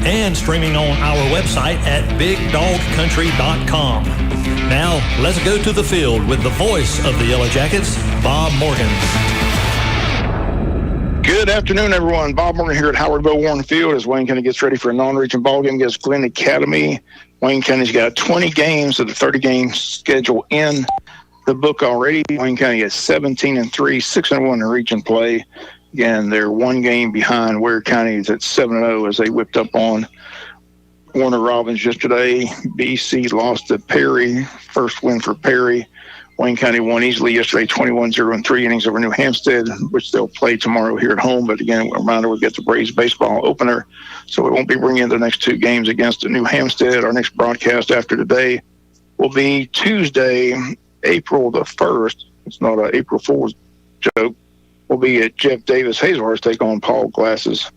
and streaming on our website at bigdogcountry.com. Now, let's go to the field with the voice of the Yellow Jackets, Bob Morgan. Good afternoon, everyone. Bob Morgan here at Howard Bo Warren Field as Wayne County gets ready for a non-region ball game against Glenn Academy. Wayne County's got 20 games of the 30-game schedule in the book already. Wayne County is 17-3, 6-1 in region play. Again, they're one game behind Ware County at 7-0 as they whipped up on Warner Robins yesterday. BC lost to Perry. First win for Perry. Wayne County won easily yesterday, 21-0 in 3 innings over New Hampstead, which they'll play tomorrow here at home. But again, a reminder, we'll get the Braves baseball opener, so we won't be bringing the next 2 games against New Hampstead. Our next broadcast after today will be Tuesday, April the 1st. It's not an April Fool's joke. We'll be at Jeff Davis Hazelhurst take on Paul Glass's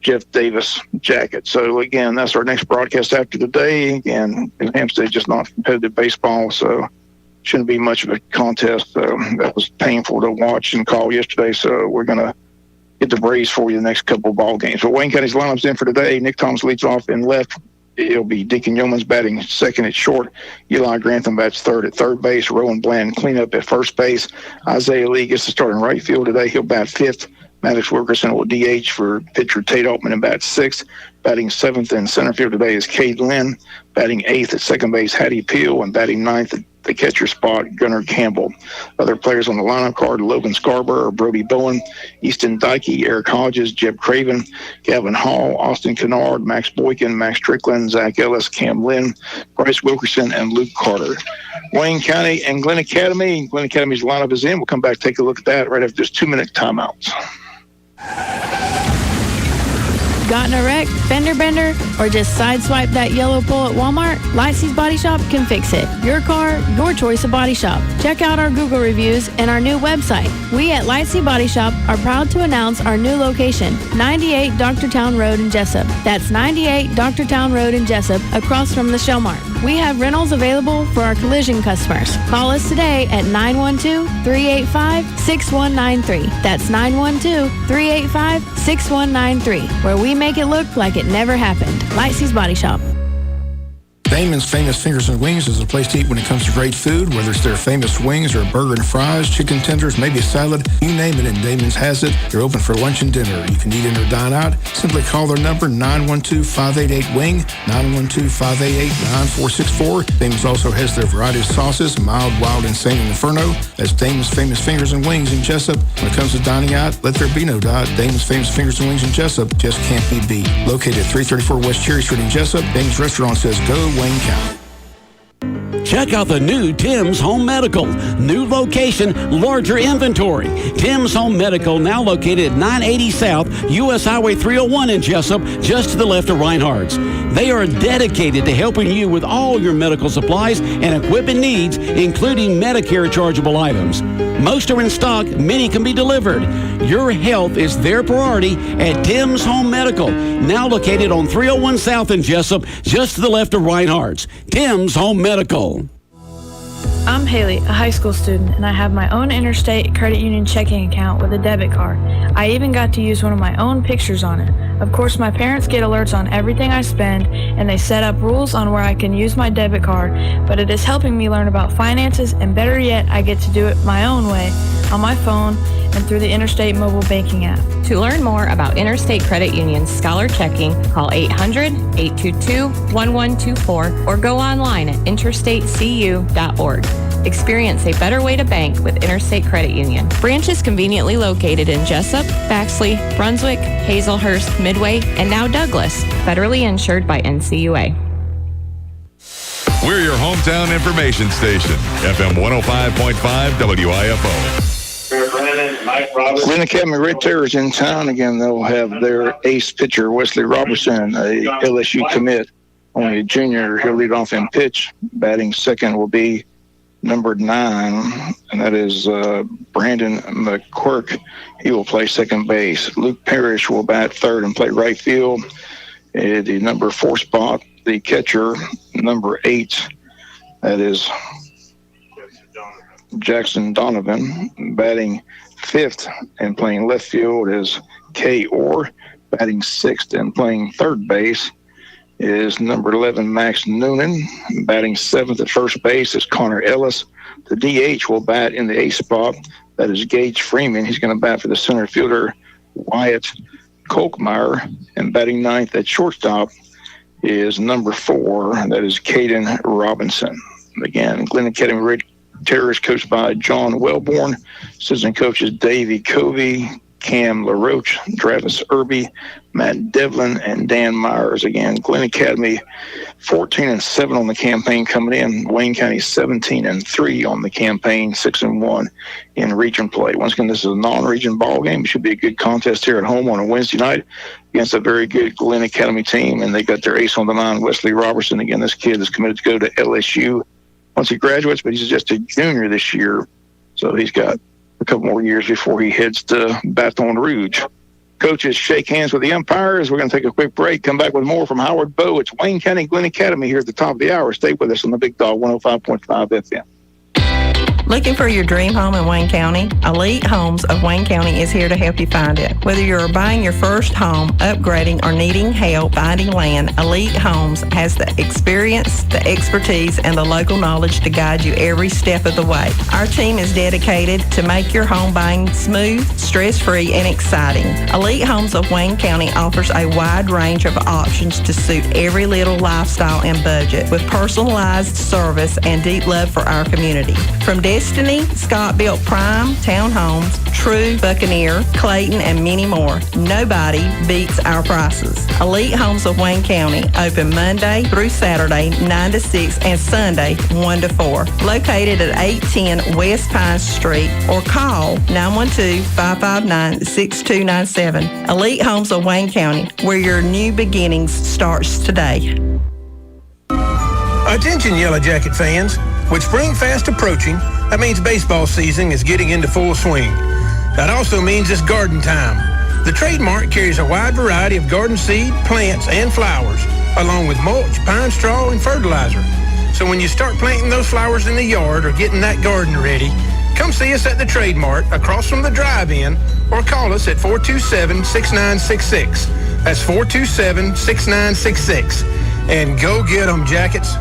Jeff Davis Jacket. So, again, that's our next broadcast after today. Again, New Hampstead just not competitive baseball, so shouldn't be much of a contest. That was painful to watch and call yesterday, so we're going to get the Braves for you the next couple of ball games. But Wayne County's lineup's in for today. Nick Thomas leads off in left. It'll be Deacon Yeomans batting second at short. Eli Grantham bats third at third base. Rowan Bland cleanup at first base. Isaiah Lee gets to start in right field today. He'll bat fifth. Maddox Wilkerson will DH for pitcher Tate Altman and bat sixth. Batting seventh in center field today is Cade Lynn. Batting eighth at second base, Hattie Peel. And batting ninth at the catcher spot, Gunnar Campbell. Other players on the lineup card, Logan Scarborough, Brody Bowen, Easton Dykey, Eric Hodges, Jeb Craven, Gavin Hall, Austin Kennard, Max Boykin, Max Strickland, Zach Ellis, Cam Lynn, Bryce Wilkerson, and Luke Carter. Wayne County and Glenn Academy. Glenn Academy's lineup is in. We'll come back, take a look at that right after this 2-minute timeouts. Gotten a wreck, fender bender, or just sideswipe that yellow pole at Walmart? Lightsey's Body Shop can fix it. Your car, your choice of body shop. Check out our Google reviews and our new website. We at Lightsey Body Shop are proud to announce our new location, 98 Doctortown Road in Jesup. That's 98 Doctortown Road in Jesup, across from the Shell Mart. We have rentals available for our collision customers. Call us today at 912-385-6193. That's 912-385-6193, where we make it look like it never happened. Lightsey's Body Shop. Damon's Famous Fingers and Wings is a place to eat when it comes to great food, whether it's their famous wings or a burger and fries, chicken tenders, maybe a salad, you name it, and Damon's has it. They're open for lunch and dinner. You can eat in or dine out. Simply call their number, 912-588-WING, 912-588-9464. Damon's also has their variety of sauces, mild, wild, insane, and inferno. That's Damon's Famous Fingers and Wings in Jesup. When it comes to dining out, let there be no doubt. Damon's Famous Fingers and Wings in Jesup just can't be beat. Located at 334 West Cherry Street in Jesup, Damon's Restaurant says go Wayne County. Check out the new Tim's Home Medical. New location, larger inventory. Tim's Home Medical, now located at 980 South, U.S. Highway 301 in Jesup, just to the left of Reinhardt's. They are dedicated to helping you with all your medical supplies and equipment needs, including Medicare chargeable items. Most are in stock, many can be delivered. Your health is their priority at Tim's Home Medical, now located on 301 South in Jesup, just to the left of Reinhardt's. Tim's Home Medical. I'm Haley, a high school student, and I have my own Interstate Credit Union checking account with a debit card. I even got to use one of my own pictures on it. Of course, my parents get alerts on everything I spend, and they set up rules on where I can use my debit card, but it is helping me learn about finances, and better yet, I get to do it my own way, on my phone, and through the Interstate mobile banking app. To learn more about Interstate Credit Union's Scholar Checking, call 800-822-1124 or go online at interstatecu.org. Experience a better way to bank with Interstate Credit Union. Branches conveniently located in Jesup, Baxley, Brunswick, Hazelhurst, Midway, and now Douglas. Federally insured by NCUA. We're your hometown information station, FM 105.5 WIFO. Glenn Academy Red Terrors in town again. They'll have their ace pitcher, Wesley Robertson, a LSU commit, only a junior. He'll lead off in pitch. Batting second will be number 9, and that is Brandon McQuirk. He will play second base. Luke Parrish will bat third and play right field. The number 4 spot, the catcher, number 8, that is Jackson Donovan. Batting 5th and playing left field is Kay Orr. Batting sixth and playing third base is number 11, Max Noonan. Batting seventh at first base is Connor Ellis. The DH will bat in the eighth spot. That is Gage Freeman. He's going to bat for the center fielder, Wyatt Kolkmeyer. And batting ninth at shortstop is number 4. That is Caden Robinson. Again, Glen Academy Red Terrors coached by John Wellborn. Assistant coaches Davey Covey, Cam LaRoche, Travis Irby, Matt Devlin, and Dan Myers. Again, Glen Academy 14-7 on the campaign coming in. Wayne County 17-3 on the campaign, 6-1 in region play. Once again, this is a non-region ball game. It should be a good contest here at home on a Wednesday night against a very good Glen Academy team, and they got their ace on the mound, Wesley Robertson. Again, this kid is committed to go to LSU once he graduates, but he's just a junior this year, so he's got a couple more years before he heads to Baton Rouge. Coaches, shake hands with the umpires. We're going to take a quick break, come back with more from Howard Bowe. It's Wayne County Glen Academy here at the top of the hour. Stay with us on the Big Dog 105.5 FM. Looking for your dream home in Wayne County? Elite Homes of Wayne County is here to help you find it. Whether you're buying your first home, upgrading, or needing help finding land, Elite Homes has the experience, the expertise, and the local knowledge to guide you every step of the way. Our team is dedicated to make your home buying smooth, stress-free, and exciting. Elite Homes of Wayne County offers a wide range of options to suit every little lifestyle and budget, with personalized service and deep love for our community. From Destiny, Scott Built Prime, Townhomes, True, Buccaneer, Clayton, and many more. Nobody beats our prices. Elite Homes of Wayne County, open Monday through Saturday, 9 to 6, and Sunday, 1 to 4. Located at 810 West Pine Street, or call 912-559-6297. Elite Homes of Wayne County, where your new beginnings starts today. Attention, Yellow Jacket fans. With spring fast approaching, that means baseball season is getting into full swing. That also means it's garden time. The Trademark carries a wide variety of garden seed, plants, and flowers, along with mulch, pine straw, and fertilizer. So when you start planting those flowers in the yard or getting that garden ready, come see us at the Trademark across from the drive-in, or call us at 427-6966. That's 427-6966. And go get 'em, Jackets.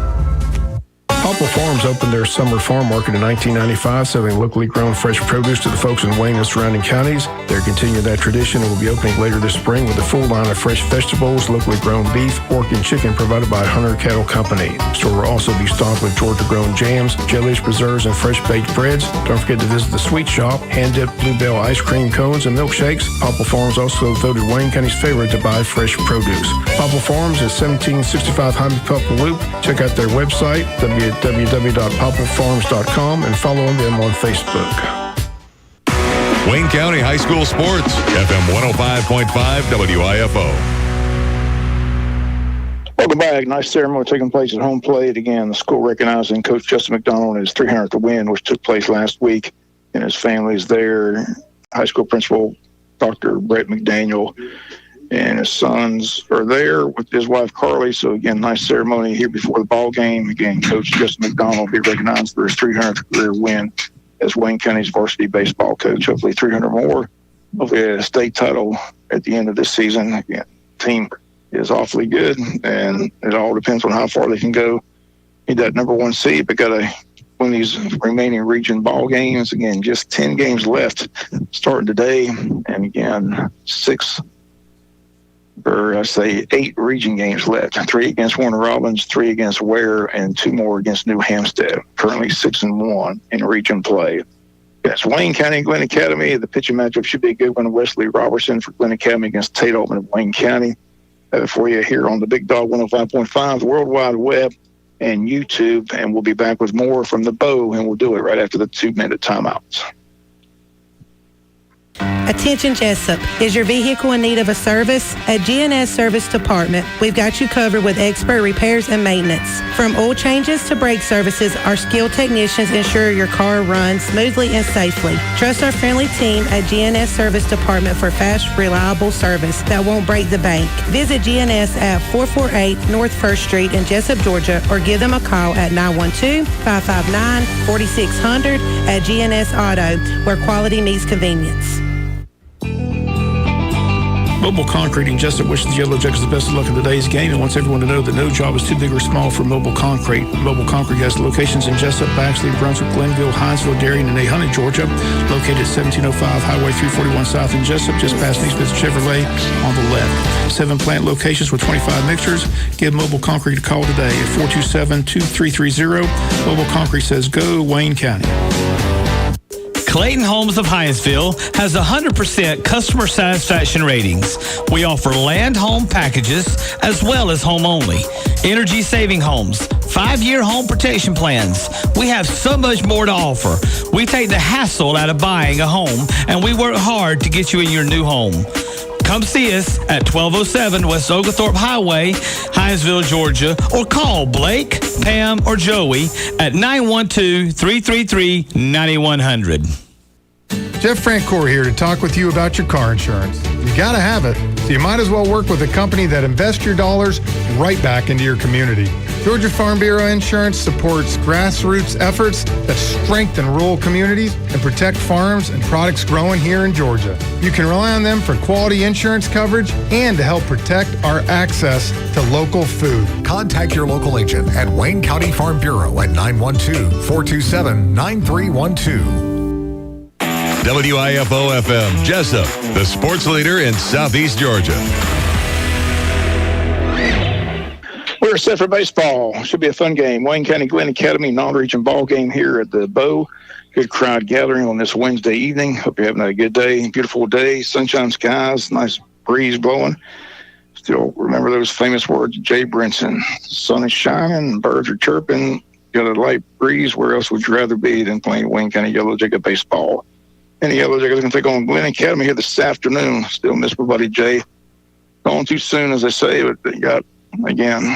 Poplar Farms opened their summer farm market in 1995, selling locally grown fresh produce to the folks in Wayne and surrounding counties. They're continuing that tradition and will be opening later this spring with a full line of fresh vegetables, locally grown beef, pork, and chicken provided by Hunter Cattle Company. The store will also be stocked with Georgia-grown jams, jellies, preserves, and fresh-baked breads. Don't forget to visit the sweet shop, hand-dipped Bluebell ice cream cones and milkshakes. Poplar Farms also voted Wayne County's favorite to buy fresh produce. Poplar Farms is 1765 Highway Poplar Loop. Check out their website, www.poplarfarms.com, and follow them on Facebook. Wayne County High School Sports, FM 105.5 WIFO. Welcome back. Nice ceremony taking place at home plate. Again, the school recognizing Coach Justin McDonald and his 300th win, which took place last week, and his family is there. High school principal Dr. Brett McDaniel and his sons are there with his wife Carly. So again, nice ceremony here before the ball game. Again, Coach Justin McDonald will be recognized for his 300th career win as Wayne County's varsity baseball coach. Hopefully 300 more. Hopefully a state title at the end of this season. Again, team is awfully good, and it all depends on how far they can go. Need that number 1 seed, but got to win these remaining region ball games. Again, just 10 games left starting today, and again, 8 region games left. 3 against Warner Robins, 3 against Ware, and 2 more against New Hampstead. Currently 6-1 in region play. Yes, Wayne County Glen Academy. The pitching matchup should be a good one. Wesley Robertson for Glen Academy against Tate Altman of Wayne County. For you here on the Big Dog 105.5, the World Wide Web, and YouTube. And we'll be back with more from the Bow, and we'll do it right after the 2-minute timeouts. Attention Jesup. Is your vehicle in need of a service? At GNS Service Department, we've got you covered with expert repairs and maintenance. From oil changes to brake services, our skilled technicians ensure your car runs smoothly and safely. Trust our friendly team at GNS Service Department for fast, reliable service that won't break the bank. Visit GNS at 448 North 1st Street in Jesup, Georgia, or give them a call at 912-559-4600 at GNS Auto, where quality meets convenience. Mobile Concrete in Jesup wishes the Yellow Jackets the best of luck in today's game and wants everyone to know that no job is too big or small for Mobile Concrete. Mobile Concrete has locations in Jesup, Baxley, Brunswick, Glenville, Hinesville, Darien, and Ahunted, Georgia. Located at 1705 Highway 341 South in Jesup, just past Neesmith Chevrolet on the left. 7 plant locations with 25 mixers. Give Mobile Concrete a call today at 427-2330. Mobile Concrete says, go Wayne County. Clayton Homes of Hinesville has 100% customer satisfaction ratings. We offer land home packages as well as home only. Energy saving homes, 5-year home protection plans. We have so much more to offer. We take the hassle out of buying a home and we work hard to get you in your new home. Come see us at 1207 West Oglethorpe Highway, Hinesville, Georgia, or call Blake, Pam, or Joey at 912-333-9100. Jeff Francoeur here to talk with you about your car insurance. You gotta have it, so you might as well work with a company that invests your dollars right back into your community. Georgia Farm Bureau Insurance supports grassroots efforts that strengthen rural communities and protect farms and products growing here in Georgia. You can rely on them for quality insurance coverage and to help protect our access to local food. Contact your local agent at Wayne County Farm Bureau at 912-427-9312. WIFO-FM, Jesup, the sports leader in Southeast Georgia. We're set for baseball. Should be a fun game. Wayne County Glen Academy non-region ball game here at the Bow. Good crowd gathering on this Wednesday evening. Hope you're having a good day. Beautiful day, sunshine skies, nice breeze blowing. Still remember those famous words of Jay Brinson. Sun is shining, birds are chirping, got a light breeze. Where else would you rather be than playing Wayne County Yellow Jacket baseball? And the Yellow Jackets are going to take on Glen Academy here this afternoon. Still miss my buddy Jay. Gone too soon, as they say, but they got, again,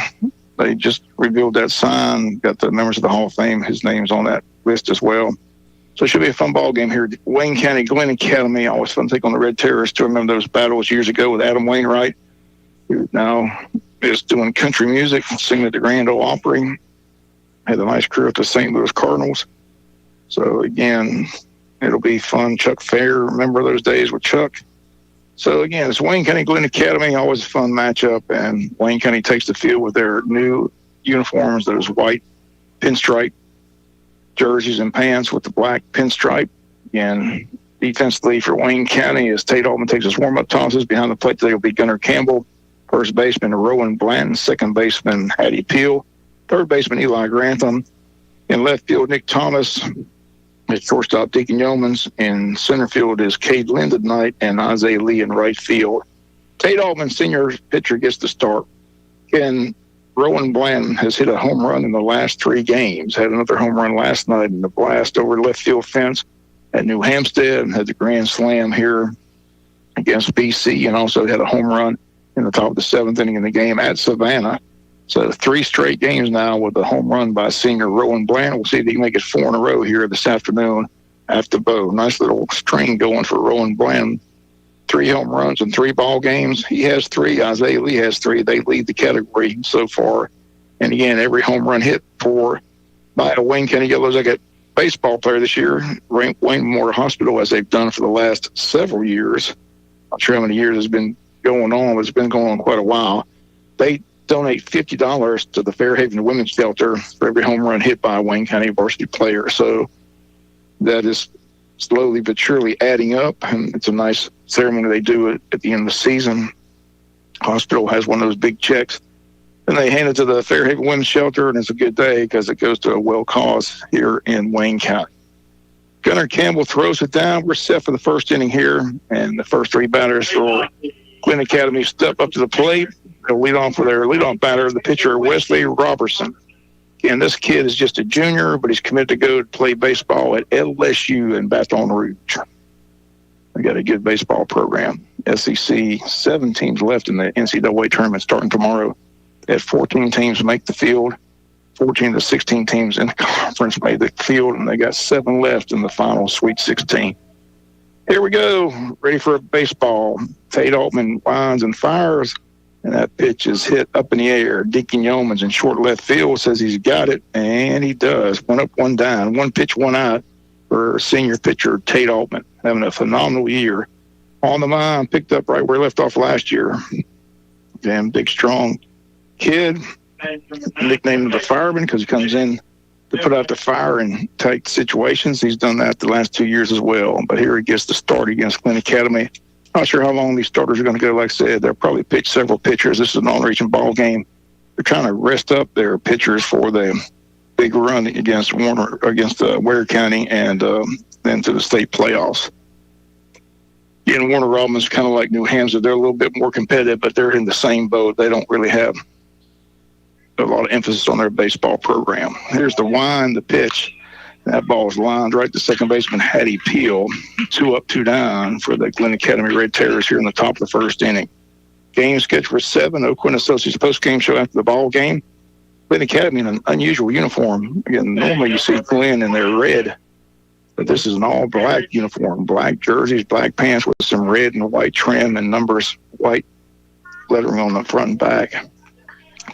they just revealed that sign, got the members of the Hall of Fame. His name's on that list as well. So it should be a fun ball game here at Wayne County Glen Academy. Always fun to take on the Red Terrorists. To remember those battles years ago with Adam Wainwright, who now is doing country music, singing at the Grand Ole Opry. Had a nice career at the St. Louis Cardinals. So, again, it'll be fun. Chuck Fair, remember those days with Chuck? So, again, it's Wayne County Glen Academy, always a fun matchup, and Wayne County takes the field with their new uniforms, those white pinstripe jerseys and pants with the black pinstripe. Again, defensively for Wayne County, as Tate Altman takes his warm-up tosses behind the plate today will be Gunnar Campbell, first baseman Rowan Blanton, second baseman Hattie Peel, third baseman Eli Grantham, in left field Nick Thomas, at shortstop Deacon Yeomans, in center field is Cade Linda tonight, and Isaiah Lee in right field. Tate Altman, senior pitcher, gets the start. And Rowan Blanton has hit a home run in the last 3 games. Had another home run last night in the blast over left field fence at New Hampstead, and had the grand slam here against BC, and also had a home run in the top of the 7th inning in the game at Savannah. So 3 straight games now with a home run by senior Rowan Blanton. We'll see if he can make it 4 in a row here this afternoon at the Bow. Nice little string going for Rowan Blanton. 3 home runs in 3 ball games. He has 3. Isaiah Lee has 3. They lead the category so far. And again, every home run hit by a Wayne County Yellow Jacket baseball player this year, Wayne Memorial Hospital, as they've done for the last several years. Not sure how many years it's been going on, but it's been going on quite a while. They donate $50 to the Fairhaven Women's Shelter for every home run hit by a Wayne County varsity player. So that is slowly but surely adding up, and it's a nice ceremony they do it at the end of the season. Hospital has one of those big checks, and they hand it to the Fairhaven Women's Shelter, and it's a good day because it goes to a well cause here in Wayne County. Gunnar Campbell throws it down. We're set for the first inning here, and the first 3 batters for Glen Academy step up to the plate. They'll lead on for their leadoff batter, the pitcher Wesley Robertson. Again, this kid is just a junior, but he's committed to go play baseball at LSU in Baton Rouge. They got a good baseball program. SEC, 7 teams left in the NCAA tournament starting tomorrow. They had 14 teams make the field. 14 to 16 teams in the conference made the field, and they got 7 left in the final Sweet 16. Here we go. Ready for a baseball. Tate Altman winds and fires, and that pitch is hit up in the air. Deacon Yeomans in short left field says he's got it, and he does. 1 up, 1 down. 1 pitch, 1 out for senior pitcher Tate Altman, having a phenomenal year On the mind, picked up right where he left off last year. Damn big, strong kid, nicknamed the Fireman because he comes in to put out the fire in tight situations. He's done that the last 2 years as well. But here he gets the start against Glen Academy. Not sure how long these starters are going to go. Like I said, they'll probably pitch several pitchers. This is a non-region ball game. They're trying to rest up their pitchers for the big run against Ware County and then to the state playoffs. Again, Warner Robins kind of like New Hampshire. They're a little bit more competitive, but they're in the same boat. They don't really have a lot of emphasis on their baseball program. Here's the wind, the pitch. That ball is lined right to second baseman Hattie Peel. 2 up, 2 down for the Glen Academy Red Terrors here in the top of the first inning. Game scheduled for 7. O'Quinn Associates post-game show after the ball game. Glen Academy in an unusual uniform. Again, normally you see Glen in their red, but this is an all-black uniform. Black jerseys, black pants with some red and white trim and numbers, white lettering on the front and back.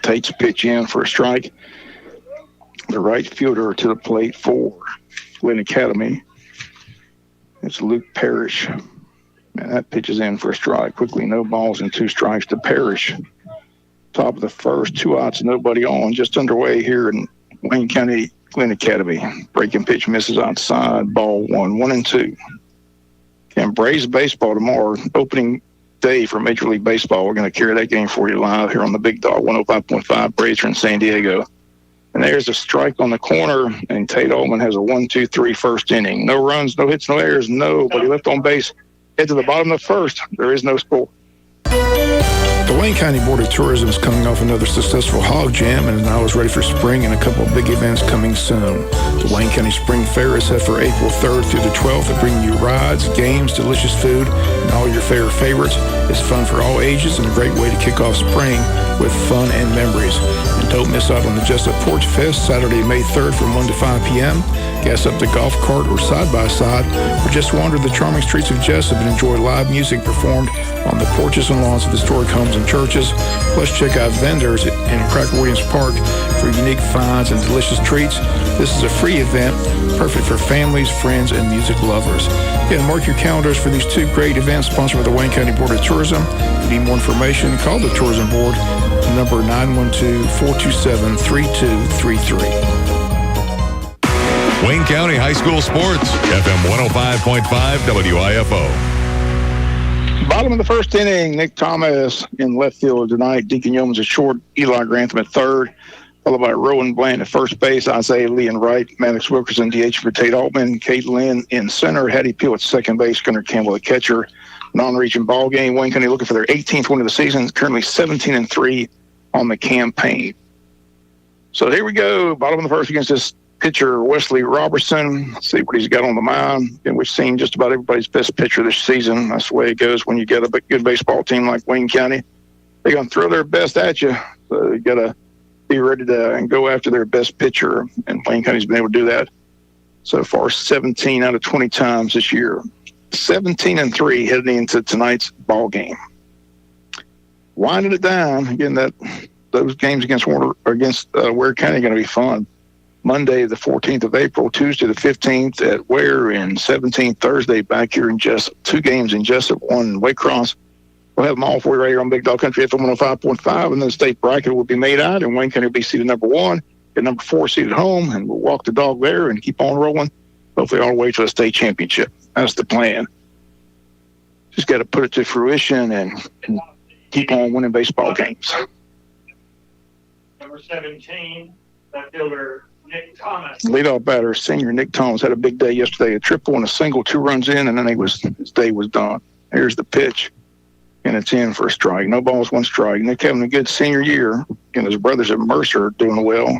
Takes a pitch in for a strike. The right fielder to the plate for Glen Academy. It's Luke Parrish. And that pitch is in for a strike. Quickly, no balls and 2 strikes to Parrish. Top of the first, 2 outs, nobody on. Just underway here in Wayne County, Glen Academy. Breaking pitch misses outside. Ball 1, 1-2. And Braves baseball tomorrow. Opening day for Major League Baseball. We're going to carry that game for you live here on the Big Dog 105.5. Braves are in San Diego. And there's a strike on the corner, and Tate Altman has a 1-2-3 first inning. No runs, no hits, no errors, nobody left on base. Head to the bottom of the first. There is no score. The Wayne County Board of Tourism is coming off another successful hog jam and is now ready for spring and a couple of big events coming soon. The Wayne County Spring Fair is set for April 3rd through the 12th to bring you rides, games, delicious food, and all your favorite favorites. It's fun for all ages and a great way to kick off spring with fun and memories. And don't miss out on the Jesup Porch Fest Saturday, May 3rd from 1 to 5 p.m. Gas up the golf cart or side-by-side, or just wander the charming streets of Jesup and enjoy live music performed on the porches and lawns of historic homes and churches. Plus, check out vendors in Cracker Williams Park for unique finds and delicious treats. This is a free event, perfect for families, friends, and music lovers. Again, mark your calendars for these 2 great events sponsored by the Wayne County Board of Tourism. If you need more information, call the Tourism Board, number 912-427-3233. Wayne County High School Sports, FM 105.5 WIFO. Bottom of the first inning, Nick Thomas in left field tonight. Deacon Yeomans at short, Eli Grantham at third, followed by Rowan Bland at first base, Isaiah Lee in right, Maddox Wilkerson DH for Tate Altman, Kate Lynn in center, Hattie Peel at second base, Gunnar Campbell at catcher. Non-region ball game. Wayne County looking for their 18th win of the season, currently 17-3 on the campaign. So here we go, bottom of the first against this pitcher Wesley Robertson. Let's see what he's got on the mound. And we've seen just about everybody's best pitcher this season. That's the way it goes when you get a good baseball team like Wayne County. They're going to throw their best at you. So you got to be ready to go after their best pitcher. And Wayne County's been able to do that so far 17 out of 20 times this year. 17-3 heading into tonight's ball game. Winding it down again. Those games against Ware County are going to be fun. Monday, the 14th of April, Tuesday, the 15th at Ware, and 17th Thursday back here in Jesup. 2 games in Jesup, 1 in Waycross. We'll have them all for you right here on Big Dog Country FM 105.5, and then the state bracket will be made out, and Wayne County will be seated number 1, and number 4 seated home, and we'll walk the dog there and keep on rolling, hopefully all the way to the state championship. That's the plan. Just got to put it to fruition and keep on winning baseball games. Number 17, that fielder, Nick Thomas. Leadoff batter, senior Nick Thomas, had a big day yesterday. A triple and a single, 2 runs in, and then his day was done. Here's the pitch, and it's in for a strike. No balls, 1 strike. Nick having a good senior year, and his brothers at Mercer doing well.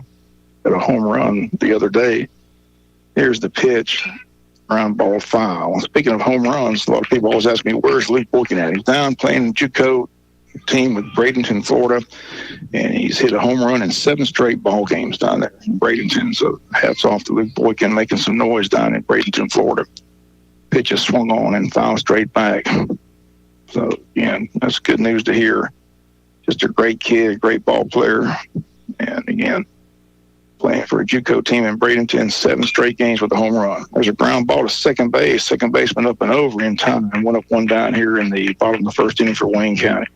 Had a home run the other day. Here's the pitch, around ball 5. Speaking of home runs, a lot of people always ask me, where's Luke Boykin at? He's down playing JUCO team with Bradenton, Florida, and he's hit a home run in 7 straight ball games down there in Bradenton. So hats off to Luke Boykin making some noise down in Bradenton, Florida. Pitch is swung on and fouled straight back. So, again, that's good news to hear. Just a great kid, great ball player. And, again, playing for a JUCO team in Bradenton, 7 straight games with a home run. There's a ground ball to second base. Second baseman up and over in time, and 1 up, 1 down here in the bottom of the first inning for Wayne County.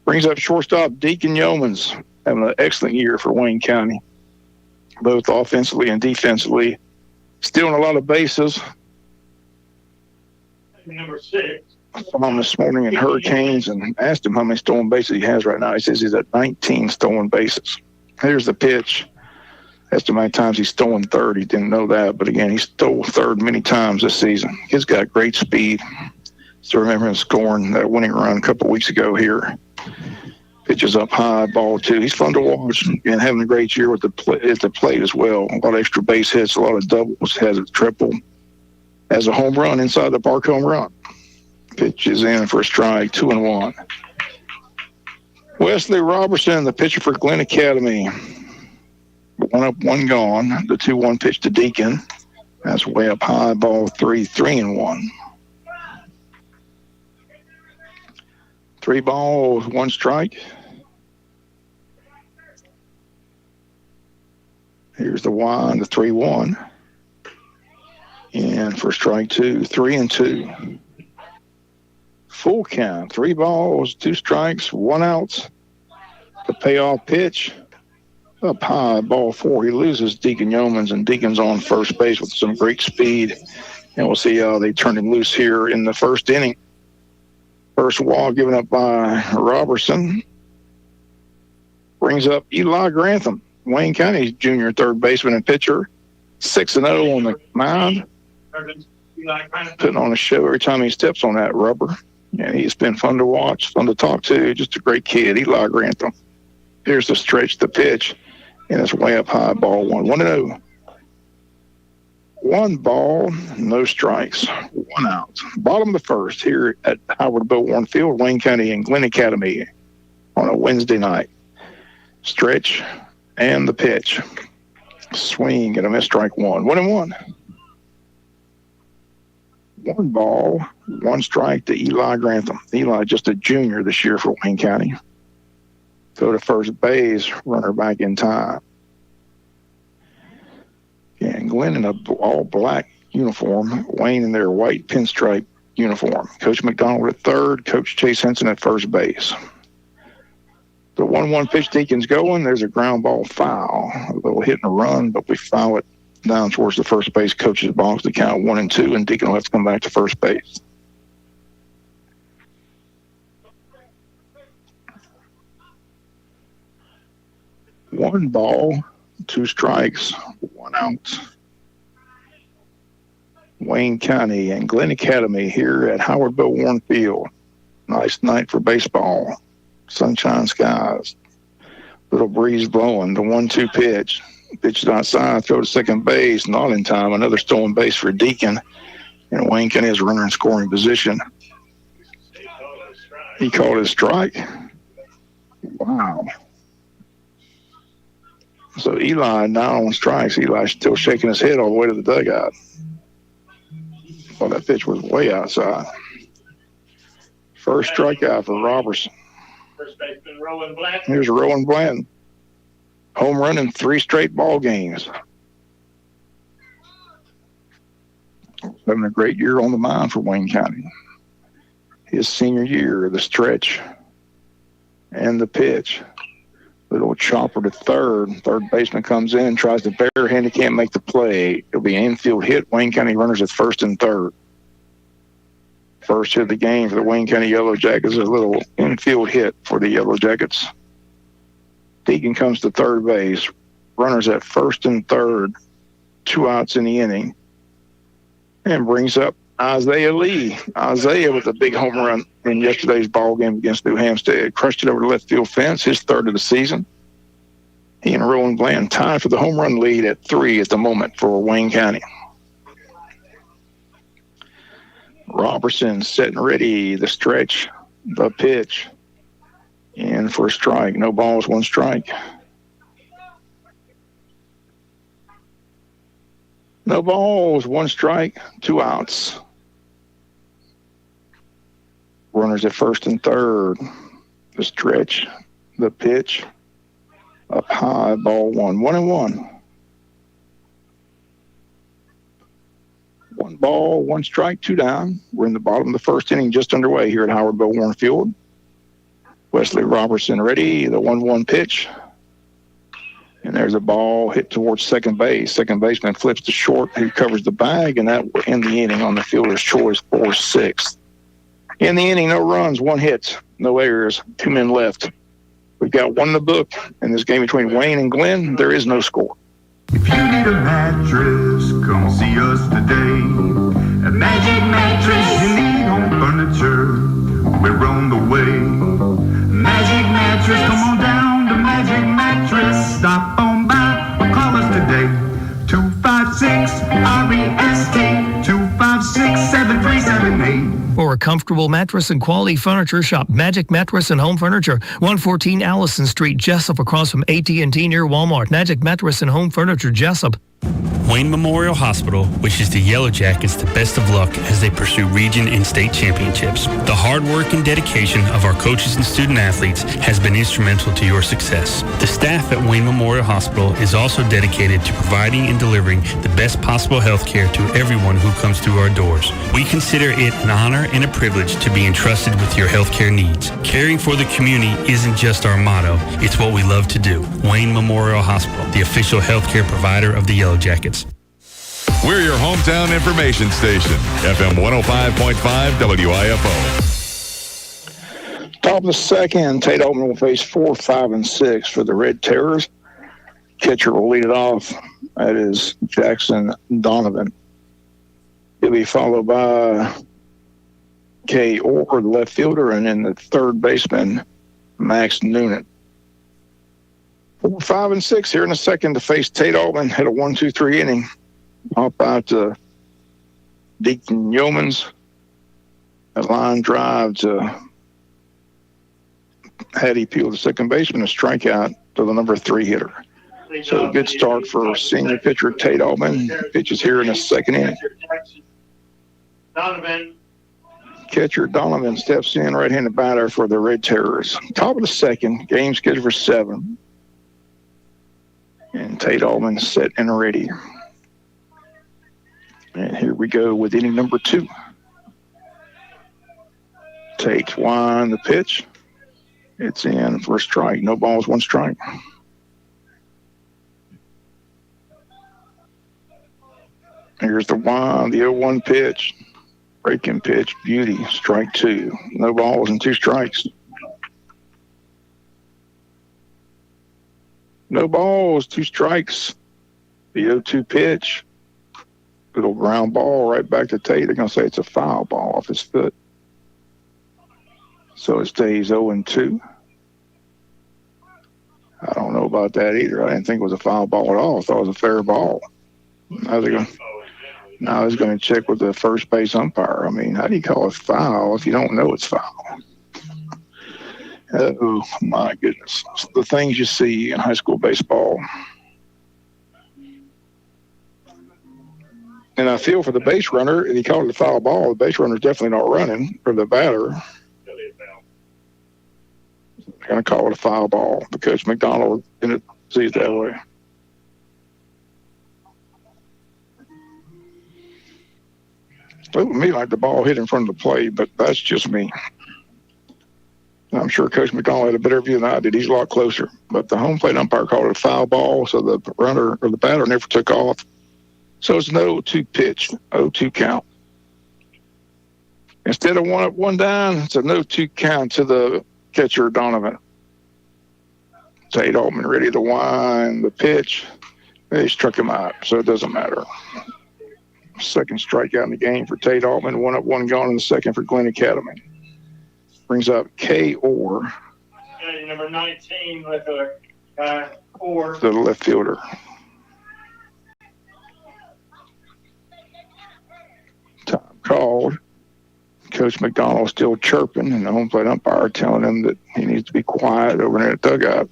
Brings up shortstop Deacon Yeomans, having an excellent year for Wayne County, both offensively and defensively. Stealing a lot of bases. Number 6. I saw him this morning in Hurricanes and asked him how many stolen bases he has right now. He says he's at 19 stolen bases. Here's the pitch. Asked him how many times he's stolen third. He didn't know that, but again, he stole third many times this season. He's got great speed. Still remember him scoring that winning run a couple weeks ago here. Pitches up high, ball 2. He's fun to watch and having a great year with at the plate as well. A lot of extra base hits, a lot of doubles, has a triple. Has a home run inside the park home run. Pitches in for a strike, 2-1. Wesley Robertson, the pitcher for Glenn Academy. 1 up, 1 gone. The 2-1 pitch to Deacon. That's way up high, ball 3, 3-1. 3 balls, 1 strike. Here's the wind, the 3-1. And for strike 2, 3-2. Full count, 3 balls, 2 strikes, 1 out. The payoff pitch, up high, ball 4. He loses Deacon Yeomans, and Deacon's on first base with some great speed. And we'll see how they turn him loose here in the first inning. First wall given up by Robertson. Brings up Eli Grantham, Wayne County's junior third baseman and pitcher. 6-0 on the mound. Putting on a show every time he steps on that rubber. And he's been fun to watch, fun to talk to. Just a great kid, Eli Grantham. Here's the stretch, the pitch, and it's way up high, ball 1. 1-0. 1 ball, no strikes, 1 out. Bottom of the first here at Howard Bill Warren Field, Wayne County and Glenn Academy on a Wednesday night. Stretch and the pitch. Swing and a miss, strike 1. 1-1. 1 ball, 1 strike to Eli Grantham. Eli just a junior this year for Wayne County. Go to first base, runner back in time. And Glenn in a all black uniform, Wayne in their white pinstripe uniform. Coach McDonald at third, Coach Chase Henson at first base. The 1-1 pitch, Deacon's going. There's a ground ball foul. A little hit and a run, but we foul it down towards the first base coach's box to count 1-2, and Deacon will have to come back to first base. One ball, 2 strikes, 1 out. Wayne County and Glenn Academy here at Howard Bill Warren Field. Nice night for baseball. Sunshine skies. Little breeze blowing. The 1-2 pitch. Pitches outside, throw to second base, not in time. Another stolen base for Deacon. And Wayne County has a runner in scoring position. He called it a strike. Wow. So Eli now on strikes. Eli's still shaking his head all the way to the dugout. Well, that pitch was way outside. First strikeout for Robertson. First baseman Rowan Blanton. Here's Rowan Blanton. Home run in 3 straight ball games. Having a great year on the mound for Wayne County. His senior year, the stretch and the pitch. Little chopper to third. Third baseman comes in, tries to barehand. He can't make the play. It'll be an infield hit. Wayne County runners at first and third. First hit of the game for the Wayne County Yellow Jackets. A little infield hit for the Yellow Jackets. Deacon comes to third base. Runners at first and third. 2 outs in the inning. And brings up Isaiah Lee. Isaiah with a big home run in yesterday's ball game against New Hampstead. Crushed it over the left field fence, his 3rd of the season. He and Rowan Bland tied for the home run lead at 3 at the moment for Wayne County. Robertson setting ready, the stretch, the pitch. And for a strike, no balls, 1 strike. No balls, 1 strike, 2 outs. Runners at first and third. The stretch, the pitch, Up high, ball one. 1-1. 1 ball, 1 strike, 2 down. We're in the bottom of the first inning, just underway here at Howard Bell Warren Field. Wesley Robertson ready, the 1-1 pitch. And there's a ball hit towards second base. Second baseman flips to short, who covers the bag, and that will end the inning on the fielder's choice for 6th. In the inning, no runs, 1 hit, no errors, 2 men left. We've got 1 in the book. In this game between Wayne and Glenn, there is no score. If you need a mattress, come see us today. A Magic Mattress, you need home furniture. We're on the way. Magic Mattress, come on down to Magic Mattress. Stop on by or call us today. 256-REST, 256-7378. For a comfortable mattress and quality furniture, shop Magic Mattress and Home Furniture, 114 Allison Street, Jesup, across from AT&T near Walmart. Magic Mattress and Home Furniture, Jesup. Wayne Memorial Hospital wishes the Yellow Jackets the best of luck as they pursue region and state championships. The hard work and dedication of our coaches and student athletes has been instrumental to your success. The staff at Wayne Memorial Hospital is also dedicated to providing and delivering the best possible health care to everyone who comes through our doors. We consider it an honor and a privilege to be entrusted with your health care needs. Caring for the community isn't just our motto, it's what we love to do. Wayne Memorial Hospital, the official health care provider of the Yellow Jackets. We're your hometown information station, FM 105.5 WIFO. Top of the second, Tate Altman will face 4, 5, and 6 for the Red Terrors. Catcher will lead it off. That is Jackson Donovan. He'll be followed by Kay Orr, the left fielder, and then the third baseman, Max Noonan. 4, 5, and 6 here in the second to face Tate Altman. Had a 1-2-3 inning. Pop out to Deacon Yeomans. A line drive to Hattie Peel, the second baseman, a strikeout to the number 3 hitter. So a good start for senior pitcher Tate Altman. Pitches here in the second inning. Donovan. Catcher Donovan steps in, right-handed batter for the Red Terrors. Top of the second, game scheduled for 7. And Tate Altman set and ready. And here we go with inning number 2. Takes one, the pitch. It's in for a strike. No balls, 1 strike. Here's the 1, the 0-1 pitch. Breaking pitch, beauty, strike 2. No balls and 2 strikes. No balls, 2 strikes. The 0-2 pitch. Little ground ball right back to Tate. They're going to say it's a foul ball off his foot. So it stays 0-2. I don't know about that either. I didn't think it was a foul ball at all. I thought it was a fair ball. Now I was going to check with the first base umpire. I mean, how do you call it foul if you don't know it's foul? Oh, my goodness. The things you see in high school baseball. And I feel for the base runner, if he called it a foul ball, the base runner's definitely not running, or the batter. They're going to call it a foul ball because McDonald didn't see it that way. It looked to me like the ball hit in front of the plate, but that's just me. I'm sure Coach McDonald had a better view than I did. He's a lot closer. But the home plate umpire called it a foul ball, so the runner or the batter never took off. So it's an 0-2 pitch, 0-2 count. Instead of 1 up, 1 down, it's a 0-2 count to the catcher, Donovan. Tate Altman ready to wind the pitch. They struck him out, so it doesn't matter. Second strikeout in the game for Tate Altman. 1 up, 1 gone in the second for Glenn Academy. Brings up Kay Orr. Number 19 with Orr. The left fielder. Time called. Coach McDonald still chirping, and the home plate umpire telling him that he needs to be quiet over there at the dugout.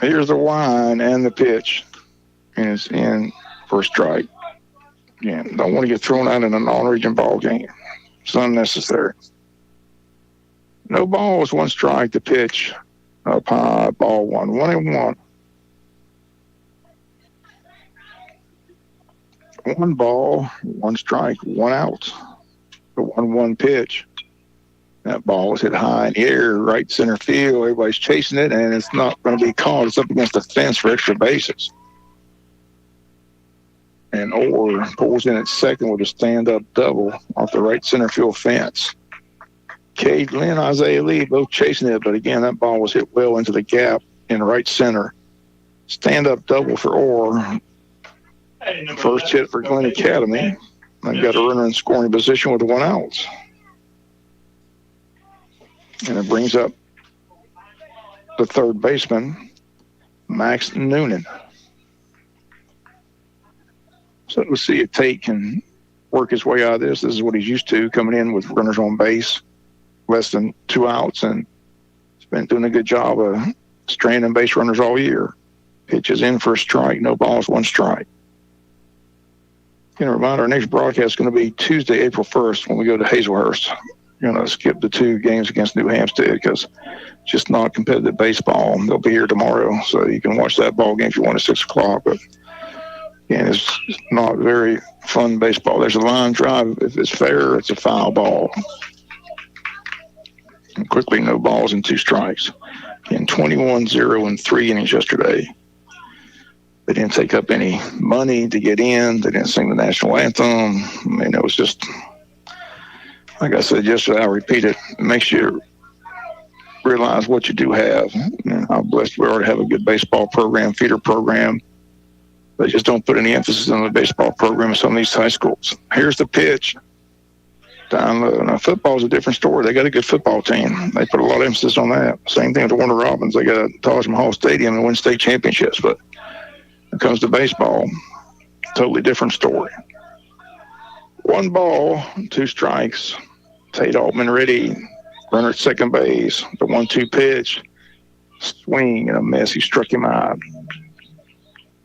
Here's the wind and the pitch. And it's in for a strike. Again, don't want to get thrown out in a non-region ball game. It's unnecessary. No balls, 1 strike. The pitch Up high, ball 1-1. 1 ball, 1 strike, 1 out. The 1-1 pitch. That ball was hit high in the air, right center field. Everybody's chasing it, and it's not going to be caught. It's up against the fence for extra bases. And Orr pulls in at second with a stand-up double off the right center field fence. Cade Lynn, Isaiah Lee, both chasing it, but again, that ball was hit well into the gap in right center. Stand-up double for Orr. First hit for Glen Academy. They've got a runner in scoring position with 1 out. And it brings up the third baseman, Max Noonan. So we'll see if Tate can work his way out of this. This is what he's used to, coming in with runners on base, less than 2 outs, and he's been doing a good job of stranding base runners all year. Pitches in for a strike, no balls, 1 strike. Going to remind our next broadcast is going to be Tuesday, April 1st, when we go to Hazelhurst. We're going to skip the 2 games against New Hampstead because it's just not competitive baseball. They'll be here tomorrow, so you can watch that ball game if you want at 6 o'clock. But again, it's not very fun baseball. There's a line drive. If it's fair, it's a foul ball. And quickly, no balls and 2 strikes. Again, 21-0 in 3 innings yesterday. They didn't take up any money to get in. They didn't sing the national anthem. I mean, it was just, like I said yesterday, I'll repeat it. It makes you realize what you do have and how blessed we are to have a good baseball program, feeder program. They just don't put any emphasis on the baseball program in some of these high schools. Here's the pitch. Down low. Now, football's a different story. They got a good football team. They put a lot of emphasis on that. Same thing with the Warner Robins. They got a Taj Mahal Stadium and win state championships. But when it comes to baseball, totally different story. 1 ball, 2 strikes. Tate Altman ready. Runner at second base. The 1-2 pitch. Swing and a miss. He struck him out.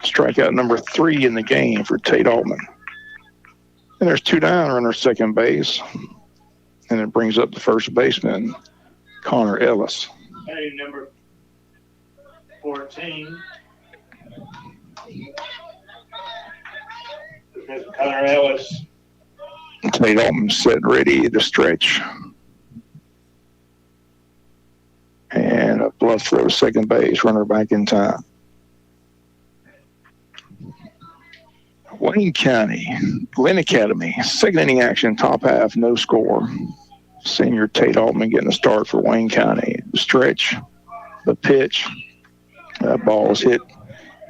Strikeout number 3 in the game for Tate Altman. And there's 2 down, runner at second base. And it brings up the first baseman, Connor Ellis. Hey, number 14. Connor Ellis. Tate Altman set ready to stretch. And a bluff throw, second base, runner back in time. Wayne County, Glen Academy, second inning action, top half, no score. Senior Tate Altman getting a start for Wayne County. The stretch, the pitch, that ball is hit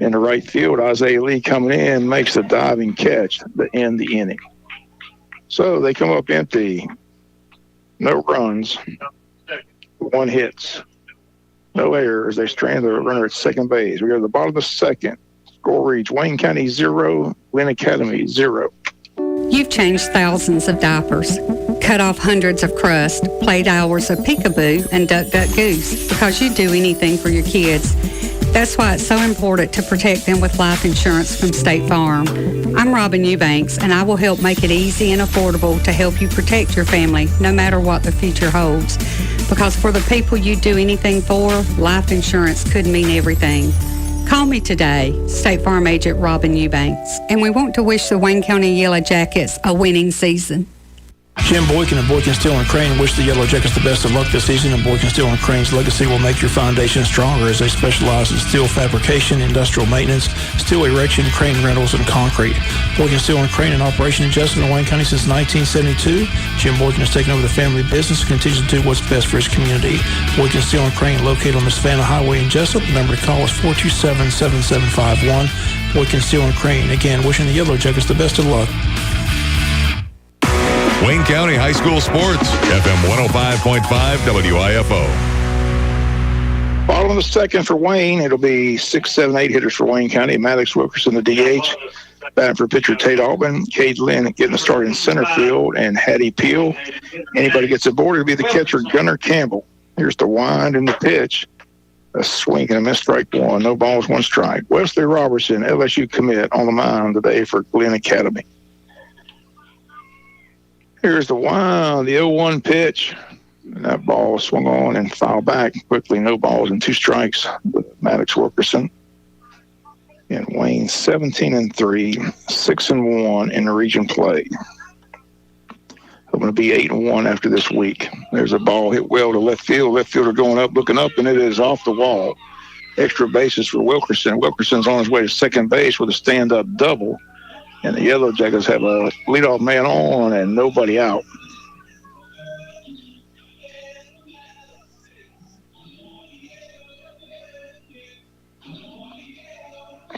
in the right field. Isaiah Lee coming in, makes the diving catch to end the inning. So they come up empty. No runs, 1 hits, no errors. They strand the runner at second base. We go to the bottom of the second. Score reads Wayne County 0, Glen Academy 0. You've changed thousands of diapers, cut off hundreds of crusts, played hours of peekaboo and duck, duck, goose because you'd do anything for your kids. That's why it's so important to protect them with life insurance from State Farm. I'm Robin Eubanks, and I will help make it easy and affordable to help you protect your family no matter what the future holds. Because for the people you do anything for, life insurance could mean everything. Call me today, State Farm Agent Robin Eubanks, and we want to wish the Wayne County Yellow Jackets a winning season. Jim Boykin of Boykin Steel and Crane wish the Yellow Jackets the best of luck this season, and Boykin Steel and Crane's legacy will make your foundation stronger as they specialize in steel fabrication, industrial maintenance, steel erection, crane rentals, and concrete. Boykin Steel and Crane in operation in Jesup and Wayne County since 1972. Jim Boykin has taken over the family business and continues to do what's best for his community. Boykin Steel and Crane located on the Savannah Highway in Jesup. The number to call is 427-7751. Boykin Steel and Crane. Again, wishing the Yellow Jackets the best of luck. Wayne County High School Sports, FM 105.5 WIFO. Bottom of the second for Wayne. It'll be 6, 7, 8 hitters for Wayne County. Maddox Wilkerson, the DH. Batting for pitcher Tate Altman. Cade Lynn getting a start in center field. And Hattie Peel. Anybody gets aboard, it'll be the catcher Gunnar Campbell. Here's the wind and the pitch. A swing and a miss, strike 1. No balls, 1 strike. Wesley Robertson, LSU commit, on the mound today for Glen Academy. Here's the wind, the 0-1 pitch. And that ball swung on and fouled back quickly. No balls and 2 strikes with Maddox Wilkerson. And Wayne 17-3, 6-1 in the region play. I'm going to be 8-1 after this week. There's a ball hit well to left field. Left fielder going up, looking up, and it is off the wall. Extra bases for Wilkerson. Wilkerson's on his way to second base with a stand-up double. And the Yellow Jackets have a leadoff man on and nobody out.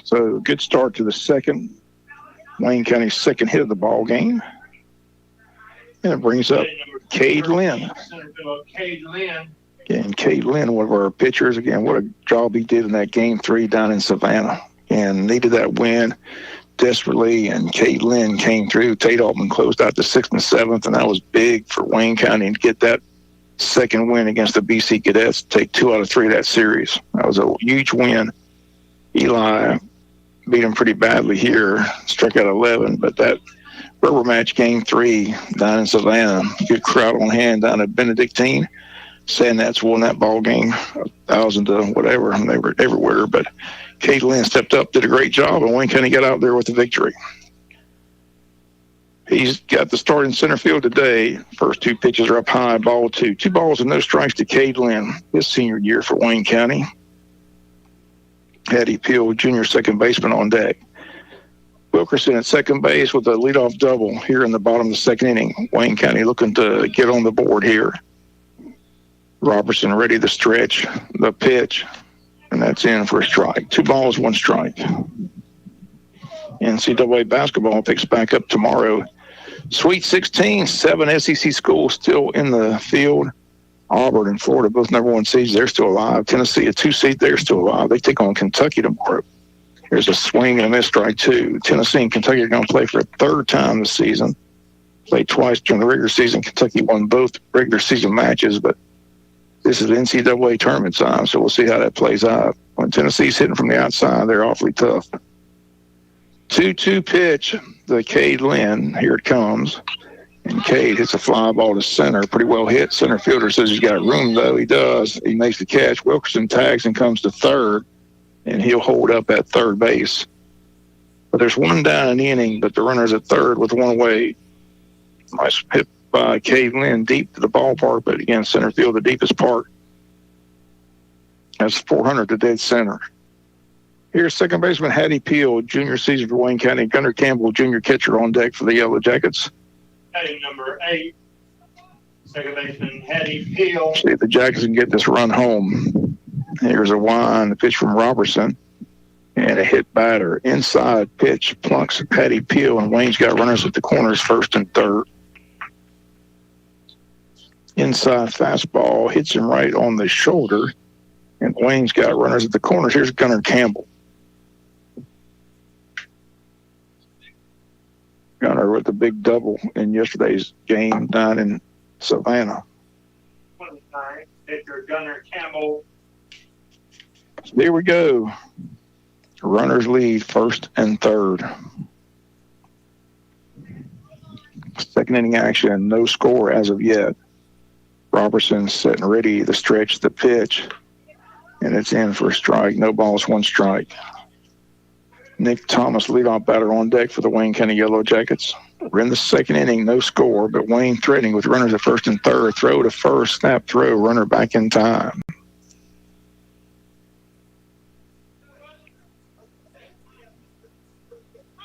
So good start to the second. Wayne County's second hit of the ball game. And it brings up Cade Lynn. And Cade Lynn, one of our pitchers, again, what a job he did in that game 3 down in Savannah. And needed that win desperately, and Cade Lynn came through. Tate Altman closed out the 6th and 7th, and that was big for Wayne County to get that second win against the BC Cadets, take 2 out of 3 of that series. That was a huge win. Eli beat him pretty badly here, struck out 11, but that rubber match game 3 down in Savannah, good crowd on hand down at Benedictine. Sandnats won that ball game, 1,000 to whatever, and they were everywhere, but Cade Lynn stepped up, did a great job, and Wayne County got out there with the victory. He's got the start in center field today. First 2 pitches are up high, ball 2. 2 balls and no strikes to Cade Lynn, his senior year for Wayne County. Hattie Peel, junior second baseman, on deck. Wilkerson at second base with a leadoff double here in the bottom of the second inning. Wayne County looking to get on the board here. Robertson ready to stretch the pitch, and that's in for a strike. 2 balls, 1 strike. NCAA basketball picks back up tomorrow. Sweet 16, 7 SEC schools still in the field. Auburn and Florida, both number 1 seeds, they're still alive. Tennessee, a 2 seed, they're still alive. They take on Kentucky tomorrow. Here's a swing and a miss, strike 2. Tennessee and Kentucky are going to play for a 3rd time this season. Played twice during the regular season. Kentucky won both regular season matches, but this is NCAA tournament time, so we'll see how that plays out. When Tennessee's hitting from the outside, they're awfully tough. 2-2 pitch, the Cade Lynn. Here it comes. And Cade hits a fly ball to center. Pretty well hit. Center fielder says he's got room, though. He does. He makes the catch. Wilkerson tags and comes to third, and he'll hold up at third base. But there's 1 down in the inning, but the runner's at third with 1 away. Nice hit by Cade Lynn deep to the ballpark, but again, center field, the deepest part. That's 400 to dead center. Here's second baseman Hattie Peel, junior season for Wayne County. Gunnar Campbell, junior catcher, on deck for the Yellow Jackets. Batting number 8, second baseman Hattie Peel. See if the Jackets can get this run home. Here's a wind, the pitch from Robertson, and a hit batter. Inside pitch, plunks Hattie Peel, and Wayne's got runners at the corners, 1st and 3rd. Inside fastball, hits him right on the shoulder, and Wayne's got runners at the corners. Here's Gunnar Campbell. Gunnar with the big double in yesterday's game down in Savannah. 29, pitcher Gunnar Campbell. So here we go. Runners lead 1st and 3rd. Second inning action, no score as of yet. Robertson setting ready to stretch the pitch, and it's in for a strike. No balls, 1 strike. Nick Thomas, leadoff batter, on deck for the Wayne County Yellow Jackets. We're in the second inning, no score, but Wayne threatening with runners at 1st and 3rd. Throw to first, snap throw, runner back in time.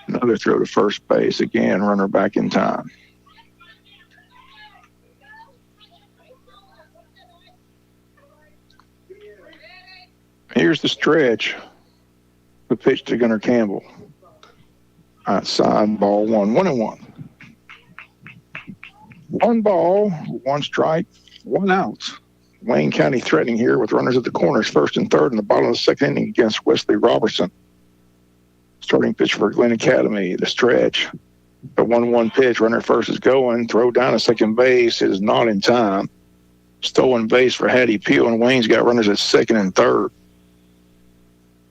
Another throw to first base, again, runner back in time. Here's the stretch. The pitch to Gunnar Campbell. Outside, ball 1, 1-1. 1 ball, 1 strike, 1 out. Wayne County threatening here with runners at the corners, 1st and 3rd in the bottom of the second inning against Wesley Robertson. Starting pitch for Glenn Academy, the stretch. The 1-1 pitch, runner first is going. Throw down to second base is not in time. Stolen base for Hattie Peel, and Wayne's got runners at 2nd and 3rd.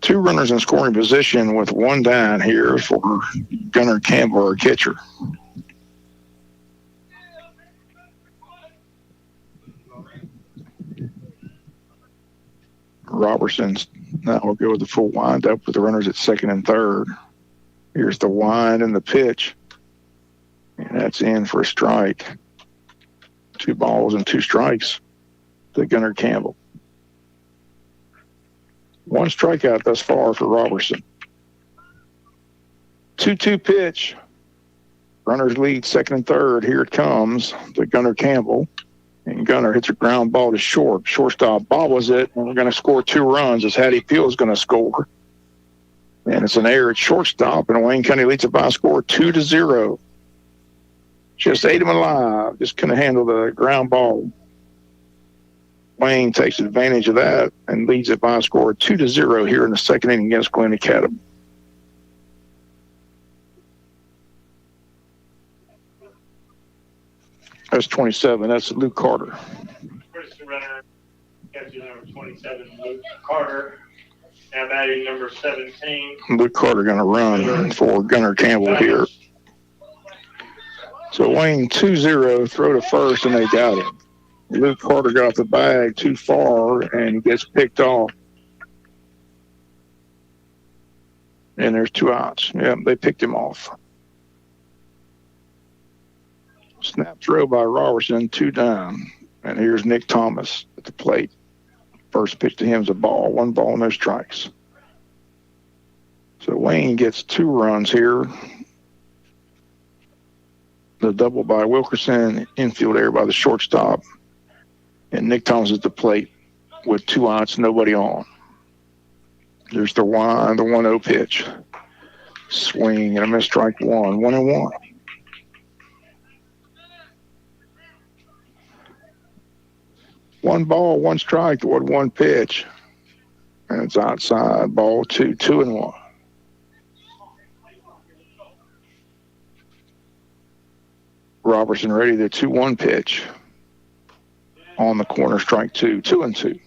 2 runners in scoring position with 1 down here for Gunnar Campbell, our catcher. Robertson's now will go with the full wind-up with the runners at second and third. Here's the wind and the pitch. And that's in for a strike. 2 balls and 2 strikes to Gunnar Campbell. 1 strikeout thus far for Robertson. 2-2 pitch. Runners lead second and third. Here it comes to Gunnar Campbell. And Gunnar hits a ground ball to short. Shortstop bobbles it, and we're going to score 2 runs as Hattie Peel's going to score. And it's an error at shortstop, and Wayne County leads it by a score 2-0. Just ate him alive. Just couldn't handle the ground ball. Wayne takes advantage of that and leads it by a score 2-0 here in the second inning against Glen Academy. That's 27. That's Luke Carter. First runner, catcher number 27, Luke Carter. Now batting number 17. Luke Carter going to run for Gunnar Campbell here. So Wayne 2-0, throw to first, and they got him. Luke Carter got off the bag too far, and he gets picked off. And there's 2 outs. Yeah, they picked him off. Snap throw by Robertson, 2 down. And here's Nick Thomas at the plate. First pitch to him is a ball. 1 ball, no strikes. So Wayne gets 2 runs here. The double by Wilkerson, infield error by the shortstop. And Nick Thomas at the plate with 2 outs, nobody on. There's the 1-0 pitch. Swing and a miss, strike 1, 1-1. One ball, 1 strike, 1 pitch. And it's outside, ball 2, 2-1. Robertson ready, the 2-1 pitch. On the corner, strike 2, 2-2.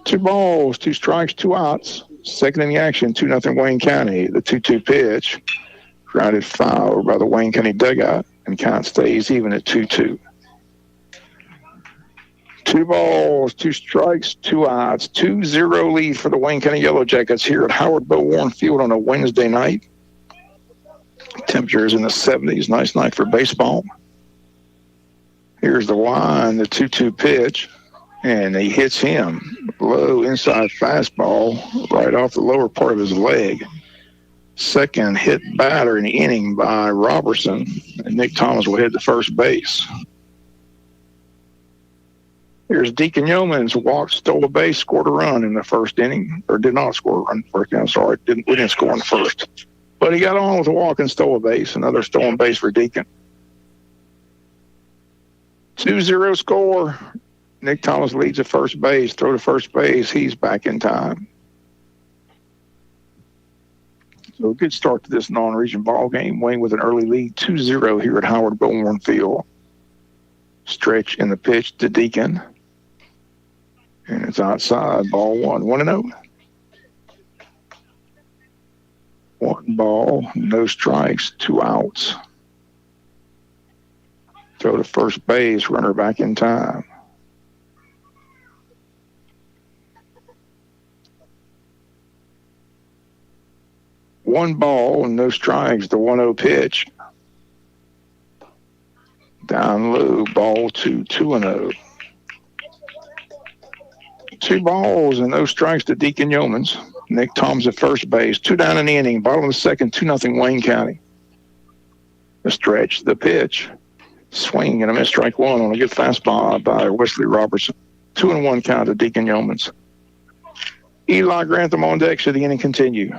2 balls, 2 strikes, 2 outs. Second inning action, 2-0 Wayne County. The 2-2 pitch, grounded foul by the Wayne County dugout, and count stays even at 2-2. 2 balls, 2 strikes, 2 outs. 2-0 lead for the Wayne County Yellow Jackets here at Howard Bo Warren Field on a Wednesday night. Temperature is in the 70s. Nice night for baseball. Here's the line, the 2-2 pitch, and he hits him. Low inside fastball right off the lower part of his leg. Second hit batter in the inning by Robertson, and Nick Thomas will head to first base. Here's Deacon Yeomans, walked, stole a base, scored a run in the first inning, or did not score a run in the first inning. I'm sorry, we didn't score in the first. But he got on with a walk and stole a base, another stolen base for Deacon. 2-0 score. Nick Thomas leads at first base, throw to first base, he's back in time. So a good start to this non-region ball game. Wayne with an early lead, 2-0 here at Howard Bo Warren Field. Stretch in the pitch to Deacon. And it's outside, ball 1, 1-0. 1 ball, no strikes, 2 outs. Throw to first base, runner back in time. One ball, no strikes, the 1-0 pitch. Down low, ball 2, 2-0. 2 balls and no strikes to Deacon Yeomans. Nick Thomas at first base. 2 down in the inning. Bottom of the second, 2-0 Wayne County. The stretch, the pitch. Swing and a miss, strike 1 on a good fastball by Wesley Robertson. 2-1 count to Deacon Yeomans. Eli Grantham on deck should the inning continue.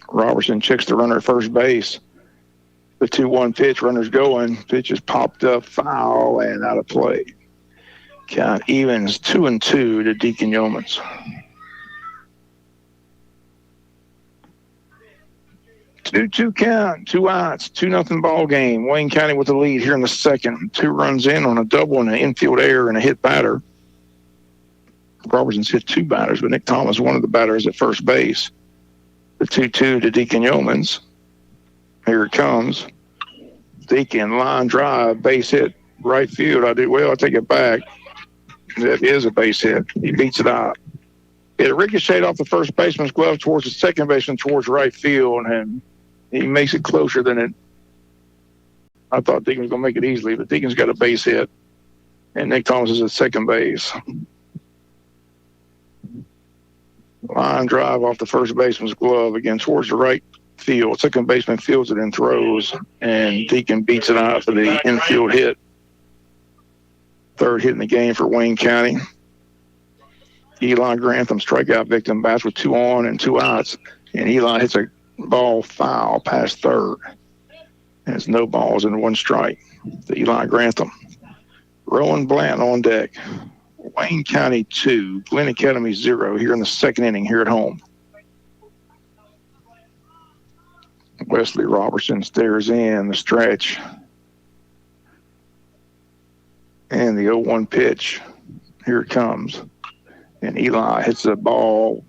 Robertson checks the runner at first base. The 2-1 pitch, runner's going. Pitch is popped up, foul, and out of play. Count evens 2-2 to Deacon Yeomans. 2-2 count, 2 outs, 2-0 ball game. Wayne County with the lead here in the second. 2 runs in on a double and an infield error and a hit batter. Robertson's hit 2 batters, but Nick Thomas, one of the batters at first base. The 2-2 to Deacon Yeomans. Here it comes. Deacon, line drive, base hit, right field. I take it back. That is a base hit. He beats it out. It ricocheted off the first baseman's glove towards the second baseman towards right field, and he makes it closer than it. I thought Deacon was going to make it easily, but Deacon's got a base hit, and Nick Thomas is at second base. Line drive off the first baseman's glove again towards the right field. Second baseman fields it and throws, and Deacon beats it out for the infield hit. Third hit in the game for Wayne County. Eli Grantham, strikeout victim, bats with 2 on and 2 outs, and Eli hits a ball foul past third. And it's no balls and 1 strike to Eli Grantham. Rowan Blanton on deck. Wayne County 2, Glenn Academy 0 here in the second inning here at home. Wesley Robertson stares in the stretch. And the 0-1 pitch. Here it comes. And Eli hits the ball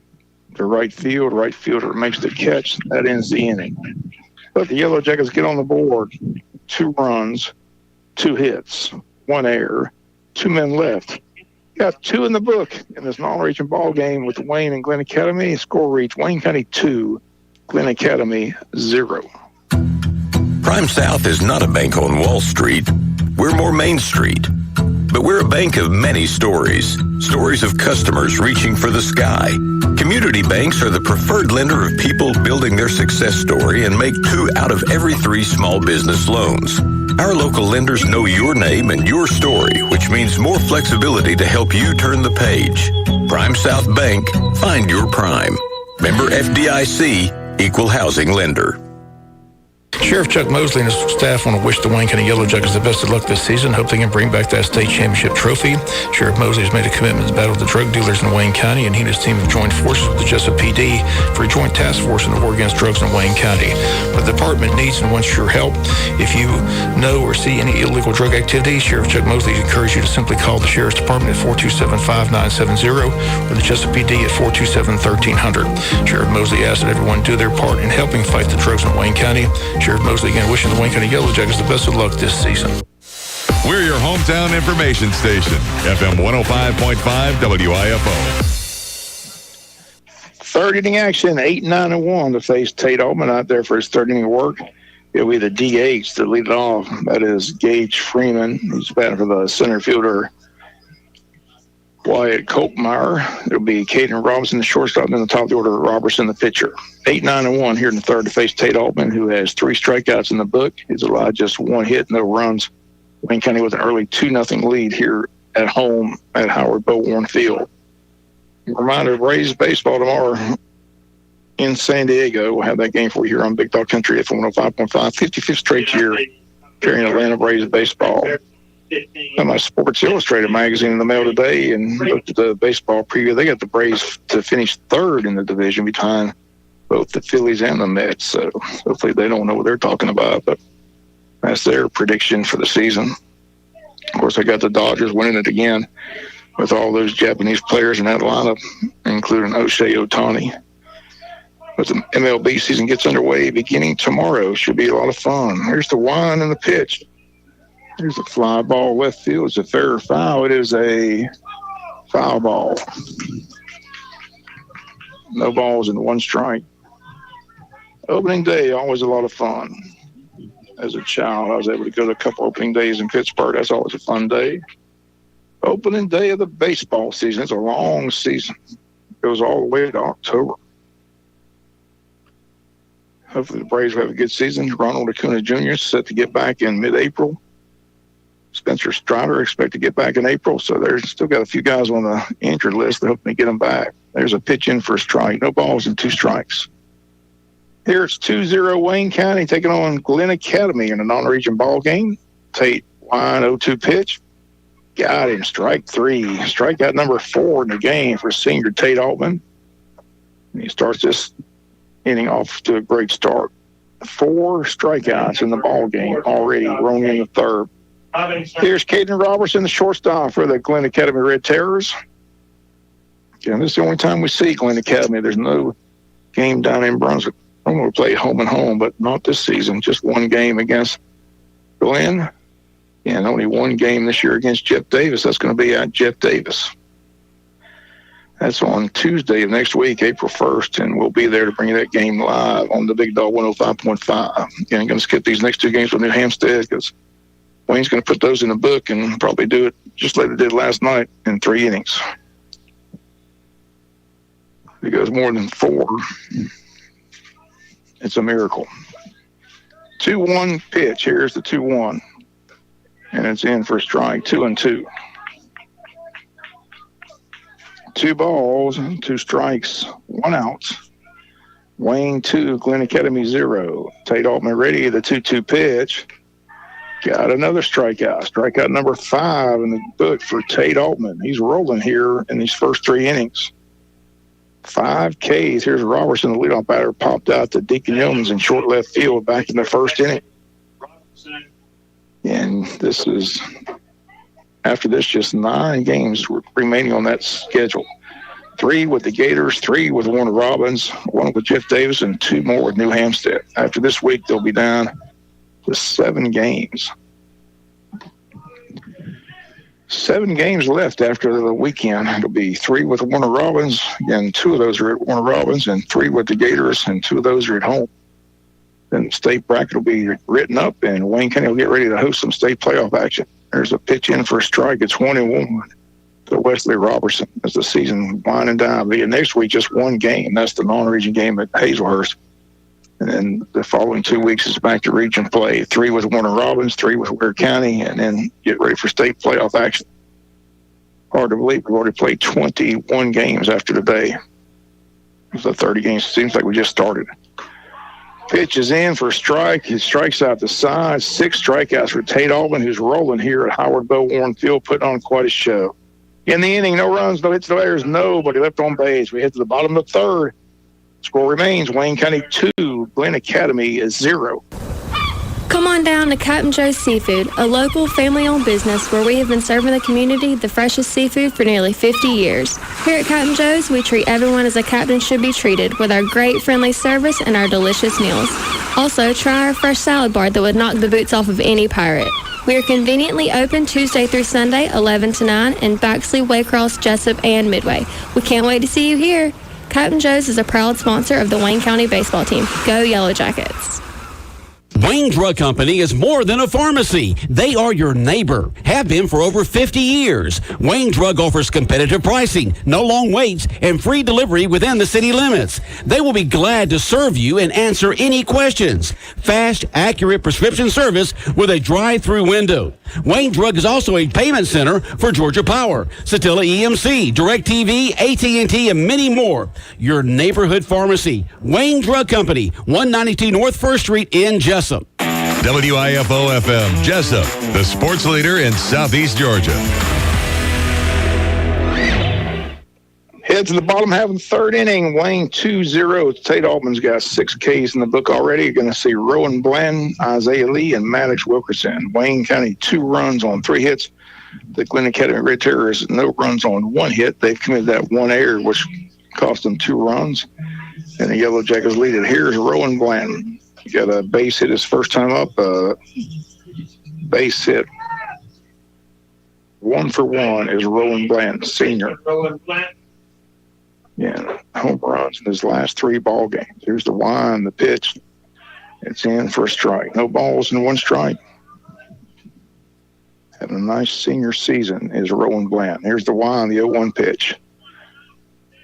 to right field. Right fielder makes the catch. That ends the inning. But the Yellow Jackets get on the board. 2 runs, 2 hits, 1 error, 2 men left. Got 2 in the book in this non-region ball game with Wayne and Glenn Academy. Score reach Wayne County 2, Glenn Academy 0. Prime South is not a bank on Wall Street. We're more Main Street. But we're a bank of many stories. Stories of customers reaching for the sky. Community banks are the preferred lender of people building their success story and make 2 out of every 3 small business loans. Our local lenders know your name and your story, which means more flexibility to help you turn the page. Prime South Bank, find your prime. Member FDIC, Equal Housing Lender. Sheriff Chuck Mosley and his staff want to wish the Wayne County Yellow Jackets the best of luck this season. Hope they can bring back that state championship trophy. Sheriff Mosley has made a commitment to battle the drug dealers in Wayne County, and he and his team have joined forces with the Jesup PD for a joint task force in the war against drugs in Wayne County. But the department needs and wants your help. If you know or see any illegal drug activity, Sheriff Chuck Mosley encourages you to simply call the Sheriff's Department at 427-5970 or the Jesup PD at 427-1300. Sheriff Mosley asks that everyone do their part in helping fight the drugs in Wayne County. Sheriff Mosley again wishing the Wayne County Yellow Jackets the best of luck this season. We're your hometown information station, FM 105.5 WIFO. Third inning action, 8-9-1 to face Tate Altman out there for his third inning work. It'll be the DH to lead it off. That is Gage Freeman. He's batting for the center fielder, Wyatt Kolkmeyer. It'll be Caden Robinson, the shortstop, and then the top of the order, Robertson, the pitcher. 8-9-1 here in the third to face Tate Altman, who has 3 strikeouts in the book. He's allowed just 1 hit, no runs. Wayne County with an early 2-0 lead here at home at Howard Bo Warren Field. Reminder of Rays baseball tomorrow in San Diego. We'll have that game for you here on Big Dog Country at 105.5. 55th straight year carrying Atlanta Braves baseball. My Sports Illustrated magazine in the mail today and looked at the baseball preview. They got the Braves to finish third in the division behind both the Phillies and the Mets. So hopefully they don't know what they're talking about, but that's their prediction for the season. Of course, I got the Dodgers winning it again with all those Japanese players in that lineup, including O'Shea Ohtani. But the MLB season gets underway beginning tomorrow. Should be a lot of fun. Here's the wind and the pitch. Here's a fly ball left field. It's a fair or foul. It is a foul ball. No balls and 1 strike. Opening day, always a lot of fun. As a child, I was able to go to a couple opening days in Pittsburgh. That's always a fun day. Opening day of the baseball season. It's a long season. It goes all the way to October. Hopefully the Braves will have a good season. Ronald Acuna Jr. is set to get back in mid-April. Spencer Strider expect to get back in April, so there's still got a few guys on the injured list. They're hoping to get them back. There's a pitch in for a strike. No balls and 2 strikes. Here it's 2-0 Wayne County taking on Glenn Academy in a non-region ball game. Tate line 0-2 pitch. Got him. Strike 3. Strikeout number 4 in the game for senior Tate Altman. And he starts this inning off to a great start. 4 strikeouts in the ball game already, rolling in the third. Here's Caden Robertson, the shortstop for the Glenn Academy Red Terrors. Again, this is the only time we see Glenn Academy. There's no game down in Brunswick. I'm going to play home and home, but not this season. Just 1 game against Glenn. And only one game this year against Jeff Davis. That's going to be at Jeff Davis. That's on Tuesday of next week, April 1st, and we'll be there to bring you that game live on the Big Dog 105.5. And I'm going to skip these next two games with New Hampstead because Wayne's going to put those in the book and probably do it just like they did last night in 3 innings. If it goes more than 4, it's a miracle. 2-1 pitch. Here's the 2-1. And it's in for a strike, 2-2. 2 balls, 2 strikes, 1 out. Wayne 2, Glen Academy 0. Tate Altman ready, the 2-2 pitch. Got another strikeout. Strikeout number 5 in the book for Tate Altman. He's rolling here in these first 3 innings. 5 Ks. Here's Robertson, the leadoff batter, popped out to Deacon Yeomans in short left field back in the first inning. And this is, after this, just 9 games remaining on that schedule. 3 with the Gators, 3 with Warner Robins, 1 with Jeff Davis, and 2 more with New Hampstead. After this week, they'll be down to 7 games. 7 games left after the weekend. It'll be 3 with Warner Robins. Again, 2 of those are at Warner Robins, and 3 with the Gators, and 2 of those are at home. Then the state bracket will be written up, and Wayne County will get ready to host some state playoff action. There's a pitch in for a strike. It's 1-1 to Wesley Robertson as the season winding down. The next week, just 1 game. That's the non-region game at Hazelhurst. And then the following 2 weeks is back to region play. 3 with Warner Robins, 3 with Ware County, and then get ready for state playoff action. Hard to believe we've already played 21 games after today. So 30 games. Seems like we just started. Pitch is in for a strike. He strikes out the side. 6 strikeouts for Tate Altman, who's rolling here at Howard Bo Warren Field, putting on quite a show. In the inning, no runs, no hits, no errors, nobody left on base. We hit to the bottom of the 3rd. Score remains Wayne County 2, Glen Academy is 0. Come on down to Captain Joe's Seafood, a local family-owned business where we have been serving the community the freshest seafood for nearly 50 years. Here at Captain Joe's, we treat everyone as a captain should be treated with our great friendly service and our delicious meals. Also, try our fresh salad bar that would knock the boots off of any pirate. We are conveniently open Tuesday through Sunday, 11 to 9, in Baxley, Waycross, Jesup, and Midway. We can't wait to see you here. Captain Joe's is a proud sponsor of the Wayne County baseball team. Go Yellow Jackets. Wayne Drug Company is more than a pharmacy. They are your neighbor. Have been for over 50 years. Wayne Drug offers competitive pricing, no long waits, and free delivery within the city limits. They will be glad to serve you and answer any questions. Fast, accurate prescription service with a drive-through window. Wayne Drug is also a payment center for Georgia Power, Satilla EMC, DirecTV, AT&T, and many more. Your neighborhood pharmacy. Wayne Drug Company, 192 North 1st Street in Jesup. WIFO-FM, Jesup, the sports leader in Southeast Georgia. Head to the bottom half of the 3rd inning. Wayne 2-0. Tate Altman's got 6 Ks in the book already. You're going to see Rowan Bland, Isaiah Lee, and Maddox Wilkerson. Wayne County 2 runs on 3 hits. The Glen Academy Red Terriers no runs on 1 hit. They've committed that 1 error, which cost them 2 runs. And the Yellow Jackets lead it. Here's Rowan Bland. He got a base hit his first time up. Base hit 1 for 1 is Rowan Bland, senior. Yeah, home runs in his last 3 ball games. Here's the wind, the pitch. It's in for a strike. No balls and 1 strike. Having a nice senior season is Rowan Bland. Here's the wind, the 0-1 pitch.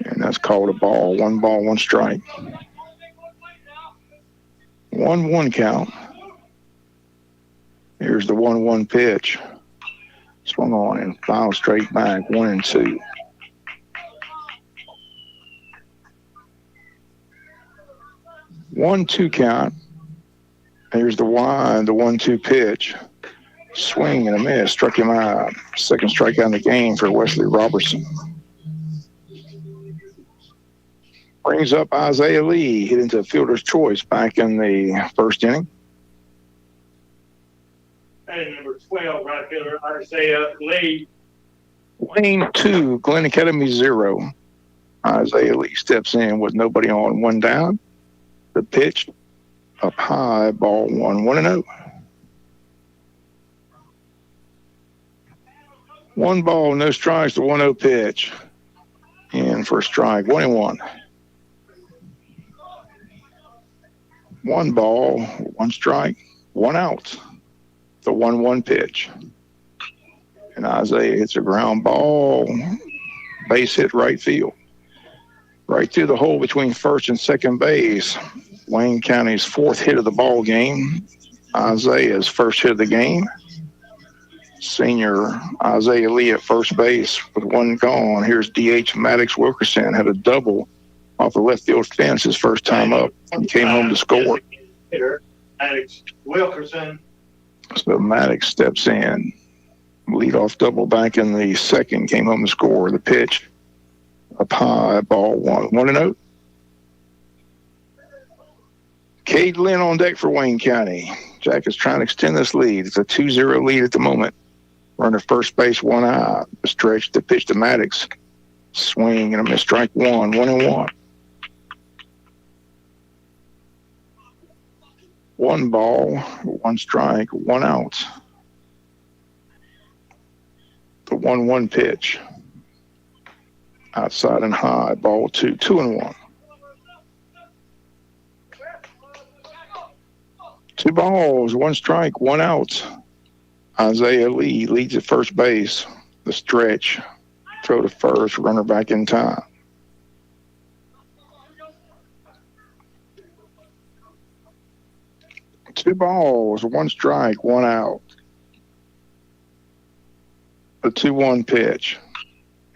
And that's called a ball. 1 ball, 1 strike. 1-1 count. Here's the 1-1 pitch. Swung on and foul straight back, 1-2. One, 2 count. Here's the wind, the 1-2 pitch. Swing and a miss, struck him out. 2nd strikeout in the game for Wesley Robertson. Brings up Isaiah Lee, hit into fielder's choice back in the 1st inning. And number 12, right fielder Isaiah Lee. Wayne 2, Glen Academy 0. Isaiah Lee steps in with nobody on, 1 down. The pitch up high, ball 1, 1-0. One ball, no strikes, the 1-0 pitch. And for a strike, 1-1. One ball, one strike, one out. The 1-1 pitch. And Isaiah hits a ground ball, base hit right field. Right through the hole between first and second base. Wayne County's fourth hit of the ball game. Isaiah's first hit of the game. Senior Isaiah Lee at first base with one gone. Here's DH Maddox Wilkerson, had a double off the left field fence his first time up and came home to score. Hitter, Maddox Wilkerson. So Maddox steps in. Leadoff double back in the second, came home to score. The pitch up high, ball 1-0. Cade Lynn on deck for Wayne County. Jack is trying to extend this lead. It's a 2-0 lead at the moment. Runner first base, one out. The stretch, the pitch to Maddox. Swing and a miss, strike one, 1-1. One ball, one strike, one out. The 1-1 pitch. Outside and high, ball 2-1. 2 balls, one strike, one out. Isaiah Lee leads at first base. The stretch, throw to first, runner back in time. Two balls, one strike, one out. The 2-1 pitch.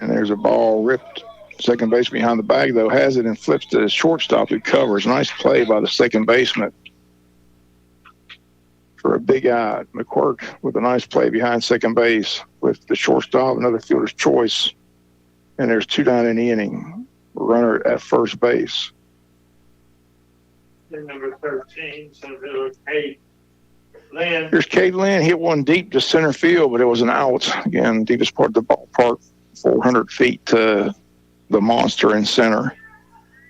And there's a ball ripped. Second base behind the bag, though, has it and flips to the shortstop who covers. Nice play by the second baseman. For a big eye, McQuirk with a nice play behind second base with the shortstop, another fielder's choice. And there's 2 down in the inning. Runner at first base. Number 13, center fielder Cade Lynn. Here's Cade Lynn, hit one deep to center field, but it was an out. Again, deepest part of the ballpark, 400 feet to the monster in center.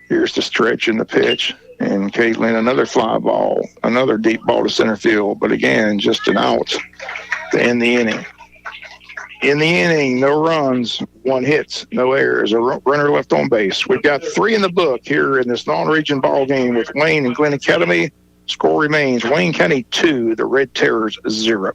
Here's the stretch and the pitch. And Cade Lynn, another fly ball, another deep ball to center field, but again, just an out to end the inning. In the inning, no runs, 1 hit, no errors, a runner left on base. We've got 3 in the book here in this non-region ball game with Wayne and Glenn Academy. Score remains Wayne County 2, the Red Terrors 0.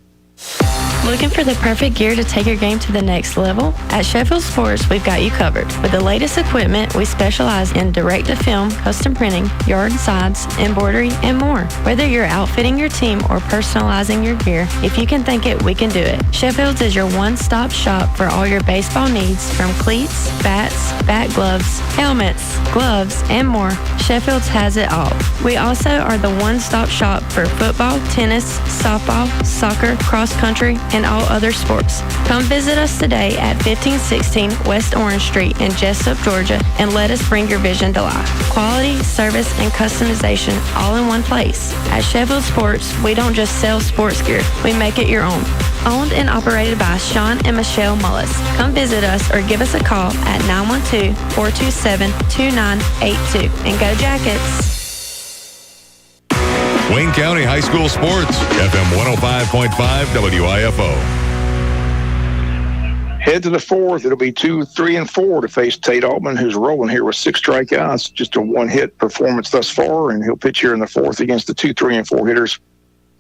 Looking for the perfect gear to take your game to the next level? At Sheffield Sports, we've got you covered. With the latest equipment, we specialize in direct-to-film, custom printing, yard sides, embroidery, and more. Whether you're outfitting your team or personalizing your gear, if you can think it, we can do it. Sheffield's is your one-stop shop for all your baseball needs, from cleats, bats, bat gloves, helmets, gloves, and more. Sheffield's has it all. We also are the one-stop shop for football, tennis, softball, soccer, cross-country, and all other sports. Come visit us today at 1516 West Orange Street in Jesup, Georgia, and let us bring your vision to life. Quality, service, and customization all in one place. At Sheffield Sports, we don't just sell sports gear, we make it your own. Owned and operated by Sean and Michelle Mullis. Come visit us or give us a call at 912-427-2982. And go Jackets! Wayne County High School Sports, FM 105.5 WIFO. Head to the fourth. It'll be 2, 3, and 4 to face Tate Altman, who's rolling here with 6 strikeouts. Just a 1-hit performance thus far, and he'll pitch here in the fourth against the 2, 3, and 4 hitters.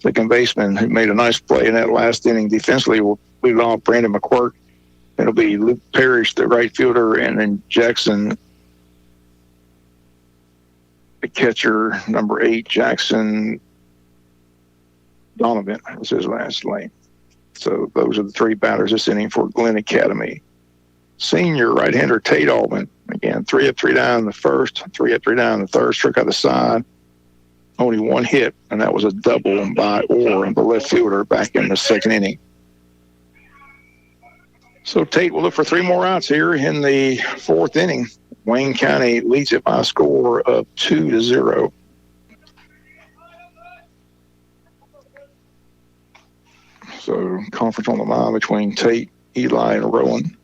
Second baseman who made a nice play in that last inning defensively will lead off Brandon McQuirk. It'll be Luke Parrish, the right fielder, and then Jackson, the catcher, number 8, Jackson Donovan was his last name. So those are the 3 batters this inning for Glenn Academy. Senior right-hander Tate Altman. Again, 3 up, 3 down in the first, 3 up, 3 down in the third, struck out the side. Only 1 hit, and that was a double by Orr, the left fielder, back in the second inning. So Tate will look for 3 more outs here in the fourth inning. Wayne County leads it by a score of 2-0. So conference on the line between Tate, Eli, and Rowan.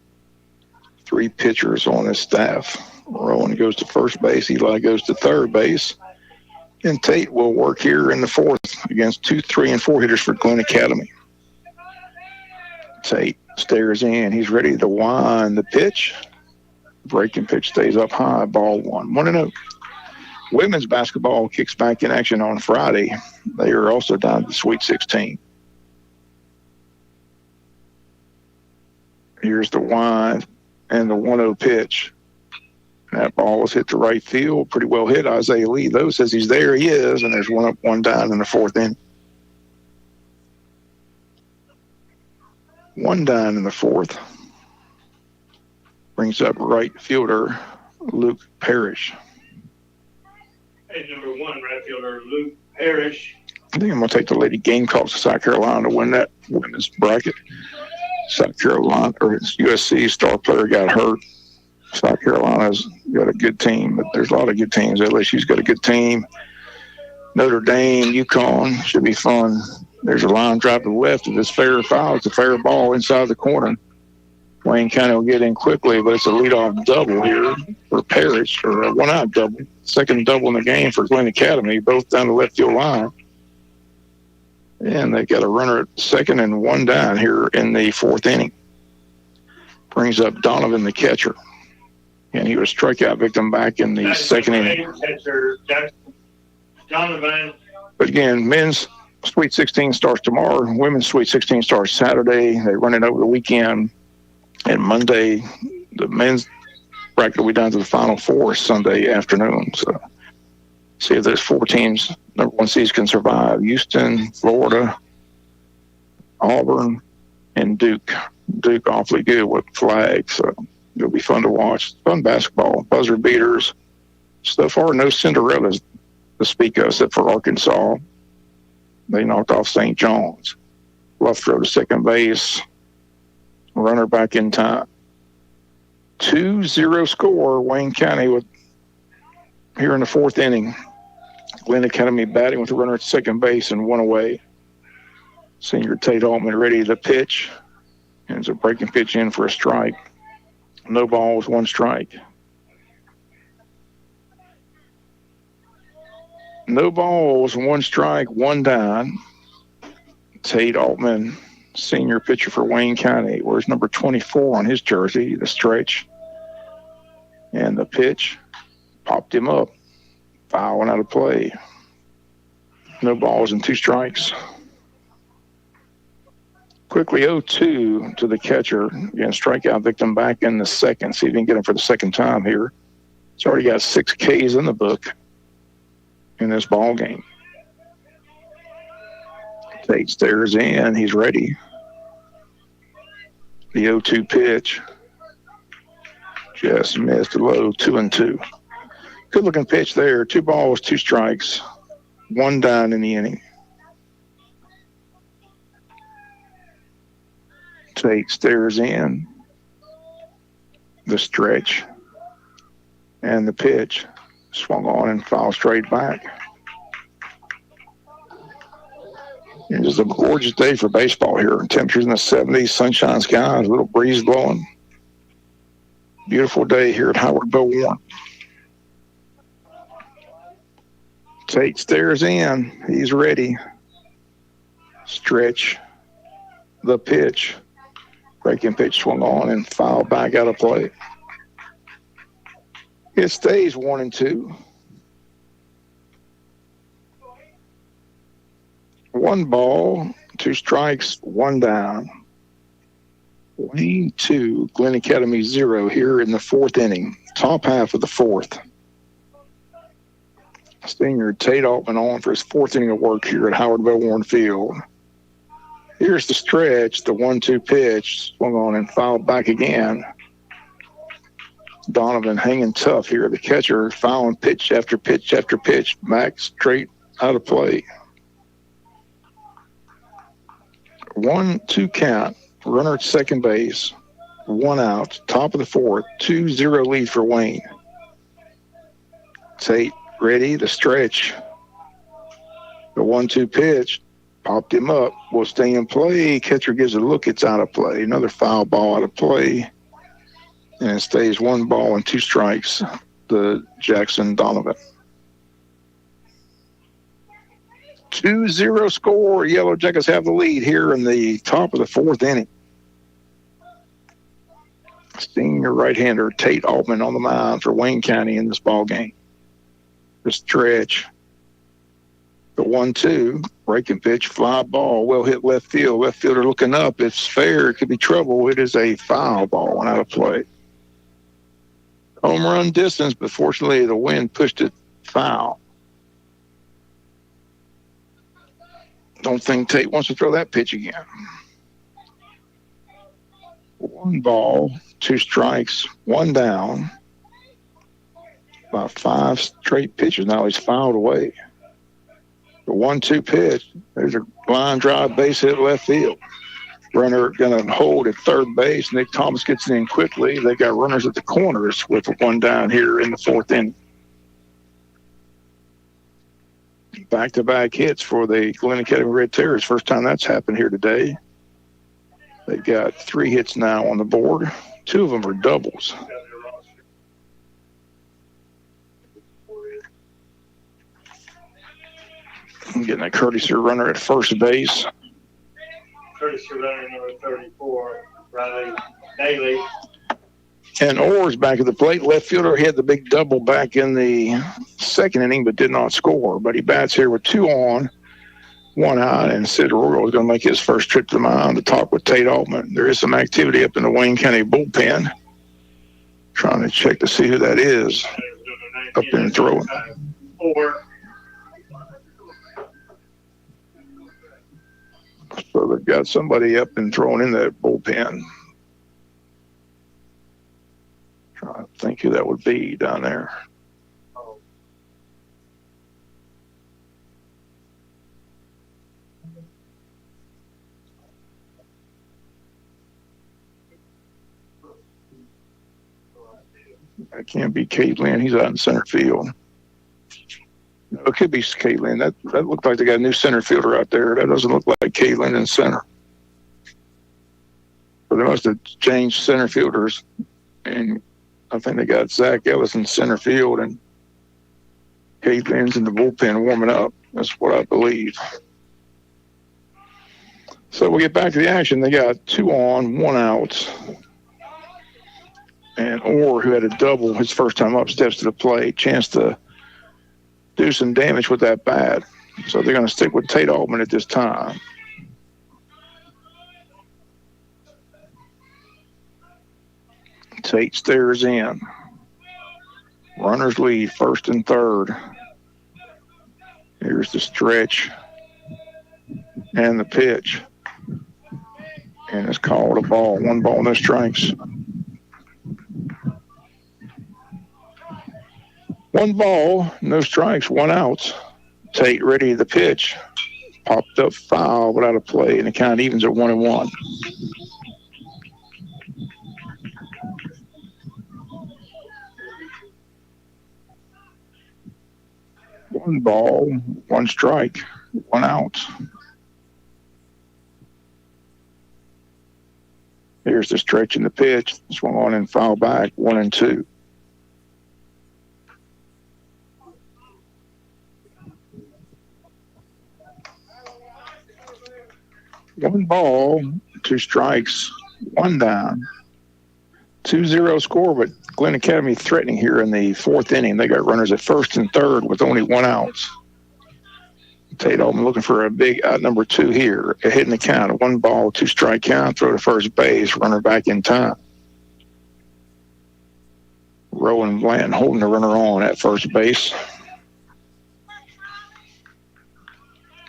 3 pitchers on his staff. Rowan goes to first base. Eli goes to third base. And Tate will work here in the fourth against 2, 3, and 4 hitters for Glenn Academy. Tate Stares in. He's ready to wind the pitch. Breaking pitch stays up high. Ball 1. 1-0. Women's basketball kicks back in action on Friday. They are also down to the Sweet 16. Here's the wind and the 1-0 pitch. That ball was hit to right field. Pretty well hit. Isaiah Lee, though, says he's there. He is, and there's 1 up, 1 down in the 4th inning. 1 down in the 4th. Brings up right fielder Luke Parrish. Hey, number 1, right fielder Luke Parrish. I think I'm going to take the Lady Gamecocks of South Carolina to win that women's bracket. South Carolina, or USC star player got hurt. South Carolina's got a good team, but there's a lot of good teams. LSU's got a good team. Notre Dame, UConn should be fun. There's a line drive to the left of this fair foul. It's a fair ball inside the corner. Wayne County will get in quickly, but it's a leadoff double here for Parrish, or a 1-out double. Second double in the game for Glenn Academy, both down the left field line. And they got a runner at second and 1 down here in the 4th inning. Brings up Donovan, the catcher. And he was strikeout victim back in the 2nd inning. Catcher Donovan. But again, men's Sweet 16 starts tomorrow. Women's Sweet 16 starts Saturday. They run it over the weekend. And Monday, the men's bracket will be down to the Final Four Sunday afternoon. So see if those 4 teams, number 1 seeds, can survive. Houston, Florida, Auburn, and Duke. Duke awfully good with flags. So it'll be fun to watch. Fun basketball, buzzer beaters. So far, no Cinderellas to speak of except for Arkansas. They knocked off St. John's. Left throw to second base. Runner back in time. 2-0 score. Wayne County with here in the 4th inning. Glenn Academy batting with a runner at second base and 1 away. Senior Tate Altman ready to pitch. And it's a breaking pitch in for a strike. No balls, 1 strike. No balls, 1 strike, 1 down. Tate Altman, senior pitcher for Wayne County. Wears number 24 on his jersey, the stretch. And the pitch popped him up. Foul went out of play. No balls and 2 strikes. Quickly 0-2 to the catcher. Again, strikeout victim back in the 2nd. See if he can get him for the 2nd time here. He's already got 6 Ks in the book in this ball game. Tate stares in. He's ready. The 0-2 pitch. Just missed low, 2-2. Good looking pitch there. 2 balls, 2 strikes. 1 down in the inning. Tate stares in. The stretch. And the pitch. Swung on and fouled straight back. It's just a gorgeous day for baseball here. Temperatures in the 70s, sunshine skies, a little breeze blowing. Beautiful day here at Howard Bill Warren. Tate stares in. He's ready. Stretch. The pitch. Breaking pitch swung on and fouled back out of play. It stays 1-2. 1 ball, 2 strikes, 1 down. Wayne 2, Glenn Academy 0 here in the 4th inning. Top half of the 4th. Senior Tate Altman on for his 4th inning of work here at Howard Bill Warren Field. Here's the stretch, the 1-2 pitch, swung on and fouled back again. Donovan hanging tough here. The catcher fouling pitch after pitch after pitch, back straight out of play. 1-2 count. Runner at second base. 1 out. Top of the 4th. 2-0 lead for Wayne. Tate ready. The stretch. The 1-2 pitch. Popped him up. Will stay in play. Catcher gives a look. It's out of play. Another foul ball out of play. And it stays 1 ball and 2 strikes. The Jackson Donovan. 2-0 score. Yellow Jackets have the lead here in the top of the 4th inning. senior right-hander Tate Altman on the mound for Wayne County in this ball game. The stretch. The 1-2, breaking pitch, fly ball, well hit left field. Left fielder looking up. It's fair. It could be trouble. It is a foul ball and out of play. Home run distance, but fortunately the wind pushed it foul. Don't think Tate wants to throw that pitch again. 1 ball, 2 strikes, 1 down. About 5 straight pitches. Now he's fouled away. The 1-2 pitch. There's a line drive, base hit left field. Runner going to hold at third base. Nick Thomas gets in quickly. They got runners at the corners with 1 down here in the 4th inning. Back-to-back hits for the Glen Academy Red Terrors. First time that's happened here today. They've got 3 hits now on the board. 2 of them are doubles. I'm getting a courtesy runner at first base. Courtesy runner number 34, Riley Daly. And Orr's back at the plate. Left fielder hit the big double back in the 2nd inning, but did not score. But he bats here with 2 on, 1 out, and Sid Arroyo is going to make his first trip to the mound to talk with Tate Altman. There is some activity up in the Wayne County bullpen. Trying to check to see who that is up there and throwing. 4. So they've got somebody up and throwing in that bullpen. Trying to think who that would be down there. That can't be Caitlin. He's out in center field. No, it could be Caitlin. That looked like they got a new center fielder out there. That doesn't look like Caitlin in center. But they must have changed center fielders. And I think they got Zach Ellis in center field and Caitlin's in the bullpen warming up. That's what I believe. So we get back to the action. They got 2 on, 1 out. And Orr, who had a double his first time up, steps to the plate. Chance to do some damage with that bat. So they're going to stick with Tate Altman at this time. Tate stares in. Runners lead 1st and 3rd. Here's the stretch and the pitch. And it's called a ball. 1 ball, no strikes. 1 ball, no strikes, 1 out. Tate ready the pitch. Popped up foul, but out of play, and it kind of evens at 1-1. One ball, 1 strike, 1 out. Here's the stretch in the pitch. Swung on and foul back, 1-2. One ball, 2 strikes, 1 down. 2-0 score, but Glen Academy threatening here in the 4th inning. They got runners at 1st and 3rd with only 1 out. Tate Altman looking for a big out number 2 here. Hitting the count, a 1 ball, 2 strike count, throw to first base, runner back in time. Rowan Blanton holding the runner on at first base.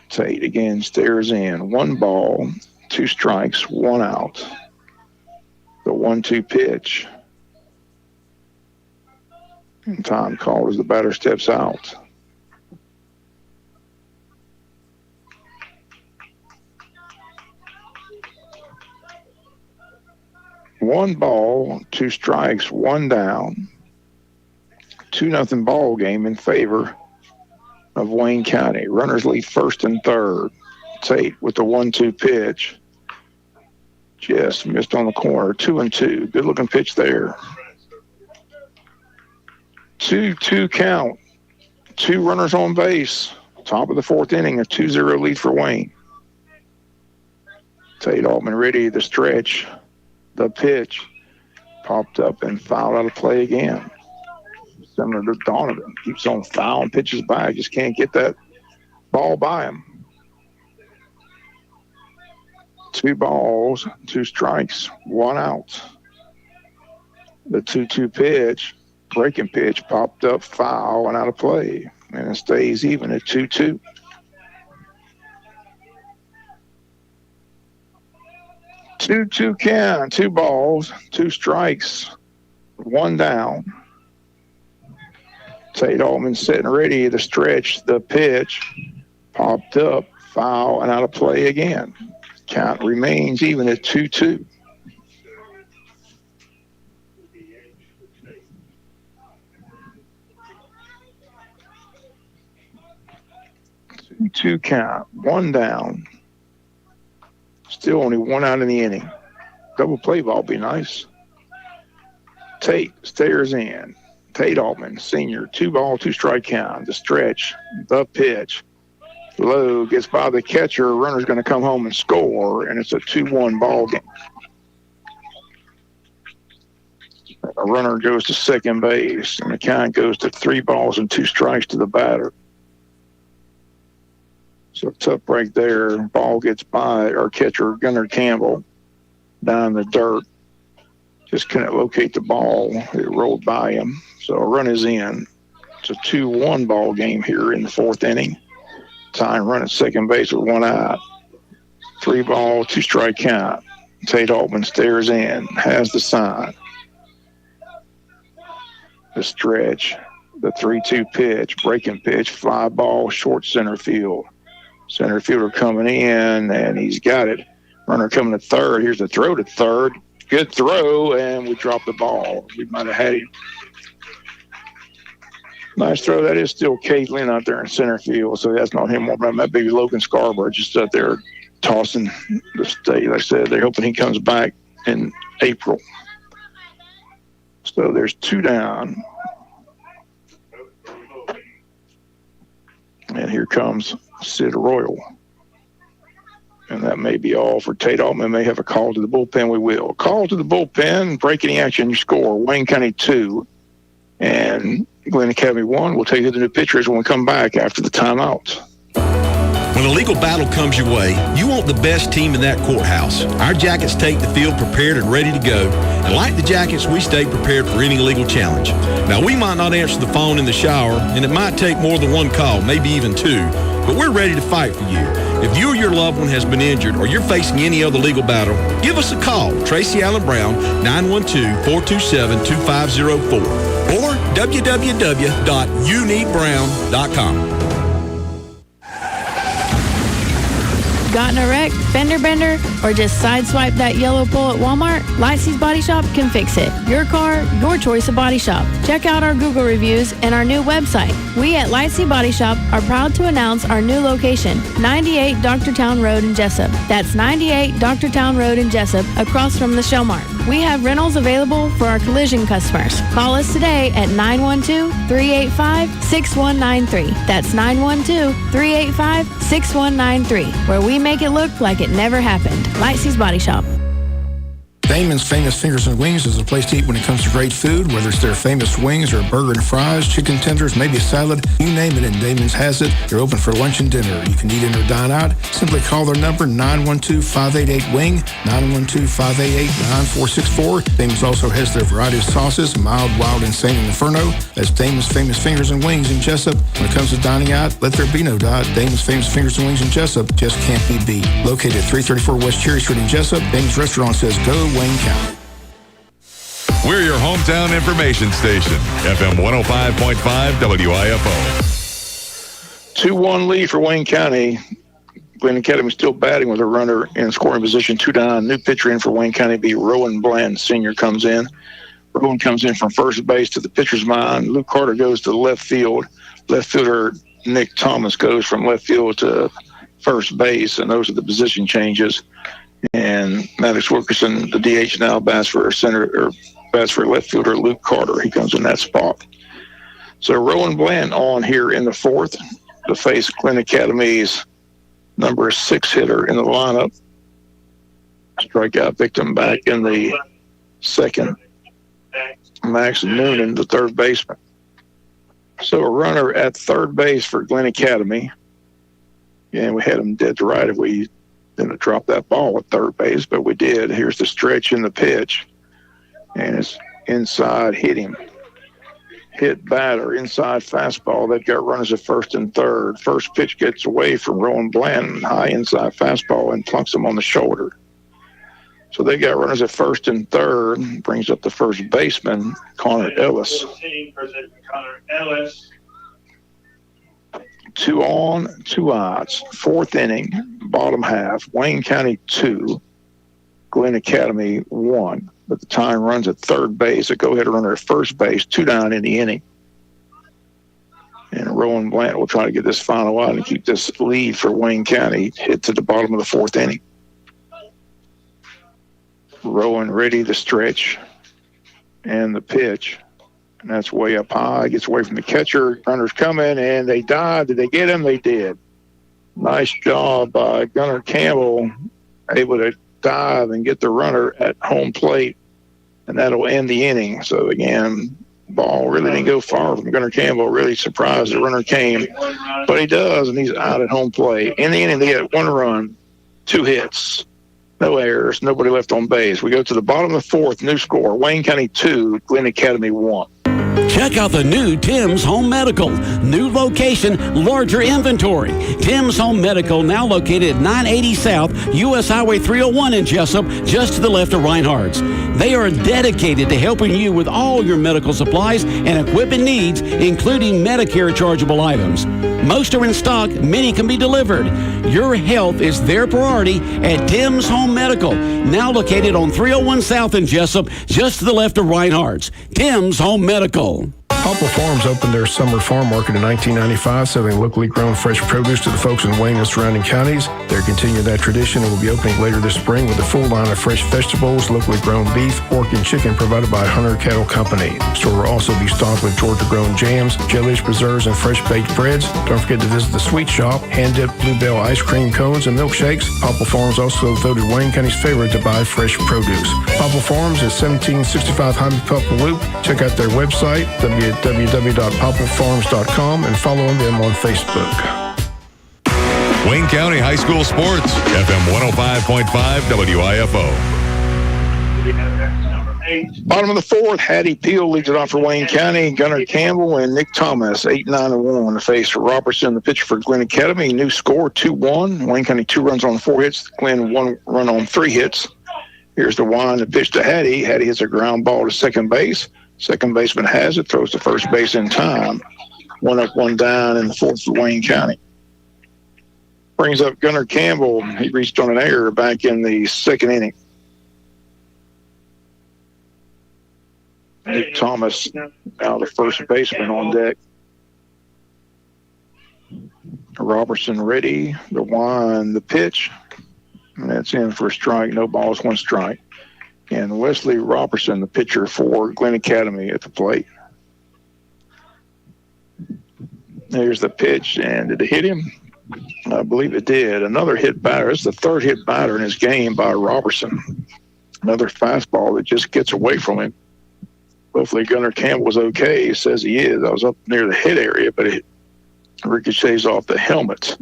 Tate again stares in. 1 ball, 2 strikes, 1 out. The 1-2 pitch. And time called as the batter steps out. One ball, 2 strikes, 1 down. 2-0 ball game in favor of Wayne County. Runners lead 1st and 3rd. Tate with the 1-2 pitch. Just missed on the corner. 2-2. Good looking pitch there. 2-2 count. 2 runners on base. Top of the 4th inning. A 2-0 lead for Wayne. Tate Altman ready. The stretch. The pitch. Popped up and fouled out of play again. Similar to Donovan. Keeps on fouling pitches back. Just can't get that ball by him. 2 balls, 2 strikes, 1 out. The 2-2 pitch, breaking pitch, popped up, foul, and out of play. And it stays even at 2-2. 2-2 count, 2 balls, 2 strikes, 1 down. Tate Altman sitting ready to stretch the pitch. Popped up, foul, and out of play again. Count remains even at 2-2. Two count, 1 down. Still only 1 out in the inning. Double play ball be nice. Tate stares in. Tate Altman, senior, 2 ball, 2 strike count. The stretch, the pitch. Low gets by the catcher. Runner's going to come home and score, and it's a 2-1 ball game. A runner goes to second base, and the count goes to 3 balls and 2 strikes to the batter. So tough break there. Ball gets by our catcher, Gunnar Campbell, down in the dirt. Just couldn't locate the ball. It rolled by him. So a run is in. It's a 2-1 ball game here in the 4th inning. Tying run at second base with 1 out. 3 ball, 2 strike count. Tate Altman stares in, has the sign. The stretch, the 3-2 pitch, breaking pitch, fly ball, short center field. Center fielder coming in, and he's got it. Runner coming to third. Here's the throw to third. Good throw, and we dropped the ball. We might have had him. Nice throw. That is still Caitlin out there in center field, so that's not him. That might be Logan Scarborough just out there tossing the state. Like I said, they're hoping he comes back in April. So there's 2 down. And here comes Sid Royal. And that may be all for Tate Altman. May have a call to the bullpen. We will. Call to the bullpen, break any action, you score. Wayne County 2 and Glen Academy 1. We'll tell you who the new pitcher is when we come back after the timeout. When a legal battle comes your way, you want the best team in that courthouse. Our Jackets take the field prepared and ready to go. And like the Jackets, we stay prepared for any legal challenge. Now, we might not answer the phone in the shower, and it might take more than 1 call, maybe even 2, but we're ready to fight for you. If you or your loved one has been injured or you're facing any other legal battle, give us a call. Tracy Allen Brown, 912-427-2504 or www.youneedbrown.com. Gotten a wreck, fender bender, or just sideswipe that yellow pole at Walmart? Lightsey's Body Shop can fix it. Your car, your choice of body shop. Check out our Google reviews and our new website. We at Lightsey Body Shop are proud to announce our new location, 98 Doctortown Road in Jesup. That's 98 Doctortown Road in Jesup, across from the Shell Mart. We have rentals available for our collision customers. Call us today at 912-385-6193. That's 912-385-6193, where we make it look like it never happened. Lightsey's Body Shop. Damon's Famous Fingers and Wings is a place to eat when it comes to great food, whether it's their famous wings or burger and fries, chicken tenders, maybe a salad, you name it, and Damon's has it. They're open for lunch and dinner. You can eat in or dine out. Simply call their number, 912-588-WING, 912-588-9464. Damon's also has their variety of sauces, mild, wild, insane, and inferno. That's Damon's Famous Fingers and Wings in Jesup. When it comes to dining out, let there be no doubt. Damon's Famous Fingers and Wings in Jesup just can't be beat. Located at 334 West Cherry Street in Jesup, Damon's Restaurant says go Wayne County. We're your hometown information station, FM 105.5 WIFO. 2-1 lead for Wayne County. Glen Academy still batting with a runner in scoring position, 2 down. New pitcher in for Wayne County be Rowan Bland, senior, comes in. Rowan comes in from first base to the pitcher's mound. Luke Carter goes to the left field. Left fielder Nick Thomas goes from left field to first base, and those are the position changes. And Maddox Wilkerson, the DH, now bats for left fielder Luke Carter. He comes in that spot. So Rowan Bland on here in the 4th to face Glen Academy's number 6 hitter in the lineup. Strikeout victim back in the 2nd. Max Noonan, the third baseman. So a runner at third base for Glen Academy. And we had him dead to right if we didn't drop that ball at third base, but we did. Here's the stretch in the pitch. And it's inside, hit him. Hit batter, inside fastball. They've got runners at first and third. First pitch gets away from Rowan Blanton. High inside fastball and plunks him on the shoulder. So they got runners at first and third. Brings up the first baseman, Connor Ellis. 14 for Connor Ellis. 2 on, 2 outs. Fourth inning, bottom half. Wayne County 2, Glen Academy 1. But the time runs at third base. A go-ahead runner at first base, 2 down in the inning. And Rowan Blanton will try to get this final out and keep this lead for Wayne County. Hit to the bottom of the fourth inning. Rowan ready to stretch. And the pitch. And that's way up high. Gets away from the catcher. Runners coming, and they dive. Did they get him? They did. Nice job by Gunnar Campbell, able to dive and get the runner at home plate, and that'll end the inning. So, again, ball really didn't go far from Gunnar Campbell. Really surprised the runner came. But he does, and he's out at home plate. In the inning, they had 1 run, 2 hits. No errors, nobody left on base. We go to the bottom of the fourth, new score, Wayne County 2, Glen Academy 1. Check out the new Tim's Home Medical. New location, larger inventory. Tim's Home Medical, now located at 980 South, U.S. Highway 301 in Jesup, just to the left of Reinhardt's. They are dedicated to helping you with all your medical supplies and equipment needs, including Medicare chargeable items. Most are in stock, many can be delivered. Your health is their priority at Tim's Home Medical, now located on 301 South in Jesup, just to the left of Reinhardt's. Tim's Home Medical. Popple Farms opened their summer farm market in 1995, selling locally grown fresh produce to the folks in Wayne and surrounding counties. They're continuing that tradition and will be opening later this spring with a full line of fresh vegetables, locally grown beef, pork, and chicken provided by Hunter Cattle Company. The store will also be stocked with Georgia-grown jams, jellies, preserves, and fresh-baked breads. Don't forget to visit the sweet shop, hand-dipped Bluebell ice cream cones and milkshakes. Popple Farms also voted Wayne County's favorite to buy fresh produce. Popple Farms is 1765 Highway Popple Loop. Check out their website, www.popplefarms.com, and follow them on Facebook. Wayne County High School Sports, FM 105.5 WIFO. Bottom of the fourth, Hattie Peel leads it off for Wayne County. Gunnar Campbell and Nick Thomas, 8-9-1 to face Robertson, the pitcher for Glen Academy. New score, 2-1. Wayne County 2 runs on 4 hits. Glen 1 run on 3 hits. Here's the wind, the pitch to Hattie. Hattie hits a ground ball to second base. Second baseman has it, throws to first base in time. 1 up, 1 down in the fourth for Wayne County. Brings up Gunnar Campbell. He reached on an error back in the second inning. Nick Thomas, now the first baseman on deck. Robertson ready, the wind, the pitch. And that's in for a strike. No balls, 1 strike. And Wesley Robertson, the pitcher for Glen Academy, at the plate. There's the pitch, and did it hit him? I believe it did. Another hit batter. It's the 3rd hit batter in his game by Robertson. Another fastball that just gets away from him. Hopefully Gunnar Campbell was okay. He says he is. I was up near the hit area, but it ricochets off the helmet.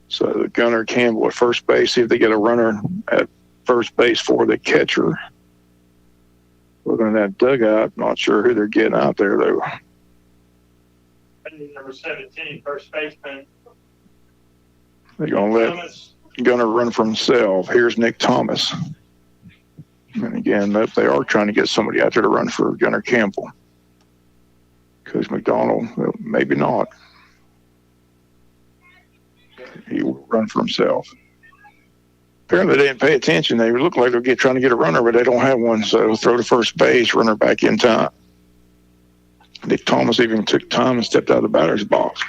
So Gunnar Campbell at first base. See if they get a runner at first base for the catcher. Looking at that dugout, not sure who they're getting out there, though. Number 17, first baseman. They're going to let Gunnar run for himself. Here's Nick Thomas. And again, they are trying to get somebody out there to run for Gunnar Campbell. Coach McDonald, well, maybe not. He will run for himself. Apparently they didn't pay attention. They look like they're trying to get a runner, but they don't have one. So throw to first base, runner back in time. Nick Thomas even took time and stepped out of the batter's box.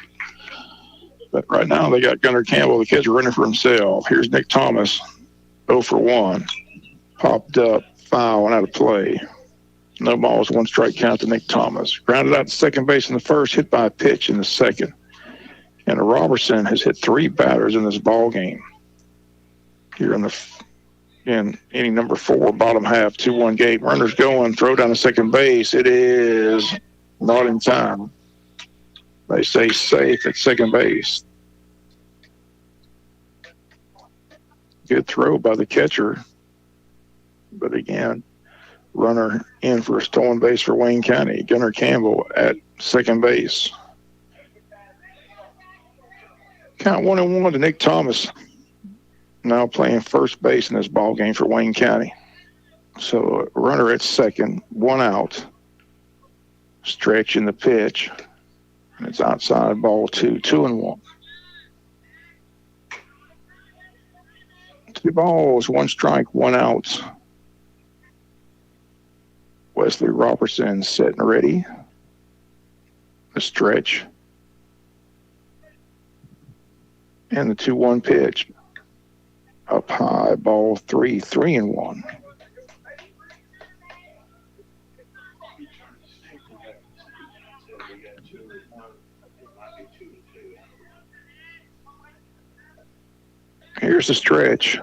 But right now they got Gunnar Campbell, the catcher, running for himself. Here's Nick Thomas, 0 for 1. Popped up, foul, and out of play. No balls, 1 strike count to Nick Thomas. Grounded out to second base in the first, hit by a pitch in the second. And Robertson has hit 3 batters in this ball game. Here in the in any number 4, bottom half, 2-1 gate. Runners going, throw down to second base. It is not in time. They stay safe at second base. Good throw by the catcher. But again, runner in for a stolen base for Wayne County. Gunnar Campbell at second base. Count 1-1 to Nick Thomas. Now playing first base in this ball game for Wayne County. So runner at second, 1 out. Stretch in the pitch. And it's outside, ball 2, 2-1. 2 balls, 1 strike, 1 out. Wesley Robertson set and ready. The stretch. And the 2-1 pitch. Up high, ball 3, 3-1. Here's the stretch,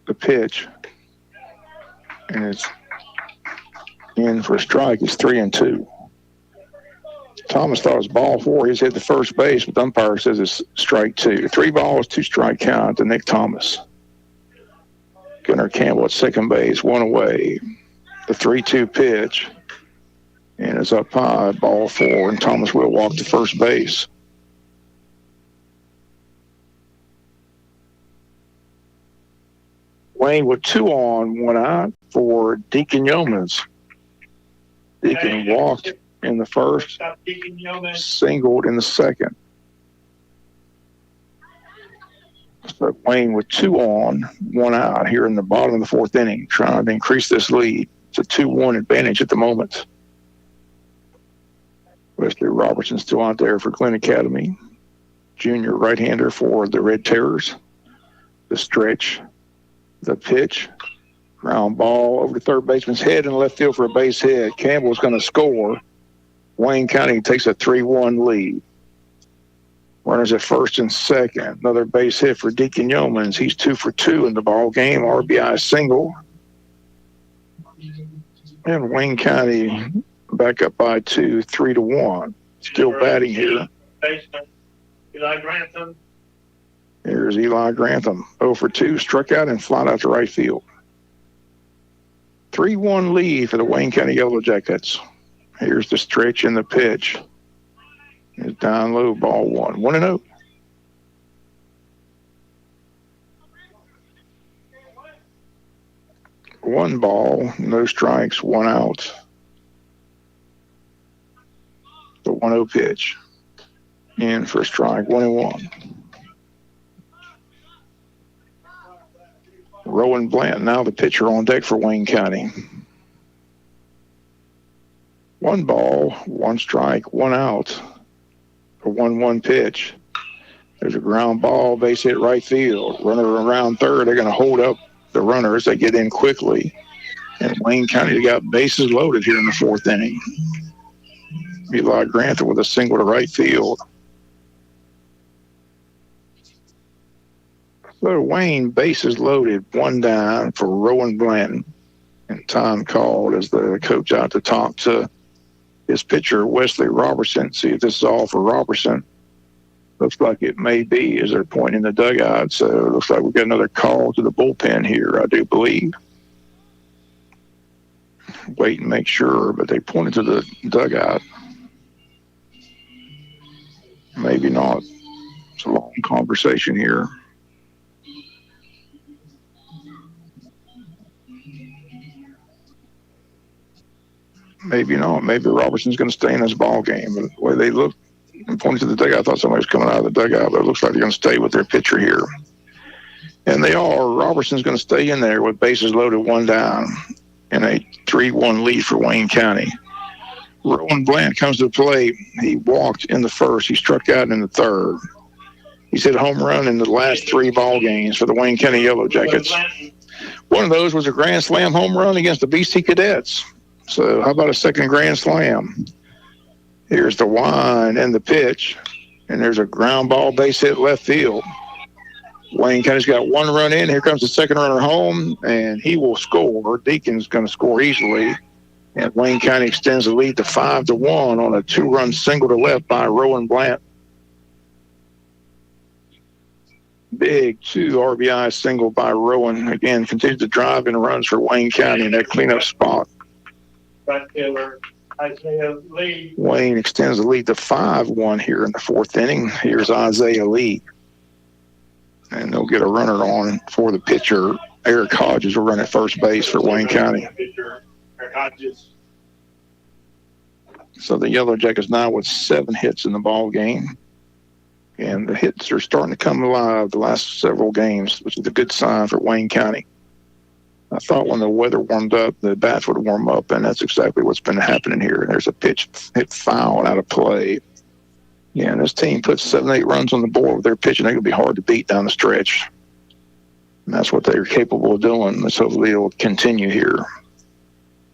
the pitch, and it's in for a strike. It's 3-2. Thomas thought it was ball 4. He's hit the first base, but the umpire says it's strike 2. 3 balls, 2 strike count to Nick Thomas. Gunnar Campbell at second base, 1 away. The 3-2 pitch, and it's up high, ball 4, and Thomas will walk to first base. Wayne with 2 on, 1 out for Deacon Yeomans. Deacon walked in the first, singled in the second. So Wayne with 2 on, 1 out here in the bottom of the 4th inning, trying to increase this lead. It's a 2-1 advantage at the moment. Wesley Robertson still out there for Glen Academy. Junior right-hander for the Red Terrors. The stretch. The pitch, ground ball over the third baseman's head in left field for a base hit. Campbell's going to score. Wayne County takes a 3-1 lead. Runners at first and second. Another base hit for Deacon Yeomans. He's 2 for 2 in the ball game. RBI single. And Wayne County back up by 2, 3-1. Still batting here. Eli Grantham. Here's Eli Grantham, 0 for 2, struck out and flied out to right field. 3-1 lead for the Wayne County Yellow Jackets. Here's the stretch and the pitch. It's down low, ball 1, 1-0. One ball, no strikes, 1 out. The 1-0 pitch. In for a strike, 1-1. Rowan Blanton, now the pitcher on deck for Wayne County. 1 ball, 1 strike, 1 out. A 1-1 pitch. There's a ground ball, base hit right field. Runner around third. They're going to hold up the runner as they get in quickly. And Wayne County got bases loaded here in the 4th inning. Eli Grantham with a single to right field. So Wayne, bases loaded, 1 down for Rowan Blanton. And time called as the coach out to talk to his pitcher, Wesley Robertson, see if this is all for Robertson. Looks like it may be as they're pointing in the dugout. So it looks like we've got another call to the bullpen here, I do believe. Wait and make sure, but they pointed to the dugout. Maybe not. It's a long conversation here. Maybe not. Maybe Robertson's going to stay in this ball game. But the way they look and pointed to the dugout, I thought somebody was coming out of the dugout, but it looks like they're going to stay with their pitcher here. And they are. Robertson's going to stay in there with bases loaded, 1 down, and a 3-1 lead for Wayne County. Rowan Bland comes to the plate. He walked in the first. He struck out in the third. He's hit a home run in the last 3 ball games for the Wayne County Yellow Jackets. One of those was a grand slam home run against the BC Cadets. So how about a second grand slam? Here's the wind and the pitch, and there's a ground ball base hit left field. Wayne County's got one run in. Here comes the second runner home, and he will score. Deacon's going to score easily. And Wayne County extends the lead to 5-1 on a 2-run single to left by Rowan Blant. Big 2 RBI single by Rowan. Again, continues to drive in runs for Wayne County in that cleanup spot. Right fielder Isaiah Lee. Wayne extends the lead to 5-1 here in the fourth inning. Here's Isaiah Lee. And they'll get a runner on for the pitcher. Eric Hodges will run at first base for Wayne County. So the Yellow Jackets now with 7 hits in the ball game. And the hits are starting to come alive the last several games, which is a good sign for Wayne County. I thought when the weather warmed up, the bats would warm up, and that's exactly what's been happening here. There's a pitch hit foul out of play. Yeah, and this team puts 7-8 runs on the board with their pitching. They're going to be hard to beat down the stretch. And that's what they're capable of doing. Let's hopefully it'll continue here.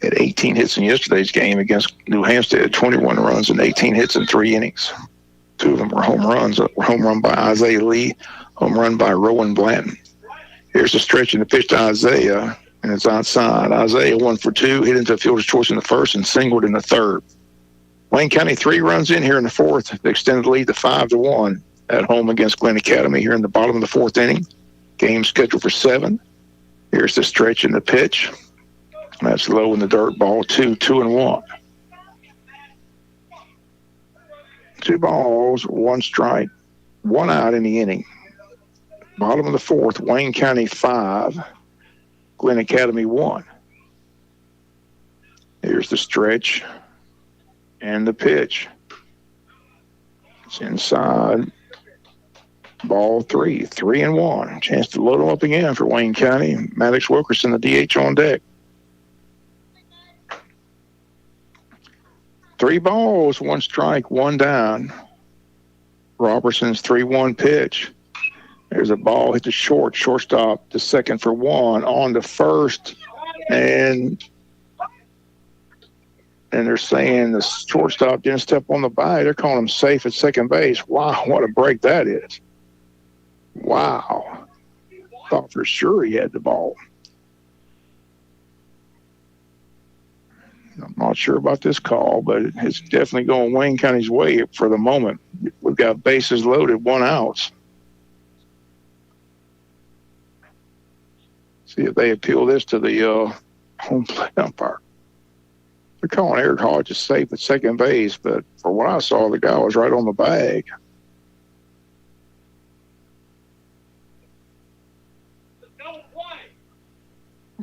Had 18 hits in yesterday's game against New Hampstead, 21 runs and 18 hits in 3 innings. 2 of them were home runs. A home run by Isaiah Lee, home run by Rowan Blanton. Here's the stretch in the pitch to Isaiah, and it's outside. Isaiah 1 for 2, hit into a fielder's choice in the first and singled in the third. Wayne County 3 runs in here in the fourth. They extended the lead to 5-1 at home against Glen Academy here in the bottom of the fourth inning. Game scheduled for 7. Here's the stretch in the pitch. That's low in the dirt, ball 2-1. 2 balls, 1 strike, 1 out in the inning. Bottom of the fourth, Wayne County 5, Glen Academy 1. Here's the stretch and the pitch. It's inside. Ball 3-1. Chance to load them up again for Wayne County. Maddox Wilkerson, the DH on deck. 3 balls, 1 strike, 1 down. Robertson's 3-1 pitch. There's a ball hit the shortstop to second for 1, on to first, and they're saying the shortstop didn't step on the bag. They're calling him safe at second base. Wow, what a break that is. Wow. Thought for sure he had the ball. I'm not sure about this call, but it's definitely going Wayne County's way for the moment. We've got bases loaded, 1 out. See if they appeal this to the home plate umpire. They're calling Eric Hodges safe at second base, but for what I saw, the guy was right on the bag.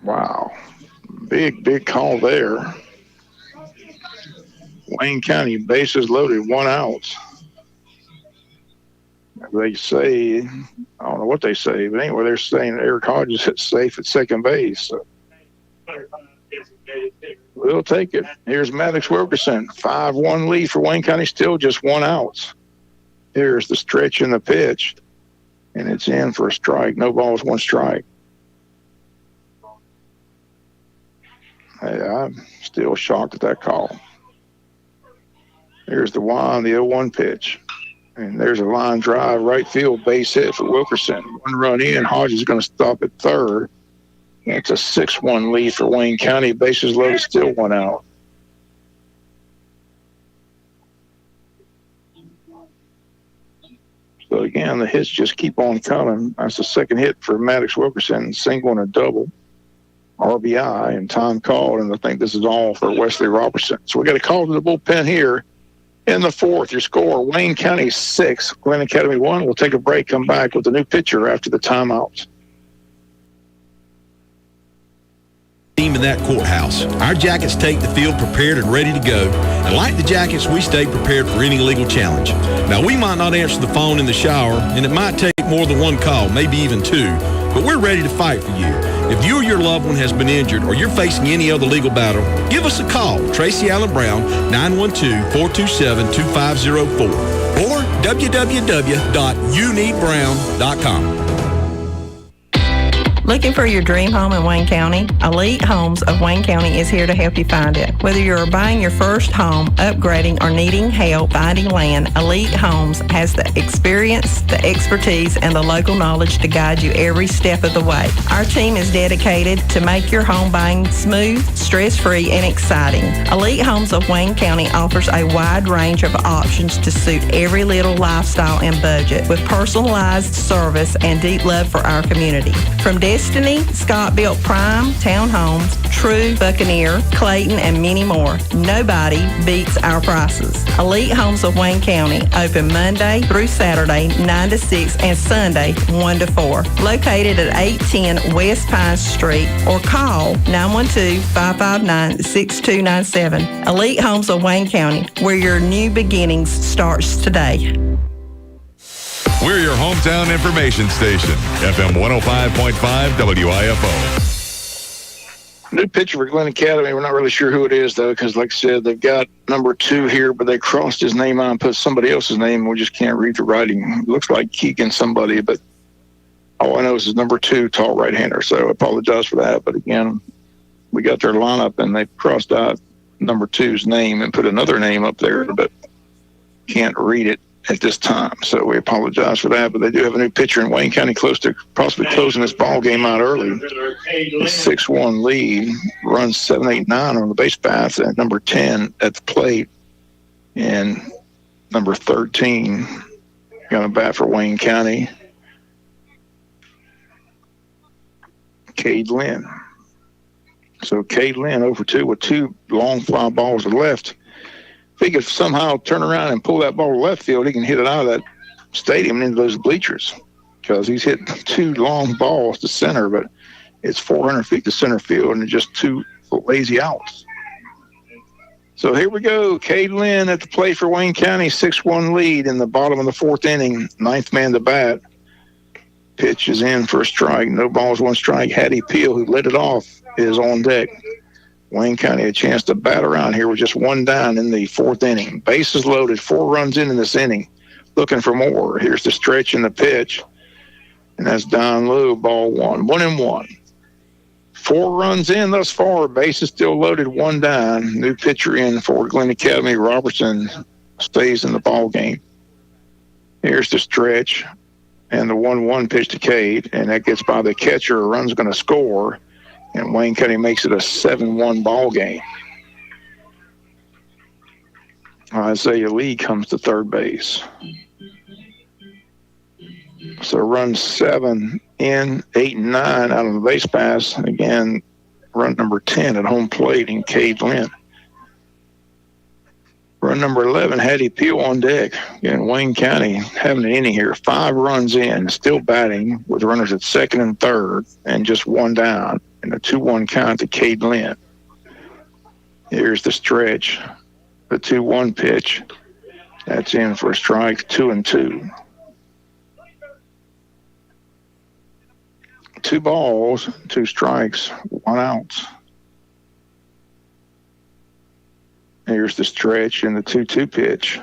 Wow. Big call there. Wayne County, bases loaded, 1 out. They say, I don't know what they say, but anyway, they're saying Eric Hodges hit safe at second base. So we'll take it. Here's Maddox Wilkerson, 5-1 lead for Wayne County, still just 1 out. Here's the stretch in the pitch, and it's in for a strike. No balls, 1 strike. Hey, I'm still shocked at that call. Here's the 0-1 pitch. And there's a line drive, right field, base hit for Wilkerson. 1 run in. Hodges is going to stop at third. It's a 6-1 lead for Wayne County. Bases loaded, still 1 out. So, again, the hits just keep on coming. That's the second hit for Maddox Wilkerson, single and a double. RBI and time called, and I think this is all for Wesley Robertson. So we got a call to the bullpen here in the fourth. Your score, Wayne County 6, Glen Academy 1. We'll take a break, come back with a new pitcher after the timeout. Team in that courthouse. Our Jackets take the field prepared and ready to go. And like the Jackets, we stay prepared for any legal challenge. Now, we might not answer the phone in the shower, and it might take more than 1 call, maybe even 2, but we're ready to fight for you. If you or your loved one has been injured or you're facing any other legal battle, give us a call. Tracy Allen Brown, 912-427-2504 or www.youneedbrown.com. Looking for your dream home in Wayne County? Elite Homes of Wayne County is here to help you find it. Whether you're buying your first home, upgrading, or needing help finding land, Elite Homes has the experience, the expertise, and the local knowledge to guide you every step of the way. Our team is dedicated to make your home buying smooth, stress-free, and exciting. Elite Homes of Wayne County offers a wide range of options to suit every little lifestyle and budget, with personalized service and deep love for our community. From Destiny, Scott-built Prime, Townhomes, True, Buccaneer, Clayton, and many more, nobody beats our prices. Elite Homes of Wayne County, open Monday through Saturday, 9 to 6, and Sunday, 1 to 4. Located at 810 West Pine Street, or call 912-559-6297. Elite Homes of Wayne County, where your new beginnings starts today. We're your hometown information station, FM 105.5 WIFO. New pitcher for Glen Academy. We're not really sure who it is, though, because, like I said, they've got number 2 here, but they crossed his name out and put somebody else's name, and we just can't read the writing. It looks like Keegan somebody, but all I know is his number 2 tall right-hander, so I apologize for that. But, again, we got their lineup, and they crossed out number 2's name and put another name up there, but can't read it at this time, so we apologize for that. But they do have a new pitcher in Wayne County, close to possibly closing this ball game out early. A 6-1 lead, runs 7-8-9 on the base paths, and number 10 at the plate, and number 13 going to bat for Wayne County, Cade Lynn. So Cade Lynn over 2 with 2 long fly balls to left. If he could somehow turn around and pull that ball to left field, he can hit it out of that stadium and into those bleachers, because he's hit 2 long balls to center, but it's 400 feet to center field and just 2 lazy outs. So here we go. Cade Lynn at the plate for Wayne County, 6-1 lead in the bottom of the 4th inning, 9th man to bat. Pitch is in for a strike. No balls, 1 strike. Hattie Peel, who led it off, is on deck. Wayne County a chance to bat around here with just 1 down in the 4th inning. Bases loaded, 4 runs in this inning. Looking for more. Here's the stretch and the pitch. And that's down low, ball 1. 1-1. 4 runs in thus far. Bases still loaded, 1 down. New pitcher in for Glen Academy. Robertson stays in the ball game. Here's the stretch and the 1-1 pitch to Cade. And that gets by the catcher. A run's going to score. And Wayne County makes it a 7-1 ball game. Isaiah Lee comes to third base. So run 7 in, 8 and 9 out of the base pass. Again, run number 10 at home plate in Cade Lynn. Run number 11, Hattie Peel on deck. Again, Wayne County having an inning here. 5 runs in, still batting with runners at 2nd and 3rd and just 1 down. And a 2-1 count to Cade Lynn. Here's the stretch. The 2-1 pitch. That's in for a strike, 2-2. 2 balls, 2 strikes, 1 out. Here's the stretch and the 2-2 pitch.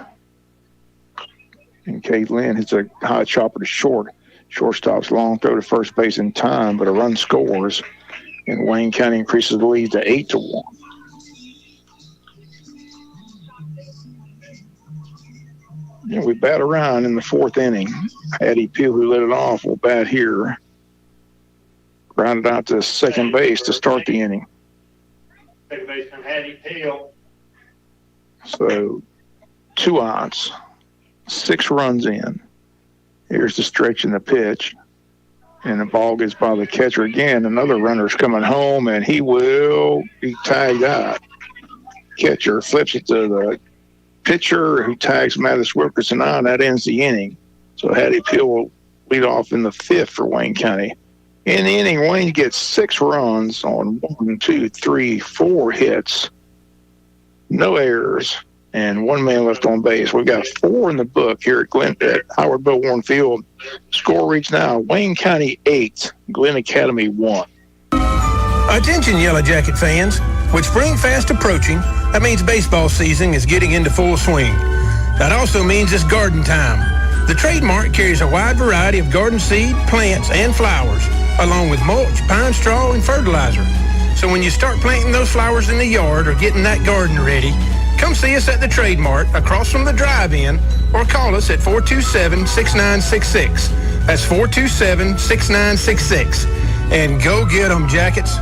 And Cade Lynn hits a high chopper to short. Shortstop's long throw to first base in time, but a run scores. And Wayne County increases the lead to 8-1. And we bat around in the 4th inning. Hattie Peel, who led it off, will bat here. Grounded out to second base to start the inning. Second baseman Hattie Peel. So 2 outs, 6 runs in. Here's the stretch and the pitch. And the ball gets by the catcher again. Another runner's coming home, and he will be tagged out. Catcher flips it to the pitcher, who tags Mattis Wilkerson on. That ends the inning. So Hattie Peel will lead off in the 5th for Wayne County. In the inning, Wayne gets 6 runs on 4 hits. No errors. And 1 man left on base. We've got 4 in the book here at Howard Bill Warren Field. Score reads now, Wayne County 8, Glen Academy 1. Attention, Yellow Jacket fans. With spring fast approaching, that means baseball season is getting into full swing. That also means it's garden time. The Trademark carries a wide variety of garden seed, plants, and flowers, along with mulch, pine straw, and fertilizer. So when you start planting those flowers in the yard or getting that garden ready, come see us at the Trade Mart across from the drive-in or call us at 427-6966. That's 427-6966. And go get them, Jackets.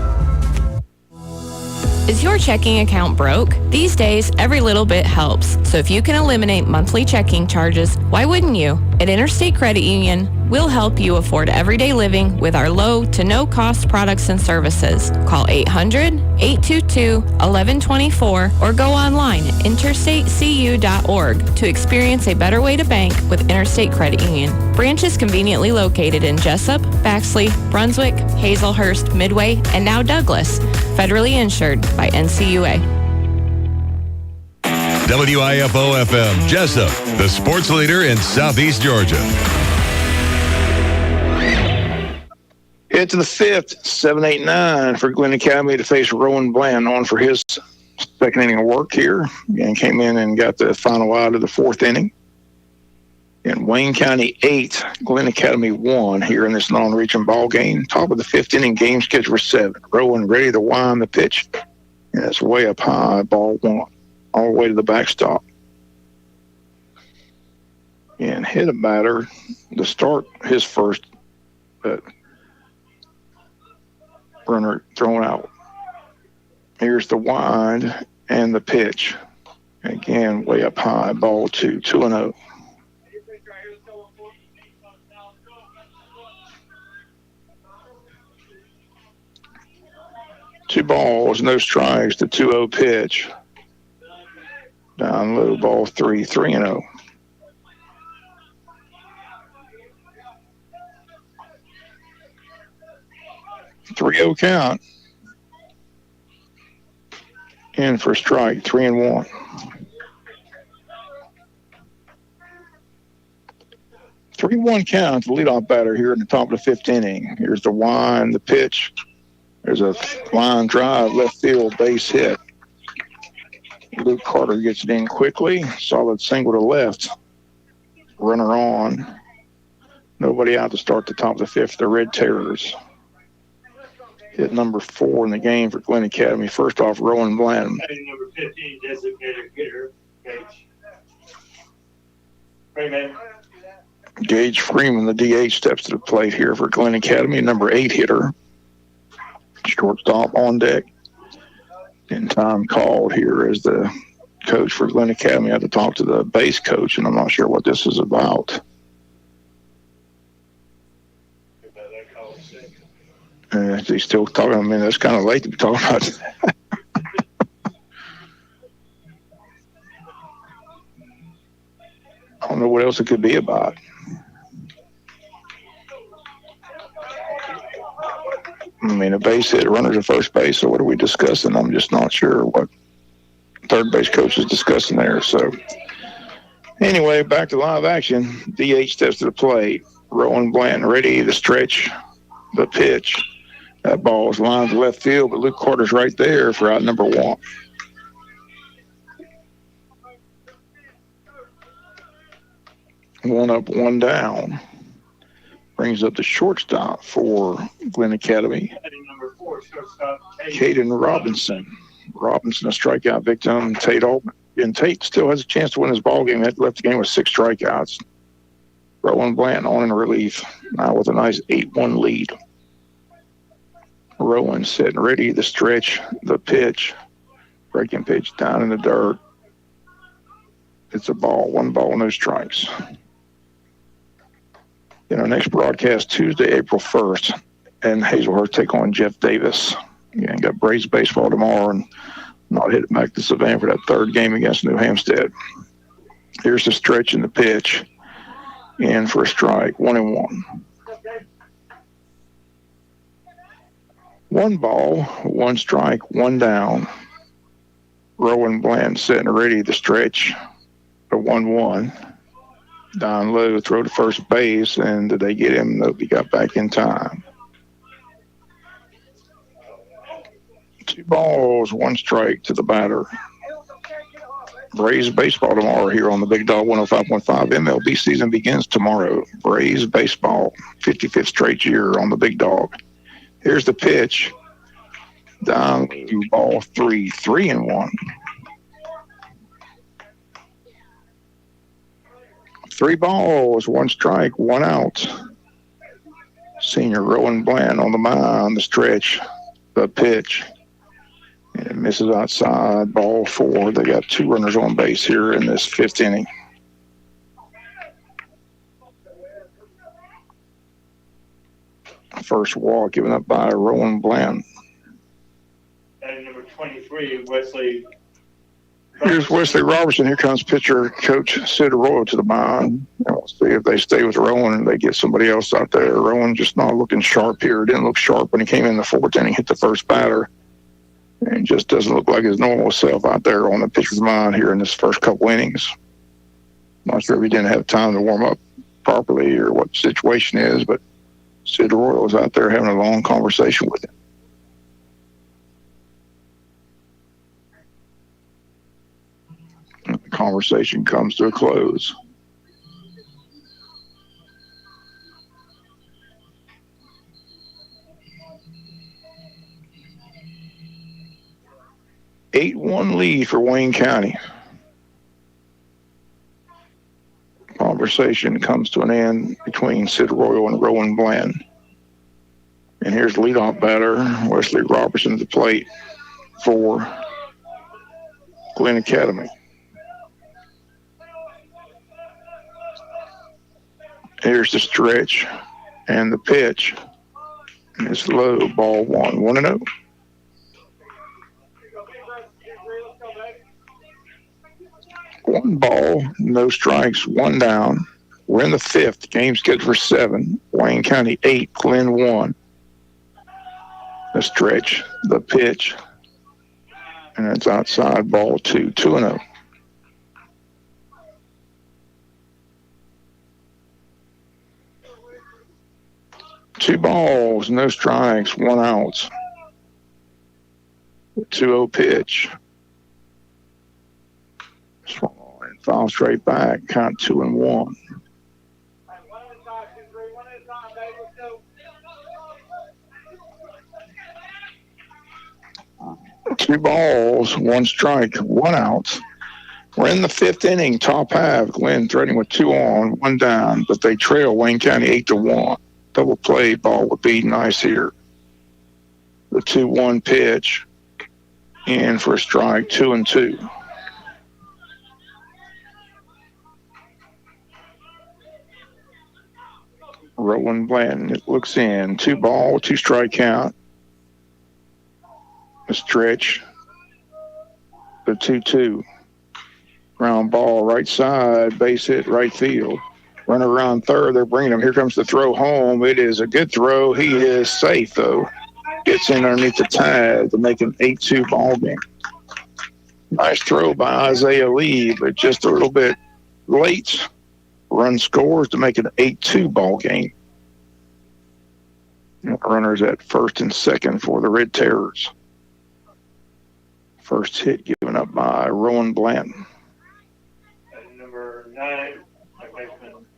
Is your checking account broke? These days, every little bit helps. So if you can eliminate monthly checking charges, why wouldn't you? At Interstate Credit Union, we'll help you afford everyday living with our low to no cost products and services. Call 800-822-1124 or go online at interstatecu.org to experience a better way to bank with Interstate Credit Union. Branches conveniently located in Jesup, Baxley, Brunswick, Hazelhurst, Midway, and now Douglas. Federally insured by NCUA. WIFO-FM, Jesup, the sports leader in Southeast Georgia. Into the fifth, 7-8-9 for Glenn Academy to face Rowan Bland on for his second inning of work here. And came in and got the final out of the fourth inning. And Wayne County 8, Glenn Academy 1 here in this non-region ball game. Top of the fifth inning, game schedule 7. Rowan ready to wind the pitch. And it's way up high, ball 1, all the way to the backstop. And hit a batter to start his first runner thrown out. Here's the wind and the pitch. Again, way up high, ball 2, 2-0. Two balls, no strikes, the 2-0 pitch. Down low, ball 3, 3-0. Three-0 count. In for strike, 3-1. Three-1 count, the leadoff batter here in the top of the fifth inning. Here's the wind, the pitch. There's a line drive, left field, base hit. Luke Carter gets it in quickly. Solid single to left. Runner on. Nobody out to start the top of the fifth, the Red Terrors. Hit number 4 in the game for Glenn Academy. First off, Rowan Bland. Number 15, designated hitter, Gage. Freeman. Gage Freeman, the DH, steps to the plate here for Glenn Academy. Number 8 hitter. Shortstop on deck. And time called here as the coach for Glenn Academy had to talk to the base coach, and I'm not sure what this is about. He's still talking. I mean, that's kind of late to be talking about that. I don't know what else it could be about. I mean, a base hit, runners at first base, so what are we discussing? I'm just not sure what third base coach is discussing there. So, anyway, back to live action. DH steps to the plate. Rowan Bland ready to stretch the pitch. That ball is lined to left field, but Luke Carter's right there for out number 1. One up, one down. Brings up the shortstop for Glenn Academy. Number 4, shortstop, Caden Robinson. Robinson, a strikeout victim. Tate Altman. And Tate still has a chance to win his ball game. He left the game with 6 strikeouts. Rowan Bland on in relief. Now with a nice 8-1 lead. Rowan sitting ready to stretch the pitch. Breaking pitch down in the dirt. It's a ball. 1 ball, no strikes. In our next broadcast, Tuesday, April 1st, and Hazelhurst take on Jeff Davis. Again, got Braves baseball tomorrow and not headed back to Savannah for that third game against New Hampstead. Here's the stretch and the pitch. In for a strike, 1-1. 1 ball, 1 strike, 1 down. Rowan Bland sitting ready to stretch a 1-1. Down low, throw to first base, and did they get him? Nope, he got back in time. 2 balls, 1 strike to the batter. Braves baseball tomorrow here on the Big Dog 105.5. MLB season begins tomorrow. Braves baseball, 55th straight year on the Big Dog. Here's the pitch. Down to ball 3-1. 3 balls, 1 strike, 1 out. Senior Rowan Bland on the mound, on the stretch. The pitch. And it misses outside, ball 4. They got 2 runners on base here in this 5th inning. First walk given up by Rowan Bland. And number 23, Wesley. Here's Wesley Robertson. Here comes pitcher coach Sid Arroyo to the mound. We'll see if they stay with Rowan and they get somebody else out there. Rowan just not looking sharp here. Didn't look sharp when he came in the 4th inning, hit the first batter. And just doesn't look like his normal self out there on the pitcher's mound here in this first couple innings. Not sure if he didn't have time to warm up properly or what the situation is, but Sid Arroyo was out there having a long conversation with him. The conversation comes to a close. Eight 8-1 lead for Wayne County. Conversation comes to an end between Sid Arroyo and Rowan Bland. And here's the leadoff batter, Wesley Robertson at the plate for Glen Academy. Here's the stretch and the pitch. And it's low, ball 1, 1-0. One ball, no strikes, 1 down. We're in the 5th. Game scheduled for 7. Wayne County 8, Glen 1. The stretch, the pitch, and it's outside, ball 2, 2-0. Two balls, no strikes, 1 out. 2-0 pitch. Swung and foul straight back, count 2-1. Two balls, 1 strike, 1 out. We're in the 5th inning, top half. Glen threatening with 2 on, 1 down, but they trail Wayne County 8-1. Double play ball would be nice here. The 2-1 pitch in for a strike, 2-2. Rowan Bland, it looks in. 2 ball, 2 strike count. A stretch. The 2-2. Ground ball, right side, base hit, right field. Runner around third, they're bringing him. Here comes the throw home. It is a good throw. He is safe, though. Gets in underneath the tag to make an 8-2 ball game. Nice throw by Isaiah Lee, but just a little bit late. Run scores to make an 8-2 ball game. Runners at first and second for the Red Terrors. First hit given up by Rowan Bland. And number 9,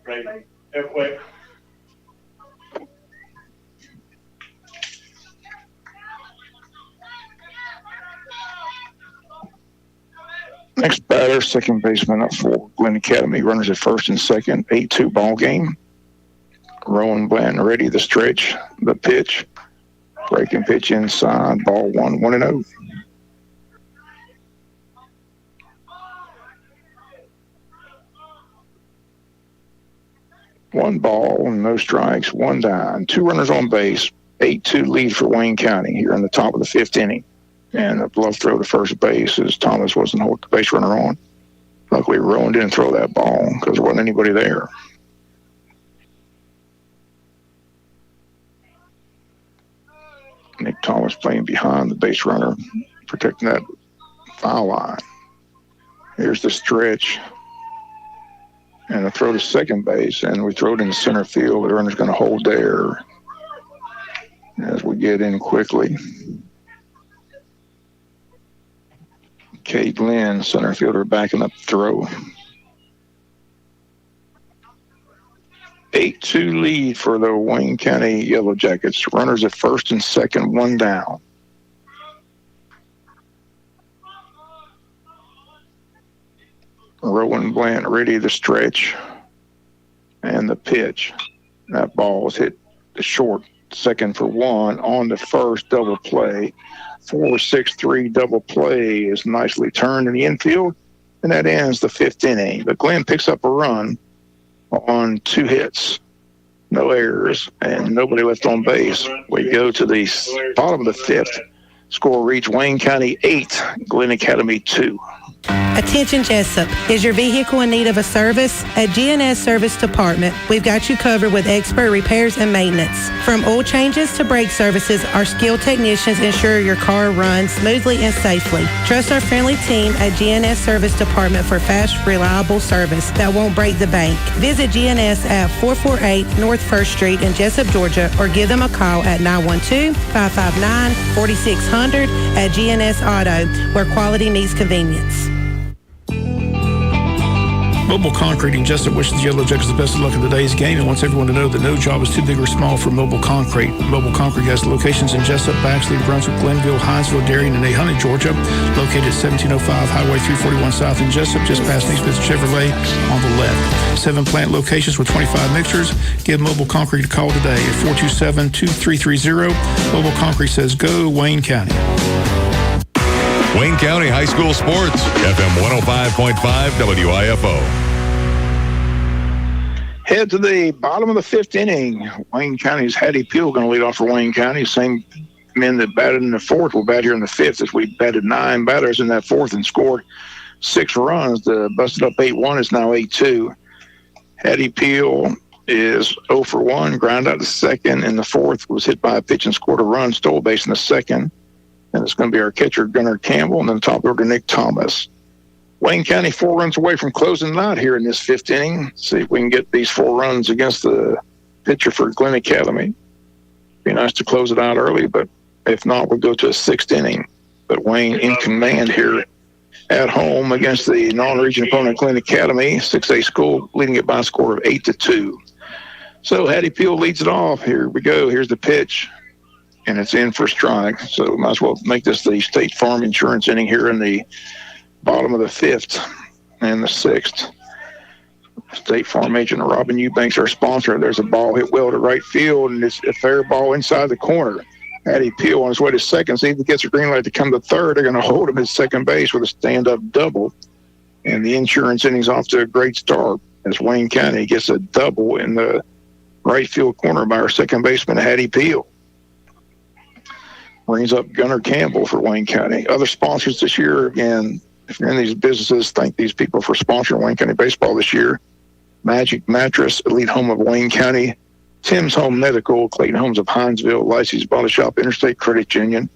Brayden Quick. Next batter, second baseman up for Glen Academy. Runners at first and second, 8-2 ball game. Rowan Bland ready, the stretch, the pitch. Breaking pitch inside, ball 1, 1-0. One ball, no strikes, 1 down. 2 runners on base, 8-2 lead for Wayne County here in the top of the 5th inning. And a bluff throw to first base as Thomas wasn't holding the base runner on. Luckily, Rowan didn't throw that ball because there wasn't anybody there. Nick Thomas playing behind the base runner, protecting that foul line. Here's the stretch. And a throw to second base, and we throw it in the center field. The runner's going to hold there as we get in quickly. Kate Lynn, center fielder, backing up the throw. 8-2 lead for the Wayne County Yellow Jackets. Runners at first and second, one down. Rowan Bland ready to stretch. And the pitch. That ball was hit the short, second for one. On the first, double play. 4-6-3 double play is nicely turned in the infield, and that ends the fifth inning. But Glenn picks up a run on 2 hits, no errors, and nobody left on base. We go to the bottom of the fifth. Score reads Wayne County 8, Glen Academy 2. Attention Jesup. Is your vehicle in need of a service? At GNS Service Department, we've got you covered with expert repairs and maintenance. From oil changes to brake services, our skilled technicians ensure your car runs smoothly and safely. Trust our friendly team at GNS Service Department for fast, reliable service that won't break the bank. Visit GNS at 448 North 1st Street in Jesup, Georgia, or give them a call at 912-559-4600 at GNS Auto, where quality meets convenience. Mobile Concrete in Jesup wishes the Yellow Jackets the best of luck in today's game and wants everyone to know that no job is too big or small for Mobile Concrete. Mobile Concrete has locations in Jesup, Baxley, Brunswick, Glenville, Hinesville, Darien, and Ahuntsic, Georgia. Located at 1705 Highway 341 South in Jesup, just past Neesmith Chevrolet on the left. 7 plant locations with 25 mixers. Give Mobile Concrete a call today at 427-2330. Mobile Concrete says, go Wayne County. Wayne County High School Sports, FM 105.5 WIFO. Head to the bottom of the fifth inning. Wayne County's Hattie Peel going to lead off for Wayne County. Same men that batted in the fourth will bat here in the fifth, as we batted 9 batters in that fourth and scored 6 runs. The busted up 8-1 is now 8-2. Hattie Peel is 0 for 1, ground out to second in the fourth, was hit by a pitch and scored a run, stole a base in the second. And it's going to be our catcher, Gunnar Campbell, and then top order, Nick Thomas. Wayne County 4 runs away from closing out here in this fifth inning. See if we can get these 4 runs against the pitcher for Glen Academy. Be nice to close it out early, but if not, we'll go to a 6th inning. But Wayne in command here at home against the non-region opponent, Glen Academy, 6A school, leading it by a score of 8-2. So Hattie Peel leads it off. Here we go. Here's the pitch. And it's in for strike. So we might as well make this the State Farm Insurance inning here in the bottom of the fifth and the sixth. State Farm agent Robin Eubanks, our sponsor. There's a ball hit well to right field, and it's a fair ball inside the corner. Hattie Peel on his way to second. See if he gets a green light to come to third. They're going to hold him at second base with a stand-up double. And the insurance inning's off to a great start as Wayne County gets a double in the right field corner by our second baseman, Hattie Peel. Brings up Gunnar Campbell for Wayne County. Other sponsors this year, again, if you're in these businesses, thank these people for sponsoring Wayne County baseball this year. Magic Mattress, Elite Home of Wayne County. Tim's Home Medical, Clayton Homes of Hinesville, Lycie's Body Shop, Interstate Credit Union.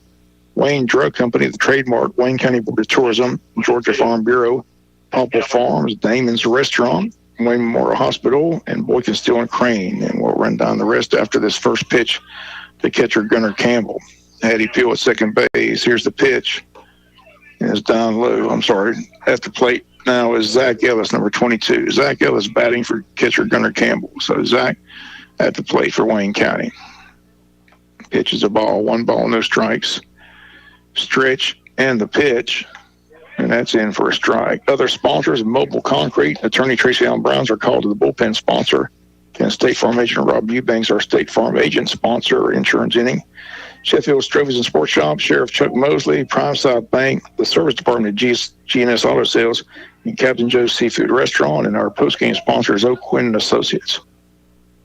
Wayne Drug Company, the trademark, Wayne County Board of Tourism, Georgia Farm Bureau, Popple Farms, Damon's Restaurant, Wayne Memorial Hospital, and Boykin Steel and Crane. And we'll run down the rest after this first pitch to catcher Gunnar Campbell. Hattie Peel at second base. Here's the pitch. And it's down low. I'm sorry. At the plate now is Zach Ellis, number 22. Zach Ellis batting for catcher Gunnar Campbell. So Zach at the plate for Wayne County. Pitch is a ball. 1 ball, no strikes. Stretch and the pitch. And that's in for a strike. Other sponsors, Mobile Concrete, attorney Tracy Allen Browns are called to the bullpen sponsor. And State Farm agent Rob Eubanks, our State Farm agent sponsor, insurance inning. Sheffield's Trophies and Sports Shop, Sheriff Chuck Mosley, Prime South Bank, the Service Department of GNS Auto Sales, and Captain Joe's Seafood Restaurant, and our postgame sponsors, Oak Quinn and Associates.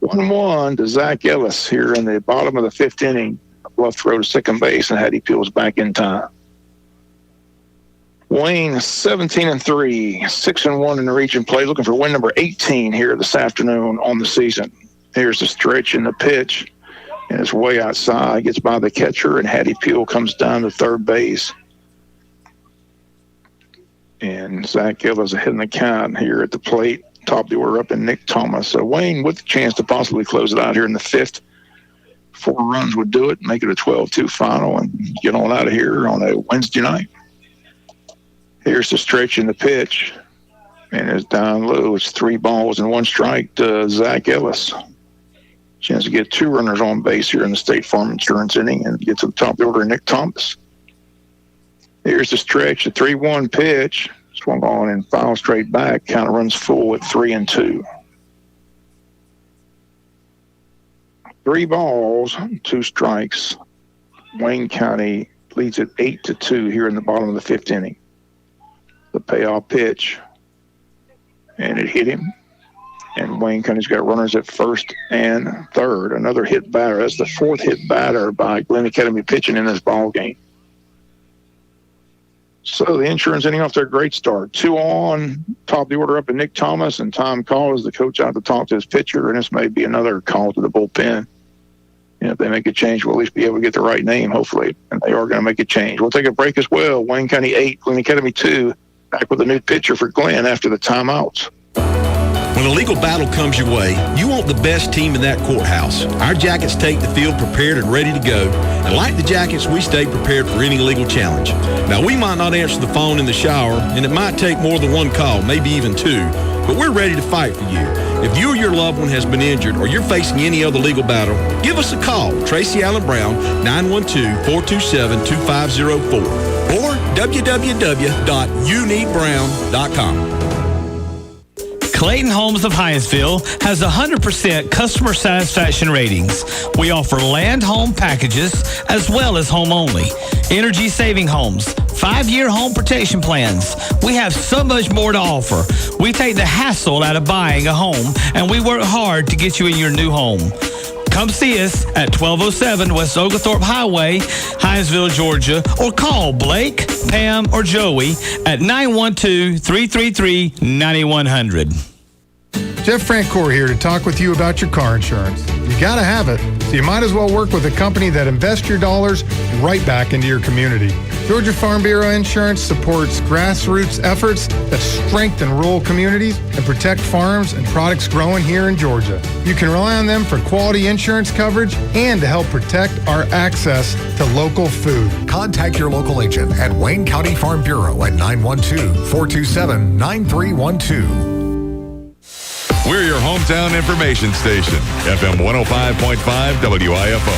1-1 to Zach Ellis here in the bottom of the fifth inning. Bluff throw to second base, and Hattie Peel is back in time. Wayne 17-3, 6-1 in the region play, looking for win number 18 here this afternoon on the season. Here's the stretch and the pitch. And it's way outside, gets by the catcher, and Hattie Peel comes down to third base. And Zach Ellis ahead in the count here at the plate. Top of the order up in Nick Thomas. So Wayne with the chance to possibly close it out here in the fifth. 4 runs would do it, make it a 12-2 final, and get on out of here on a Wednesday night. Here's the stretch and the pitch. And it's down low. It's 3 balls and 1 strike to Zach Ellis. Chance to get 2 runners on base here in the State Farm Insurance inning and get to the top of the order, Nick Thomas. Here's the stretch, the 3-1 pitch. Swung on and foul straight back. Kind of runs full at 3-2. 3 balls, 2 strikes. Wayne County leads at 8-2 here in the bottom of the 5th inning. The payoff pitch, and it hit him. And Wayne County's got runners at first and third. Another hit batter. That's the 4th hit batter by Glen Academy pitching in this ball game. So the insurance inning off to a great start. 2 on, top of the order up in Nick Thomas, and time call is the coach out to talk to his pitcher, and this may be another call to the bullpen. And if they make a change, we'll at least be able to get the right name, hopefully, and they are going to make a change. We'll take a break as well. Wayne County 8, Glen Academy 2, back with a new pitcher for Glen after the timeouts. When a legal battle comes your way, you want the best team in that courthouse. Our Jackets take the field prepared and ready to go. And like the Jackets, we stay prepared for any legal challenge. Now, we might not answer the phone in the shower, and it might take more than 1 call, maybe even 2, but we're ready to fight for you. If you or your loved one has been injured or you're facing any other legal battle, give us a call. Tracy Allen Brown, 912-427-2504 or www.youneedbrown.com. Clayton Homes of Hyattsville has 100% customer satisfaction ratings. We offer land home packages as well as home only. Energy saving homes, 5-year home protection plans. We have so much more to offer. We take the hassle out of buying a home, and we work hard to get you in your new home. Come see us at 1207 West Oglethorpe Highway, Hyattsville, Georgia, or call Blake, Pam, or Joey at 912-333-9100. Jeff Francoeur here to talk with you about your car insurance. You got to have it, so you might as well work with a company that invests your dollars right back into your community. Georgia Farm Bureau Insurance supports grassroots efforts that strengthen rural communities and protect farms and products growing here in Georgia. You can rely on them for quality insurance coverage and to help protect our access to local food. Contact your local agent at Wayne County Farm Bureau at 912-427-9312. We're your hometown information station, FM 105.5 WIFO.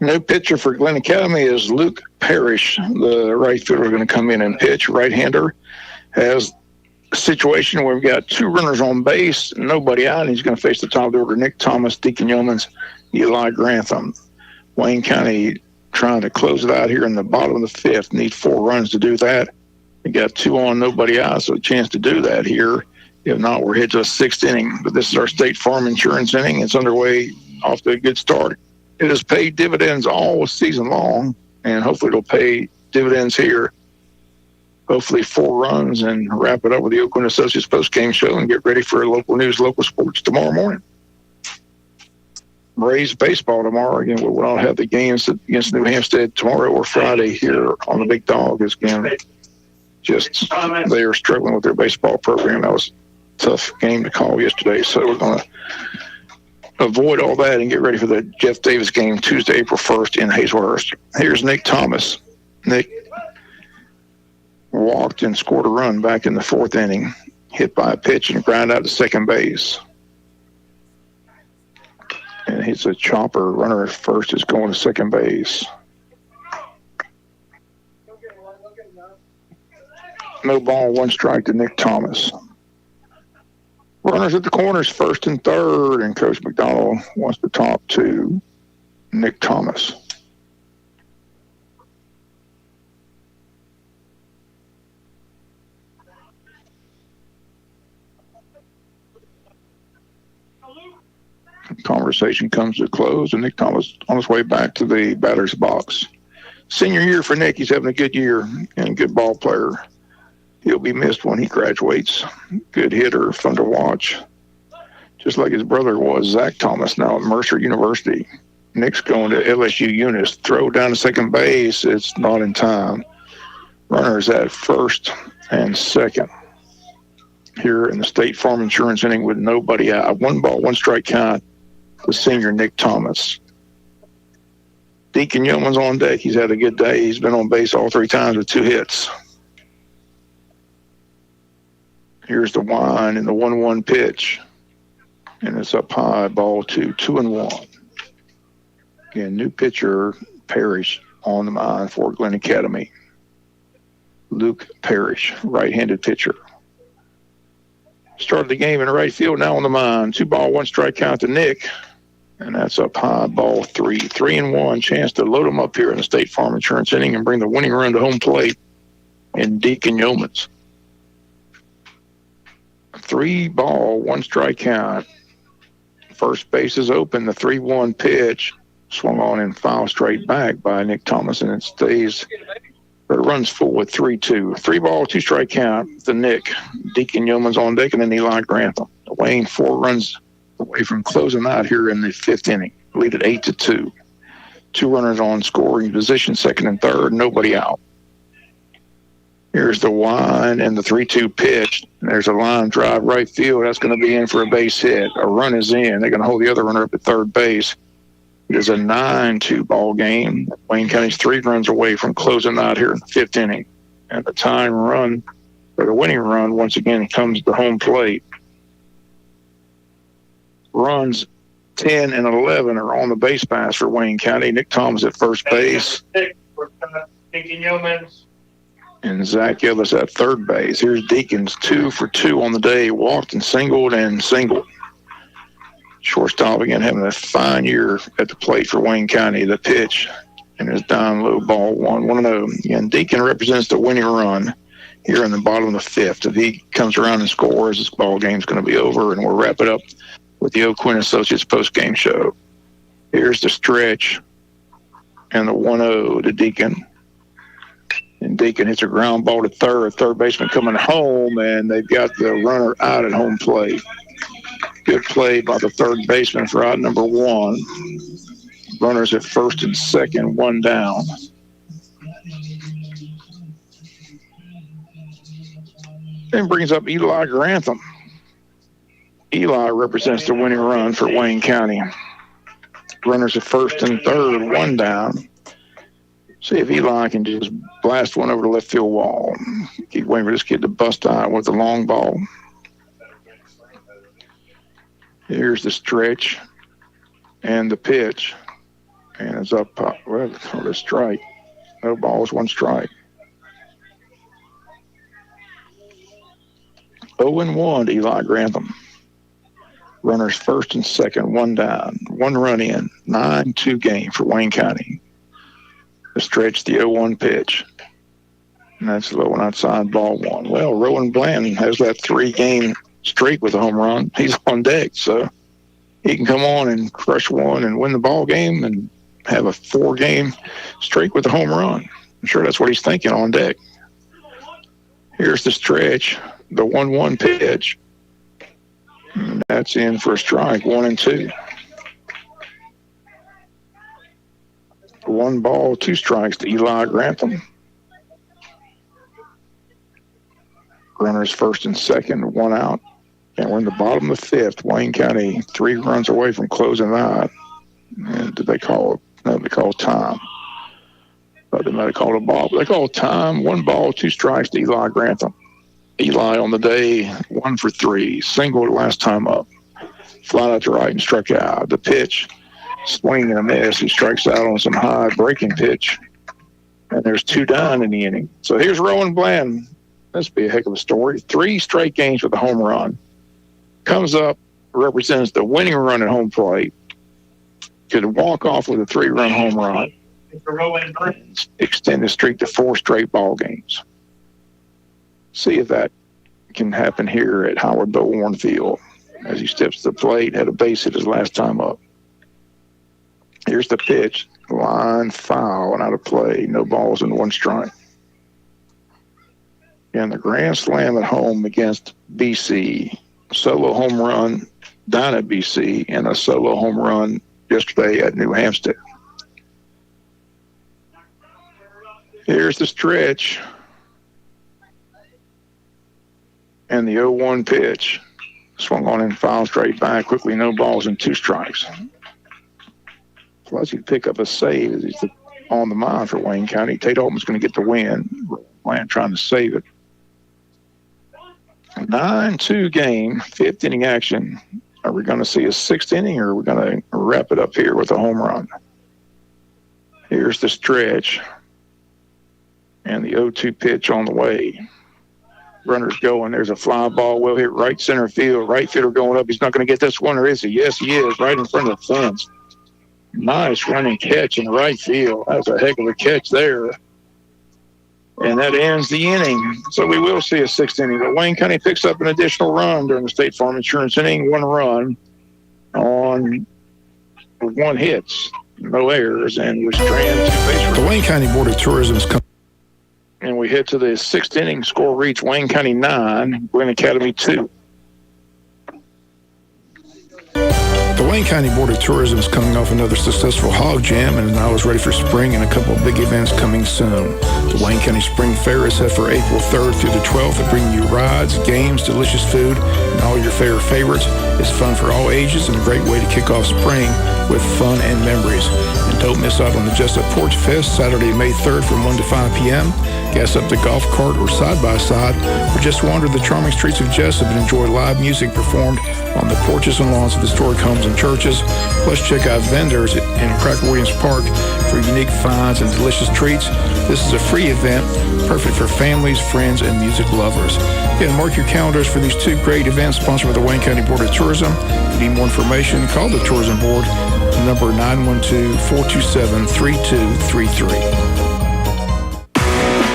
New pitcher for Glen Academy is Luke Parrish, the right fielder, going to come in and pitch. Right-hander has a situation where we've got 2 runners on base, nobody out, and he's going to face the top of the order, Nick Thomas, Deacon Yeomans, Eli Grantham. Wayne County trying to close it out here in the bottom of the 5th. Need 4 runs to do that. We got 2 on, nobody out, so a chance to do that here. If not, we're headed to a 6th inning. But this is our State Farm Insurance inning. It's underway off to a good start. It has paid dividends all season long, and hopefully it'll pay dividends here. Hopefully 4 runs and wrap it up with the Oakland Associates post-game show and get ready for local news, local sports tomorrow morning. Braves baseball tomorrow. Again, we'll all have the games against New Hampstead tomorrow or Friday here on the Big Dog. This game, just they are struggling with their baseball program. That was a tough game to call yesterday, so we're going to avoid all that and get ready for the Jeff Davis game Tuesday, April 1st in Hazelhurst. Here's Nick Thomas. Nick walked and scored a run back in the 4th inning, hit by a pitch and ground out to second base. And he's a chopper. Runner at first is going to second base. No ball, 1 strike to Nick Thomas. Runners at the corners, 1st and 3rd, and Coach McDonald wants to talk to Nick Thomas. Conversation comes to a close, and Nick Thomas on his way back to the batter's box. Senior year for Nick. He's having a good year and a good ball player. He'll be missed when he graduates. Good hitter, fun to watch. Just like his brother was, Zach Thomas, now at Mercer University. Nick's going to LSU Eunice. Throw down to second base. It's not in time. Runners at 1st and 2nd. Here in the State Farm Insurance inning with nobody out. 1 ball, 1 strike count. The senior Nick Thomas. Deacon Yeoman's on deck. He's had a good day. He's been on base all 3 times with 2 hits. Here's the wind and the 1-1 pitch. And it's up high, ball 2-1. Again, new pitcher, Parrish, on the mound for Glen Academy. Luke Parrish, right-handed pitcher. Started the game in right field, now on the mound. 2-1 strikeout to Nick. And that's up high, ball 3. 3-1, chance to load them up here in the State Farm Insurance inning and bring the winning run to home plate in Deacon Yeomans. 3-1 strikeout. First base is open. The 3-1 pitch swung on and foul straight back by Nick Thomas, and it stays, or it runs full with 3-2. 3-2 strike count to Nick. Deacon Yeomans on deck, and then Eli Grantham. Wayne 4 runs away from closing out here in the 5th inning. Lead at 8-2. 2 runners on scoring position, second and third, nobody out. Here's the wind and the 3-2 pitch. There's a line drive right field. That's going to be in for a base hit. A run is in. They're going to hold the other runner up at third base. It is a 9-2 ball game. Wayne County's 3 runs away from closing out here in the 5th inning. And the tying run, or the winning run, once again comes to home plate. Runs 10 and 11 are on the base pass for Wayne County. Nick Thomas at first base. Deacon Yeomans. And Zach Ellis at third base. Here's Deacons, 2 for 2 on the day. Walked and singled. Shortstop again having a fine year at the plate for Wayne County. The pitch and his down low ball 1-0. Again, Deacon represents the winning run here in the bottom of the 5th. If he comes around and scores, this ball game's going to be over, and we'll wrap it up with the O'Quinn Associates post-game show. Here's the stretch and the 1-0 to Deacon. And Deacon hits a ground ball to third. Third baseman coming home, and they've got the runner out at home plate. Good play by the third baseman for out number 1. Runners at first and second, 1 down. Then brings up Eli Grantham. Eli represents the winning run for Wayne County. Runners at first and third, 1 down. See if Eli can just blast one over the left field wall. Keep waiting for this kid to bust out with the long ball. Here's the stretch and the pitch. And it's up, well, the strike. No balls, 1 strike. 0-1 to Eli Grantham. Runners first and second, 1 down. 1 run in, 9-2 game for Wayne County. The stretch, the 0-1 pitch. And that's low and outside, ball 1. Well, Rowan Bland has that 3-game streak with a home run. He's on deck, so he can come on and crush one and win the ball game and have a 4-game streak with a home run. I'm sure that's what he's thinking on deck. Here's the stretch, the 1-1 pitch. And that's in for a strike, 1-2. 1 ball, 2 strikes to Eli Grantham. Runners first and second, 1 out. And we're in the bottom of the 5th. Wayne County 3 runs away from closing out. And did they call it? No, they called time. But they might have called a ball. But they called time. 1 ball, 2 strikes to Eli Grantham. Eli on the day, 1 for 3. Singled last time up. Fly out to right and struck out. The pitch, swing and a miss. He strikes out on some high breaking pitch. And there's 2 down in the inning. So here's Rowan Bland. This will be a heck of a story. 3 straight games with a home run. Comes up, represents the winning run at home plate. Could walk off with a 3-run home run. Extend the streak to 4 straight ball games. See if that can happen here at Howard Bo Warren Field. As he steps to the plate, had a base hit his last time up. Here's the pitch. Line foul and out of play. No balls and 1 strike. And the grand slam at home against BC. Solo home run down at BC and a solo home run yesterday at New Hampstead. Here's the stretch. And the 0-1 pitch. Swung on and foul straight back. Quickly, no balls and 2 strikes. Plus, he'd pick up a save as he's on the mound for Wayne County. Tate Altman's going to get the win. Bland trying to save it. 9-2 game, 5th inning action Are we going to see a sixth inning, or are we going to wrap it up here with a home run? Here's the stretch. And the 0-2 pitch on the way. Runner's going. There's a fly ball. Will hit right center field. Right fielder going up. He's not going to get this one, or is he? Yes, he is. Right in front of the fence. Nice running catch in right field. That's a heck of a catch there. And that ends the inning. So we will see a sixth inning. But Wayne County picks up an additional run during the State Farm Insurance inning. 1 run on 1 hit. No errors. And we're stranded to base. The Wayne County Board of Tourism is coming. And we head to the 6th inning. Score reach Wayne County 9, Glen Academy 2. The Wayne County Board of Tourism is coming off another successful hog jam and now is ready for spring and a couple of big events coming soon. The Wayne County Spring Fair is set for April 3rd through the 12th, bringing you rides, games, delicious food, and all your favorite favorites. It's fun for all ages and a great way to kick off spring with fun and memories. And don't miss out on the Jesup Porch Fest, Saturday, May 3rd from 1 to 5 p.m. Gas up the golf cart or side-by-side, or just wander the charming streets of Jesup and enjoy live music performed on the porches and lawns of historic homes and churches. Plus, check out vendors in Cracker Williams Park for unique finds and delicious treats. This is a free event, perfect for families, friends, and music lovers. Again, mark your calendars for these 2 great events sponsored by the Wayne County Board of Tourism. If you need more information, call the Tourism Board, number 912-427-3233.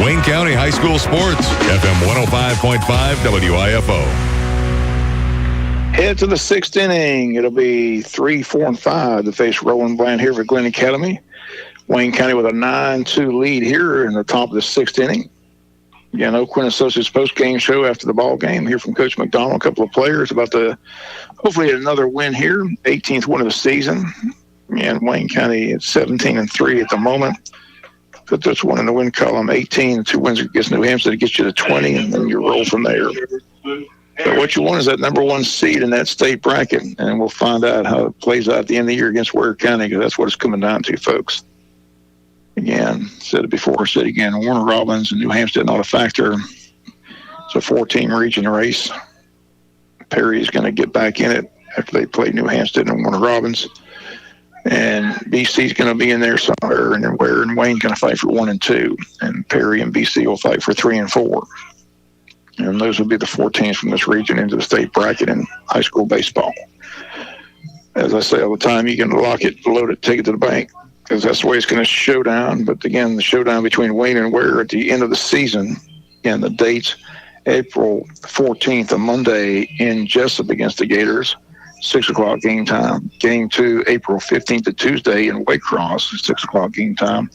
Wayne County High School Sports, FM 105.5 WIFO. Head to the 6th inning. It'll be 3, 4, and 5 to face Rowan Bland here for Glen Academy. Wayne County with a 9-2 lead here in the top of the 6th inning. Again, Oakland Associates post-game show after the ball game. Here from Coach McDonald, a couple of players about to hopefully another win here, 18th win of the season. And Wayne County at 17-3 at the moment. Put this one in the win column, 18, 2 wins against New Hampshire that gets you to 20, and then you roll from there. But what you want is that number 1 seed in that state bracket, and we'll find out how it plays out at the end of the year against Ware County, because that's what it's coming down to, folks. Again, said it before, said it again, Warner Robins and New Hampshire not a factor. It's a 4-team region race. Perry is going to get back in it after they play New Hampshire and Warner Robins. And BC's going to be in there somewhere, and then Ware and Wayne going to fight for 1 and 2, and Perry and BC will fight for 3 and 4. And those will be the 4 teams from this region into the state bracket in high school baseball. As I say all the time, you can lock it, load it, take it to the bank, because that's the way it's going to showdown. But again, the showdown between Wayne and Ware at the end of the season, and the dates, April 14th, a Monday in Jesup against the Gators. 6 o'clock game time. Game 2, April 15th, a Tuesday in Waycross, 6 o'clock game time.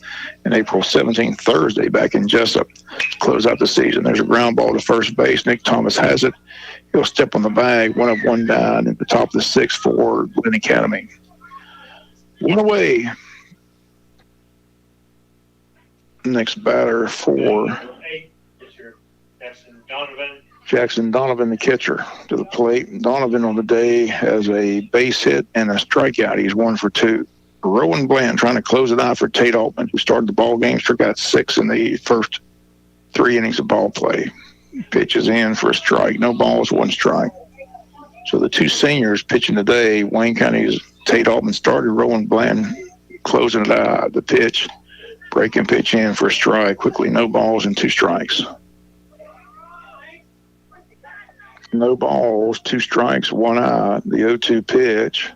And April 17th, Thursday, back in Jesup. Close out the season. There's a ground ball to first base. Nick Thomas has it. He'll step on the bag, 1 up, 1 down at the top of the 6th for Glen Academy. 1 away. Next batter for Jackson Donovan, the catcher, to the plate. Donovan on the day has a base hit and a strikeout. He's 1 for 2. Rowan Bland trying to close it out for Tate Altman, who started the ball game, struck out 6 in the first 3 innings of ball play. Pitches in for a strike. No balls, 1 strike. So the 2 seniors pitching today, Wayne County's Tate Altman started, Rowan Bland closing it out. The pitch, breaking pitch in for a strike. Quickly, no balls and 2 strikes. No balls, 2 strikes, 1 out. The 0-2 pitch.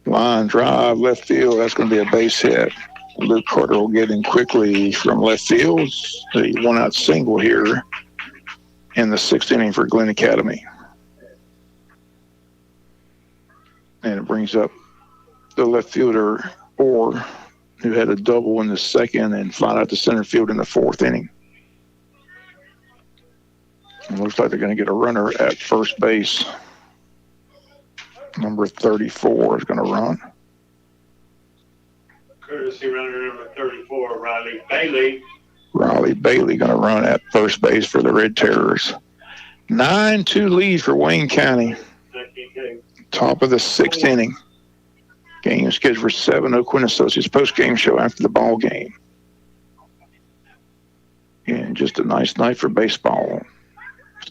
Line drive, left field. That's going to be a base hit. Luke Carter will get in quickly from left field. The 1-out single here in the 6th inning for Glen Academy. And it brings up the left fielder, Orr, who had a double in the 2nd and fly out to center field in the 4th inning. It looks like they're going to get a runner at first base. Number 34 is going to run. Courtesy runner number 34, Riley Bailey. Riley Bailey going to run at first base for the Red Terrors. 9-2 lead for Wayne County. Top of the 6th inning. Game scheduled for 7. Oakland Associates post-game show after the ball game. And just a nice night for baseball.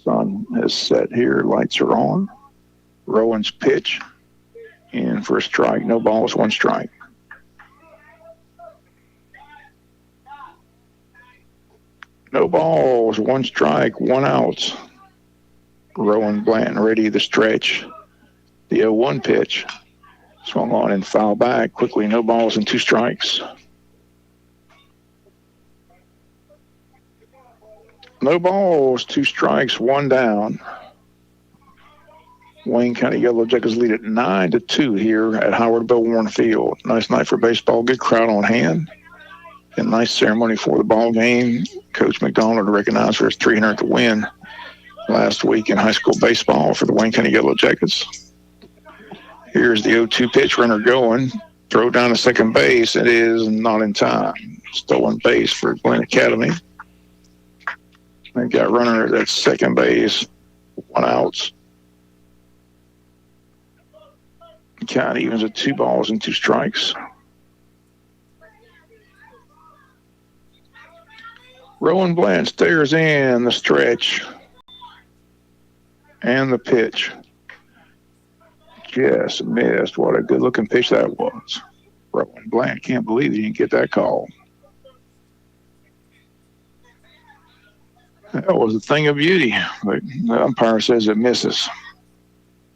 Sun has set here. Lights are on. Rowan's pitch. In for a strike. No balls, 1 strike. No balls, 1 strike, 1 out. Rowan Blanton ready to stretch. The 0-1 pitch. Swung on and foul back. Quickly, no balls and 2 strikes. No balls, 2 strikes, 1 down. Wayne County Yellow Jackets lead at 9-2 here at Howard Bill Warren Field. Nice night for baseball. Good crowd on hand. And nice ceremony for the ball game. Coach McDonald recognized for his 300th win last week in high school baseball for the Wayne County Yellow Jackets. Here's the 0-2 pitch. Runner going. Throw down to second base. It is not in time. Stolen base for Glen Academy. They've got runner at second base. 1 out. Count evens at 2 balls and 2 strikes. Rowan Bland stares in the stretch and the pitch. Just missed. What a good-looking pitch that was. Rowan Bland can't believe he didn't get that call. That was a thing of beauty, but the umpire says it misses.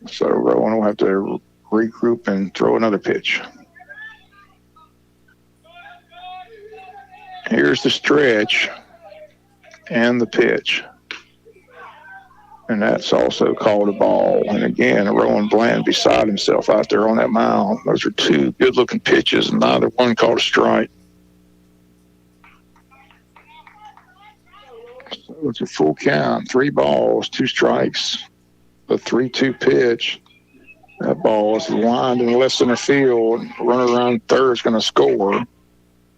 So Rowan will have to regroup and throw another pitch. Here's the stretch and the pitch. And that's also called a ball. And again, Rowan Bland beside himself out there on that mound. Those are 2 good-looking pitches, and neither one called a strike. So it's a full count, 3 balls, 2 strikes. The 3-2 pitch. That ball is lined in left center field. Runner around third is going to score.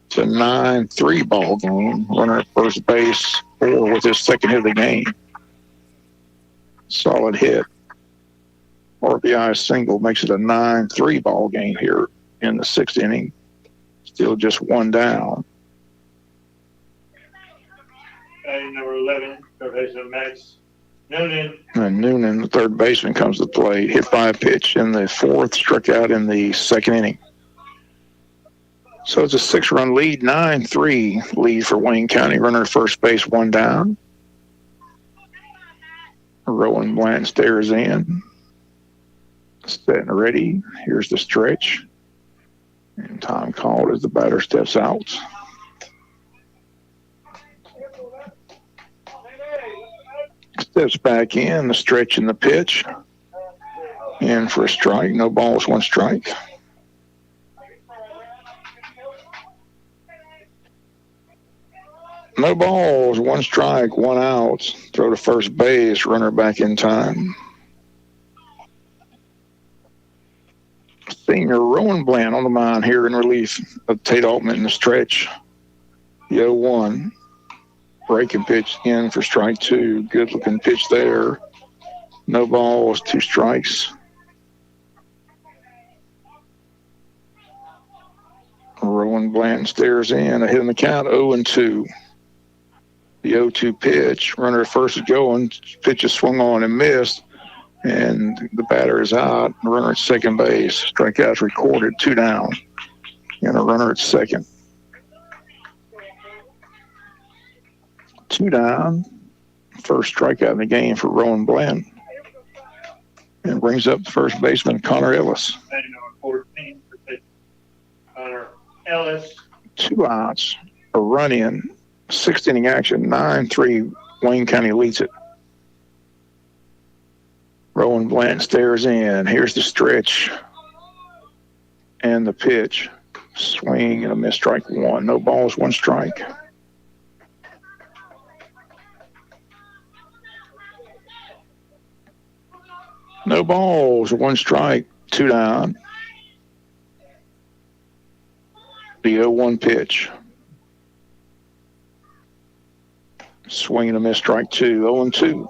It's a 9-3 ball game. Runner at first base, 4 with his second hit of the game. Solid hit. RBI single makes it a 9-3 ball game here in the 6th inning. Still just 1 down. Batting number 11, third baseman Max Noonan. And Noonan, the third baseman, comes to the plate. Hit by a pitch in the 4th, struck out in the 2nd inning. So it's a 6-run lead, 9-3 lead for Wayne County. Runner at first base, 1 down. Rowan Bland stares in. Set and ready. Here's the stretch. And time called as the batter steps out. Steps back in, the stretch and the pitch. In for a strike. No balls, 1 strike. No balls, 1 strike, 1 out. Throw to first base, runner back in time. Senior Rowan Bland on the mound here in relief of Tate Altman in the stretch. The 0-1. Breaking pitch in for strike 2. Good looking pitch there. No balls, 2 strikes. Rowan Bland stares in. A hit in the count, 0-2. The 0-2 pitch. Runner at first is going. Pitch is swung on and missed. And the batter is out. Runner at second base. Strikeouts recorded, 2 down. And a runner at second. 2 down. First strikeout in the game for Rowan Bland. And brings up the first baseman, Connor Ellis. Batting number 14, Connor Ellis. 2 outs. A run in. 6th inning action. 9-3. Wayne County leads it. Rowan Bland stares in. Here's the stretch. And the pitch. Swing and a miss, strike 1. No balls, 1 strike. No balls, 1 strike, 2 down. The 0-1 pitch. Swing and a miss, strike 2. 0-2.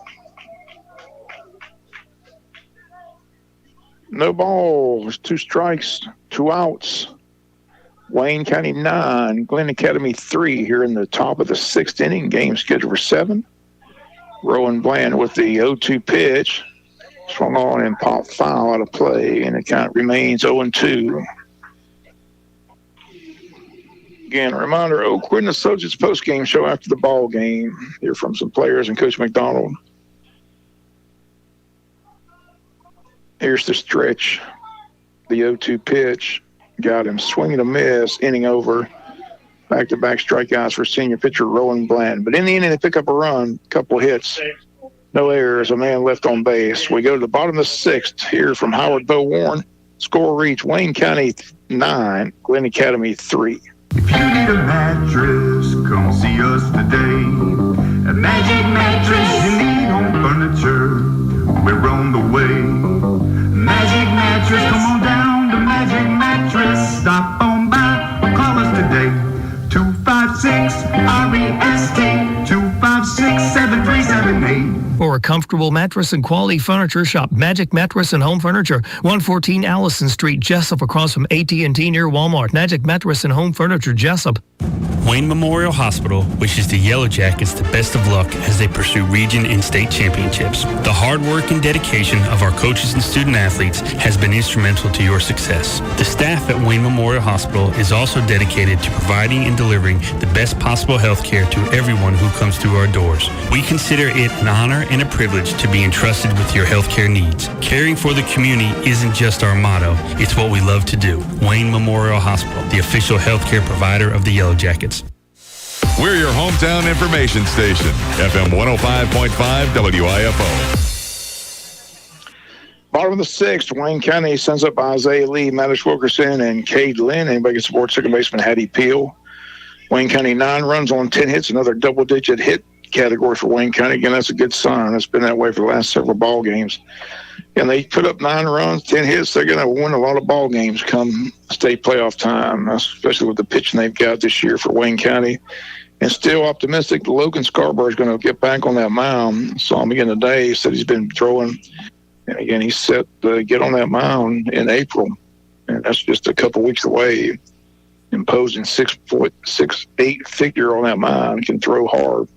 No balls, 2 strikes, 2 outs. Wayne County 9, Glen Academy 3 here in the top of the 6th inning. Game scheduled for 7. Rowan Bland with the 0-2 pitch. Swung on and popped foul out of play, and it kind of remains 0-2. Again, a reminder, Oakwood and Associates post-game show after the ball game. Hear from some players and Coach McDonald. Here's the stretch. The 0-2 pitch. Got him swinging a miss, inning over. Back-to-back strikeouts for senior pitcher Rowan Bland. But in the inning, they pick up a run, couple hits. No errors, a man left on base. We go to the bottom of the 6th. Here from Howard Bo Warren. Score reach, Wayne County 9, Glen Academy 3. If you need a mattress, come see us today. A Magic Mattress, you need home furniture. We're on the way. Magic Mattress, come on down to Magic Mattress. Stop on by or call us today. 256-REST, 256-7378. For a comfortable mattress and quality furniture, shop Magic Mattress and Home Furniture, 114 Allison Street, Jesup, across from AT&T near Walmart. Magic Mattress and Home Furniture, Jesup. Wayne Memorial Hospital wishes the Yellow Jackets the best of luck as they pursue region and state championships. The hard work and dedication of our coaches and student athletes has been instrumental to your success. The staff at Wayne Memorial Hospital is also dedicated to providing and delivering the best possible health care to everyone who comes through our doors. We consider it an honor and a privilege to be entrusted with your health care needs. Caring for the community isn't just our motto, it's what we love to do. Wayne Memorial Hospital, the official health care provider of the Yellow Jackets. We're your hometown information station, FM 105.5 WIFO. Bottom of the 6th, Wayne County sends up Isaiah Lee, Maddox Wilkerson, and Cade Lynn. Anybody can support second baseman Hattie Peel. Wayne County 9 runs on 10 hits, another double-digit hit category for Wayne County. Again, that's a good sign. It's been that way for the last several ball games. And they put up 9 runs, 10 hits. They're going to win a lot of ball games come state playoff time, especially with the pitching they've got this year for Wayne County. And still optimistic, Logan Scarborough is going to get back on that mound. Saw him again today. He said he's been throwing. And again, he's set to get on that mound in April. And that's just a couple weeks away. Imposing 6'8" figure on that mound, can throw hard.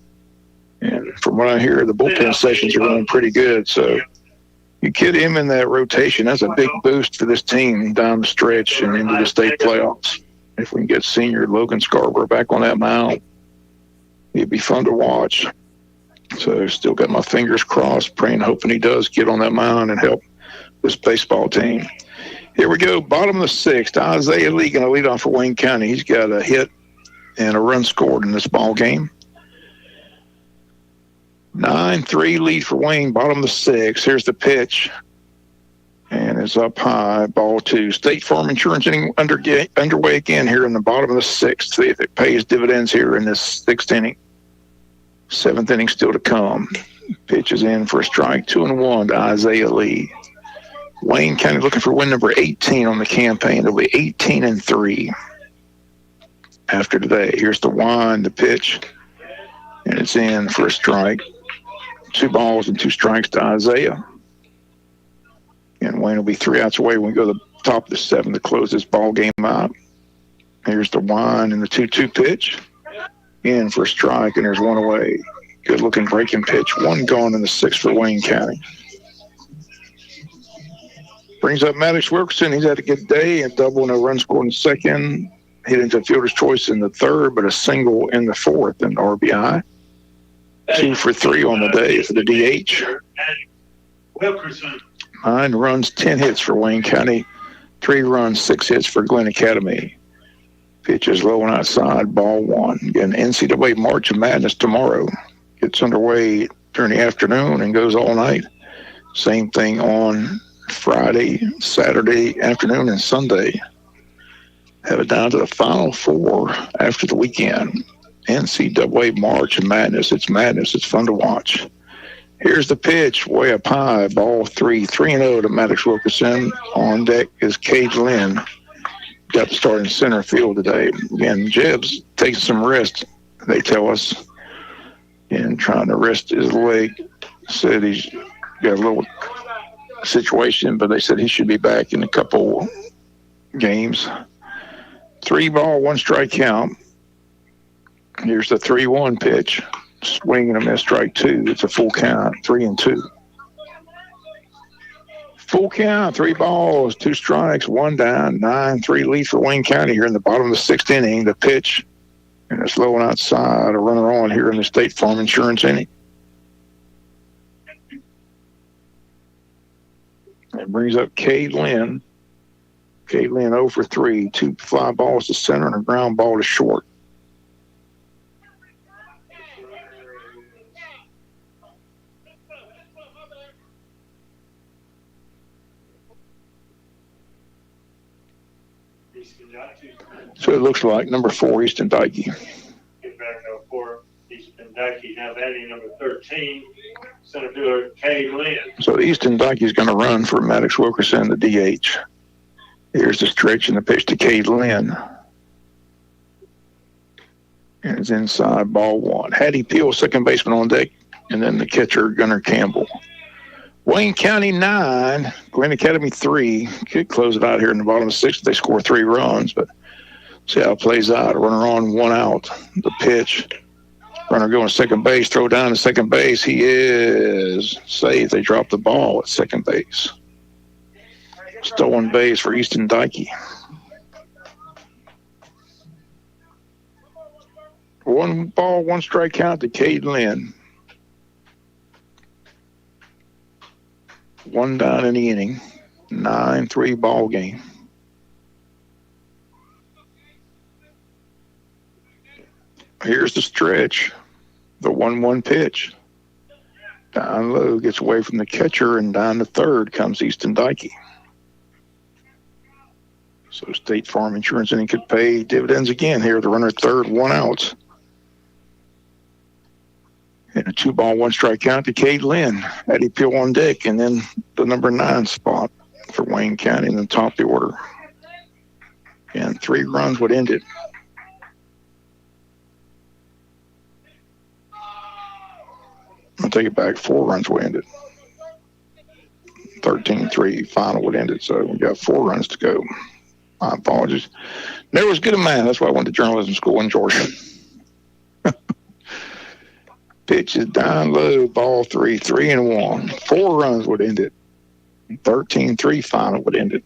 And from what I hear, the bullpen sessions are going pretty good. So you get him in that rotation. That's a big boost for this team down the stretch and into the state playoffs. If we can get senior Logan Scarborough back on that mound, it'd be fun to watch. So still got my fingers crossed, praying, hoping he does get on that mound and help this baseball team. Here we go, bottom of the 6th. Isaiah Lee going to lead off for Wayne County. He's got a hit and a run scored in this ball game. 9-3 lead for Wayne, bottom of the 6th. Here's the pitch. And it's up high, ball 2. State Farm Insurance inning underway again here in the bottom of the 6th. See if it pays dividends here in this 6th inning. 7th inning still to come. Pitch is in for a strike, 2-1 to Isaiah Lee. Wayne County looking for win number 18 on the campaign. It'll be 18-3 after today. Here's the wind, the pitch, and it's in for a strike. 2 balls and 2 strikes to Isaiah. And Wayne will be 3 outs away when we go to the top of the 7th to close this ball game out. Here's the wind and the 2-2 pitch. In for a strike, and there's 1 away. Good-looking breaking pitch. 1 gone in the 6th for Wayne County. Brings up Maddox Wilkerson. He's had a good day, a double and a run scored in the 2nd. Hit into fielder's choice in the 3rd, but a single in the 4th in RBI. 2 for 3 on the day for the DH. Wilkerson. 9 runs, 10 hits for Wayne County. 3 runs, 6 hits for Glen Academy. Pitch is low and outside, ball 1. Again, NCAA March of Madness tomorrow. Gets underway during the afternoon and goes all night. Same thing on Friday, Saturday afternoon, and Sunday. Have it down to the Final 4 after the weekend. NCAA March of Madness. It's madness. It's fun to watch. Here's the pitch, way up high, ball 3. 3-0 to Maddox Wilkerson. On deck is Cade Lynn. Got to start in center field today. Again, Jeb's taking some rest, they tell us, and trying to rest his leg. Said he's got a little situation, but they said he should be back in a couple games. 3-ball, 1 strike count. Here's the 3-1 pitch. Swing and a miss, strike 2. It's a full count, 3-2. Full count, 3 balls, 2 strikes, 1 down, 9-3 lead for Wayne County here in the bottom of the 6th inning. The pitch, and it's low and outside, a runner on here in the State Farm Insurance inning. It brings up Cade Lynn. Cade Lynn 0 for 3, 2 fly balls to center and a ground ball to short. So it looks like number 4, Easton Dykey. Get back to 4, Easton Dykey. Now batting number 13, center fielder Cade Lynn. So Easton Dykey's going to run for Maddox Wilkerson, the DH. Here's the stretch and the pitch to Cade Lynn. And it's inside, ball 1. Hattie Peel, second baseman on deck, and then the catcher, Gunnar Campbell. Wayne County 9, Glen Academy 3. Could close it out here in the bottom of 6th. They score 3 runs, but see how it plays out. A runner on, 1 out. The pitch. Runner going to second base, throw down to second base. He is safe. They drop the ball at second base. Stolen base for Easton Dykey. 1 ball, 1 strike count to Cade Lynn. 1 down in the inning. 9-3 ball game. Here's the stretch. The 1-1 pitch. Down low, gets away from the catcher, and down to third comes Easton Dykey. So State Farm Insurance inning could pay dividends again here. The runner at third, 1 out. And a 2 ball, 1 strike count to Cade Lynn. Eddie Peel on deck, and then the number 9 spot for Wayne County in the top of the order. And 3 runs would end it. I'll take it back. 4 runs would end it. 13-3 final would end it. So we got 4 runs to go. My apologies. Never was good at math. That's why I went to journalism school in Georgia. Pitch is down low, ball 3, 3-1. 4 runs would end it. 13-3 final would end it.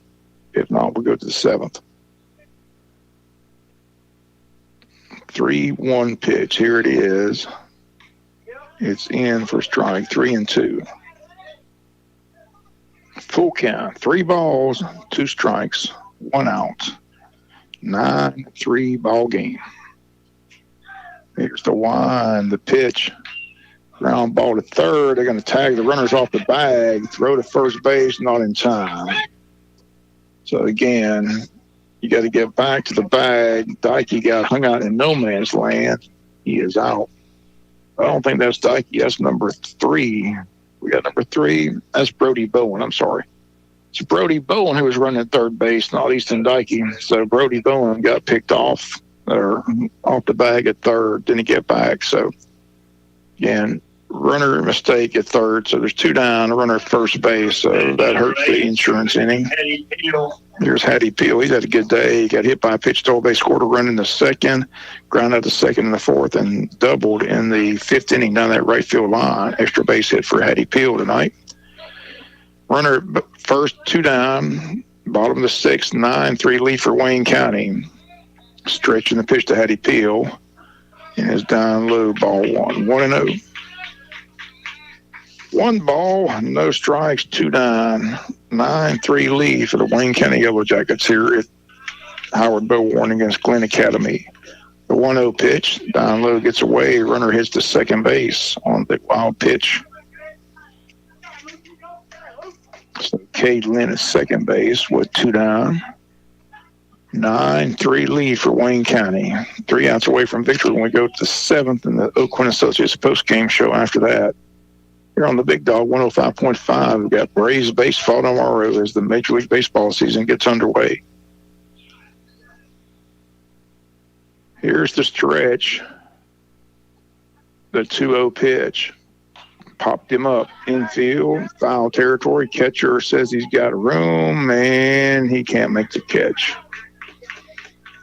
If not, we'll go to the 7th. 3-1 pitch. Here it is. It's in for strike 3-2. Full count. 3 balls, 2 strikes, 1 out. 9-3 ball game. Here's the wind, the pitch. Ground ball to third. They're going to tag the runners off the bag. Throw to first base, not in time. So again, you got to get back to the bag. Dykey got hung out in no man's land. He is out. I don't think that's Dykey. That's number 3. We got number 3. That's Brody Bowen. I'm sorry. It's Brody Bowen who was running third base, not Easton Dykey. So Brody Bowen got picked off the bag at third. Didn't get back. So again, runner mistake at third. So there's 2 down, a runner at first base. So that hurts the insurance inning. There's Hattie Peel. He's had a good day. He got hit by a pitch to base, scored a run in the 2nd, ground out the 2nd and the 4th, and doubled in the 5th inning down that right field line. Extra base hit for Hattie Peel tonight. Runner first, 2 down, bottom of the 6th, 9-3 lead for Wayne County. Stretching the pitch to Hattie Peel, and is down low, ball 1, 1-0. 1 ball, no strikes, 2 down, 9-3 lead for the Wayne County Yellow Jackets here at Howard Bowarn against Glen Academy. The 1-0 pitch, down low, gets away. Runner hits to second base on the wild pitch. So Cade Lynn is second base with 2 down. 9-3 lead for Wayne County. 3 outs away from victory when we go to the 7th and the Oak Quinn Associates post-game show after that. Here on the Big Dog 105.5, we've got Braves baseball tomorrow as the Major League Baseball season gets underway. Here's the stretch. The 2-0 pitch. Popped him up infield, foul territory. Catcher says he's got room, and he can't make the catch.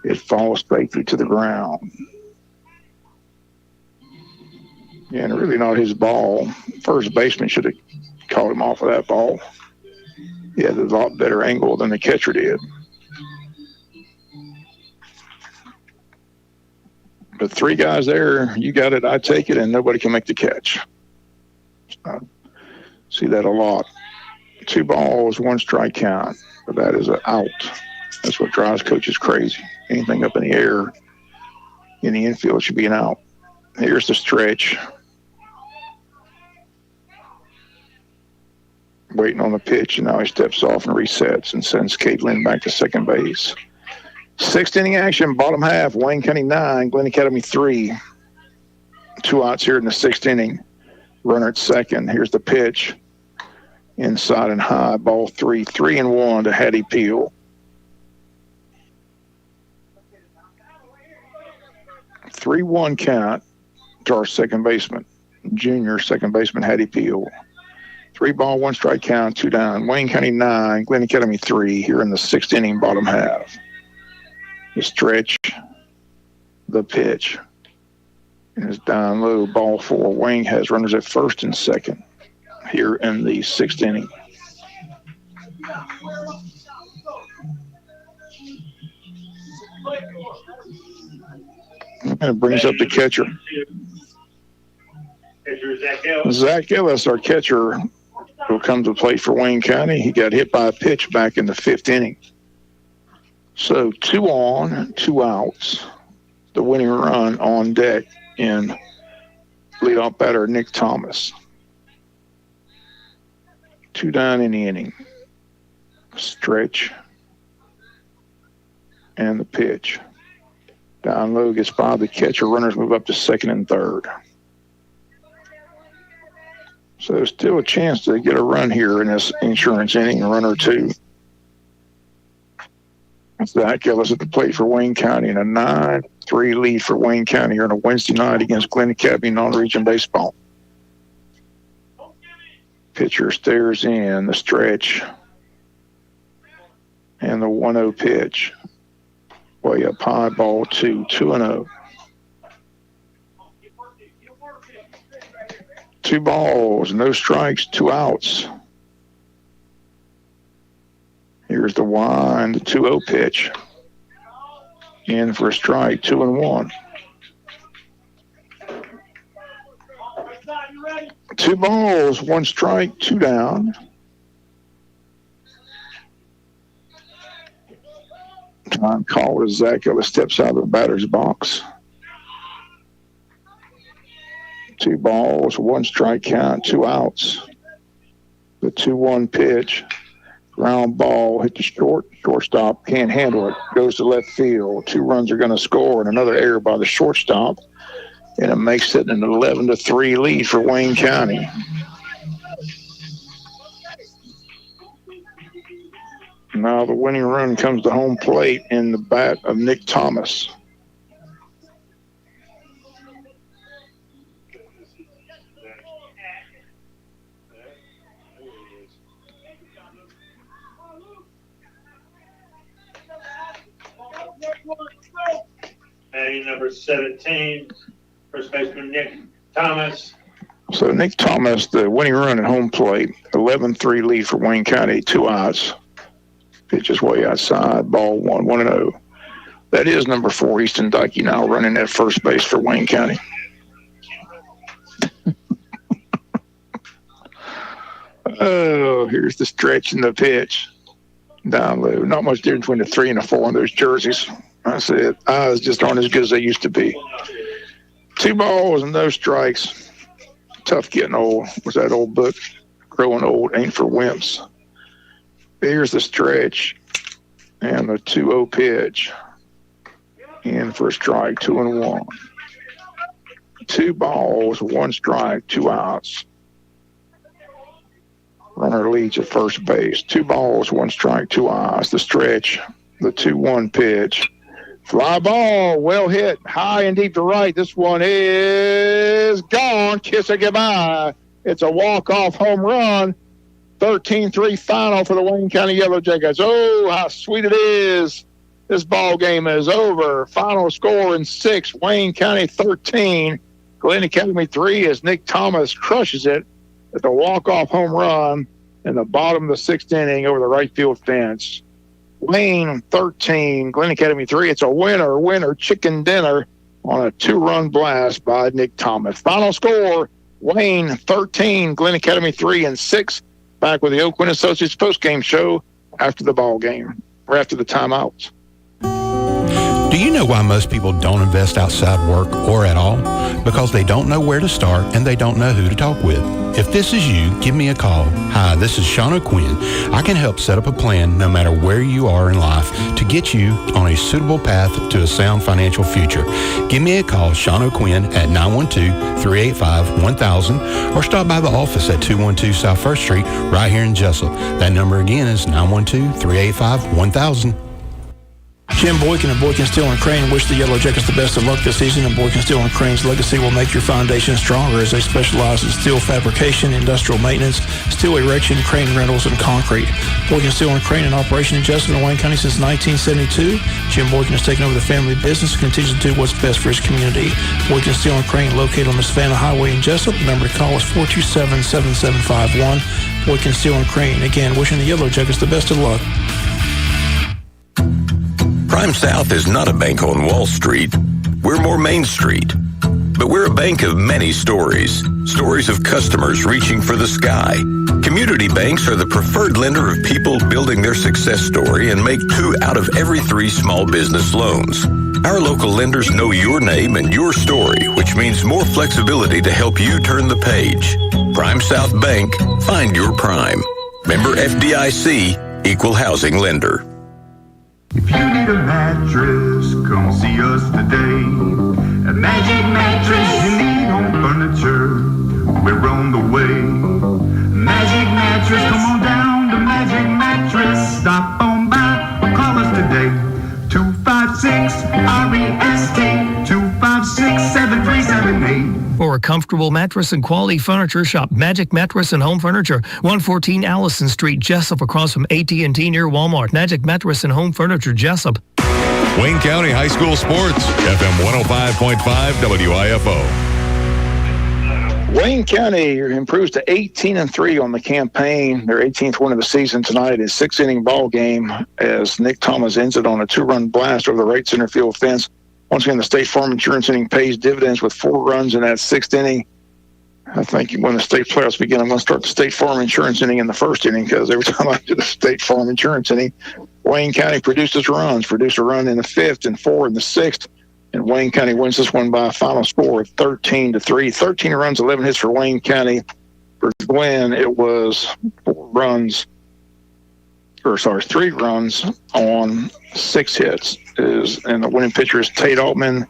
It falls safely to the ground. Yeah, and really not his ball. First baseman should have caught him off of that ball. He had a lot better angle than the catcher did. But 3 guys there, you got it, I take it, and nobody can make the catch. I see that a lot. 2 balls, 1 strike count. But that is an out. That's what drives coaches crazy. Anything up in the air in the infield should be an out. Here's the stretch. Waiting on the pitch, and now he steps off and resets and sends Caitlin back to second base. 6th inning action, bottom half. Wayne County 9, Glen Academy 3. 2 outs here in the 6th inning. Runner at second. Here's the pitch. Inside and high, ball 3. 3-1 to Hattie Peel. 3-1 count to our second baseman, junior second baseman Hattie Peel. 3 ball, 1 strike count, 2 down. Wayne County 9, Glen Academy 3 here in the 6th inning, bottom half. The stretch, the pitch. And it's down low, ball 4. Wayne has runners at first and second here in the 6th inning. And it brings up the catcher. Zach Ellis, our catcher, will come to play for Wayne County. He got hit by a pitch back in the 5th inning. So 2 on, 2 outs. The winning run on deck in leadoff batter Nick Thomas. 2 down in the inning. Stretch. And the pitch. Down low gets by the catcher. Runners move up to second and third. So there's still a chance to get a run here in this insurance inning, a run or 2. Zach Ellis at the plate for Wayne County, and a 9-3 lead for Wayne County here on a Wednesday night against Glen Academy non-region baseball. Pitcher stares in the stretch and the 1-0 pitch. Way up high, ball 2, 2-0. 2 balls, no strikes, 2 outs. Here's the wind, the 2-0 pitch. In for a strike, 2-1. 2 balls, 1 strike, 2 down. Time call as Zach Ellis steps out of the batter's box. 2 balls, 1 strike count, 2 outs. The 2-1 pitch. Ground ball, hit the shortstop, can't handle it, goes to left field. 2 runs are going to score, and another error by the shortstop. And it makes it an 11-3 lead for Wayne County. Now the winning run comes to home plate in the bat of Nick Thomas. Batting number 17, first baseman Nick Thomas. So Nick Thomas, the winning run at home plate, 11-3 lead for Wayne County, 2 outs. Pitch is way outside, ball 1, 1-0. That is number 4, Easton Dykey, now running at first base for Wayne County. Oh, here's the stretch and the pitch. Down low. Not much difference between the 3 and the 4 on those jerseys. I said, eyes just aren't as good as they used to be. 2 balls and no strikes. Tough getting old. Was that old book? Growing old ain't for wimps. Here's the stretch and the 2-0 pitch. In for a strike, 2-1. 2 balls, 1 strike, 2 outs. Runner leads at first base. 2 balls, 1 strike, 2 outs. The stretch, the 2-1 pitch. Fly ball, well hit, high and deep to right. This one is gone. Kiss it goodbye. It's a walk-off home run. 13-3 final for the Wayne County Yellow Jackets. Oh, how sweet it is. This ball game is over. Final score in 6, Wayne County 13. Glen Academy 3 as Nick Thomas crushes it at the walk-off home run. in the bottom of the sixth inning over the right field fence. Wayne 13, Glen Academy 3. It's a winner, chicken dinner on a 2-run blast by Nick Thomas. Final score, Wayne 13, Glen Academy 3 and 6. Back with the Oak Wind Associates postgame show after the ball game, or after the timeouts. Do you know why most people don't invest outside work or at all? Because they don't know where to start and they don't know who to talk with. If this is you, give me a call. Hi, this is Sean O'Quinn. I can help set up a plan no matter where you are in life to get you on a suitable path to a sound financial future. Give me a call, Sean O'Quinn, at 912-385-1000 or stop by the office at 212 South First Street right here in Jesup. That number again is 912-385-1000. Jim Boykin of Boykin Steel and Crane wish the Yellow Jackets the best of luck this season, and Boykin Steel and Crane's legacy will make your foundation stronger as they specialize in steel fabrication, industrial maintenance, steel erection, crane rentals, and concrete. Boykin Steel and Crane in operation in Jesup and Wayne County since 1972. Jim Boykin has taken over the family business and continues to do what's best for his community. Boykin Steel and Crane located on the Savannah Highway in Jesup. The number to call is 427-7751. Boykin Steel and Crane, again, wishing the Yellow Jackets the best of luck. Prime South is not a bank on Wall Street. We're more Main Street. But we're a bank of many stories. Stories of customers reaching for the sky. Community banks are the preferred lender of people building their success story and make 2 out of every 3 small business loans. Our local lenders know your name and your story, which means more flexibility to help you turn the page. Prime South Bank, find your prime. Member FDIC, Equal Housing Lender. If you need a mattress, come see us today. A Magic Mattress, you need home furniture. We're on the way. Magic Mattress, come on down to Magic Mattress. Stop on by or call us today. 256-REST, 256-7378. For a comfortable mattress and quality furniture, shop Magic Mattress and Home Furniture, 114 Allison Street, Jesup, across from AT&T near Walmart. Magic Mattress and Home Furniture, Jesup. Wayne County High School Sports, FM 105.5 WIFO. Wayne County improves to 18-3 on the campaign. Their 18th win of the season tonight is 6-inning ball game as Nick Thomas ends it on a 2-run blast over the right center field fence. Once again, the State Farm Insurance inning pays dividends with 4 runs in that 6th inning. I think when the state playoffs begin, I'm going to start the State Farm Insurance inning in the 1st inning because every time I do the State Farm Insurance inning, Wayne County produces runs. Produced a run in the 5th and 4 in the 6th. And Wayne County wins this one by a final score of 13-3. 13 runs, 11 hits for Wayne County. For Glenn, it was 3 runs on 6 hits. And the winning pitcher is Tate Altman.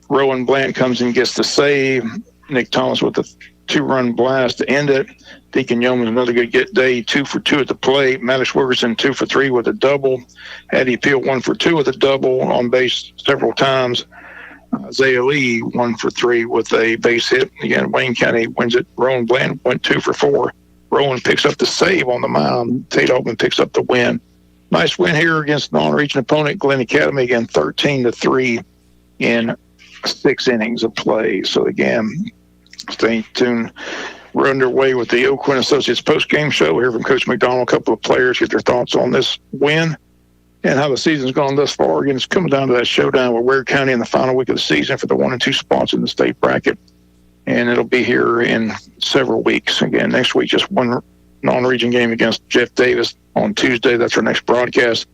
Rowan Blant comes and gets the save. Nick Thomas with the 2-run blast to end it. Deacon Yeoman, another good day, 2 for 2 at the plate. Maddox Wilkerson, 2 for 3 with a double. Addie Peel, 1 for 2 with a double, on base several times. Isaiah Lee, 1 for 3 with a base hit. Again, Wayne County wins it. Rowan Bland went 2 for 4. Rowan picks up the save on the mound. Tate Altman picks up the win. Nice win here against non-region opponent Glen Academy, again 13-3 in 6 innings of play. So again, stay tuned. We're underway with the Oak Wind Associates post-game show. We'll hear from Coach McDonald, a couple of players, get their thoughts on this win and how the season's gone thus far. Again, it's coming down to that showdown with Ware County in the final week of the season for the 1 and 2 spots in the state bracket. And it'll be here in several weeks. Again, next week, just one non-region game against Jeff Davis on Tuesday. That's our next broadcast.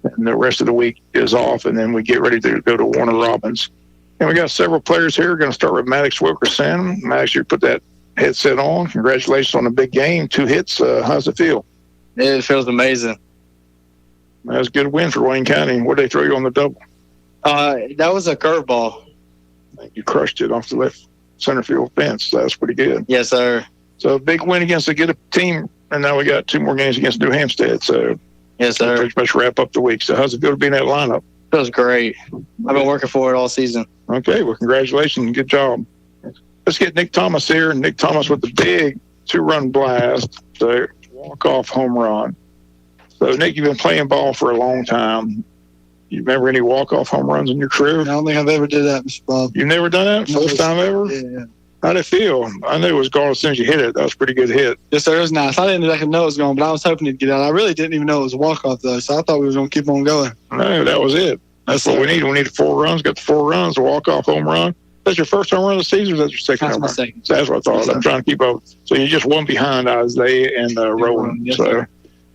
And the rest of the week is off, and then we get ready to go to Warner Robins. And we got several players here. We're going to start with Maddox Wilkerson. Maddox, you put that headset on. Congratulations on a big game. 2 hits. How's it feel? It feels amazing. That was a good win for Wayne County. What did they throw you on the double? That was a curveball. You crushed it off the left center field fence. That's pretty good. Yes, sir. So a big win against a good team, and now we got 2 more games against New Hampstead. So yes, sir. Pretty much wrap up the week. So how's it feel to be in that lineup? Feels great. I've been working for it all season. Okay, well, congratulations. Good job. Let's get Nick Thomas here. Nick Thomas with the big 2-run blast, the walk-off home run. So, Nick, you've been playing ball for a long time. You remember any walk-off home runs in your career? I don't think I've ever did that, Mr. Bob. You've never done that? First time ever? Yeah. How'd it feel? I knew it was gone as soon as you hit it. That was a pretty good hit. Yes, sir. It was nice. I didn't exactly know it was going, but I was hoping it'd get out. I really didn't even know it was a walk-off, though, so I thought we were going to keep on going. No, that was it. That's what we need. We needed 4 runs. Got the 4 runs, a walk-off home run. That's your first home run of the season, or that's your second home run? Second. So that's what I thought. Yes, I'm trying to keep up. So you're just one behind Isaiah and Rowan. Yes, so, sir.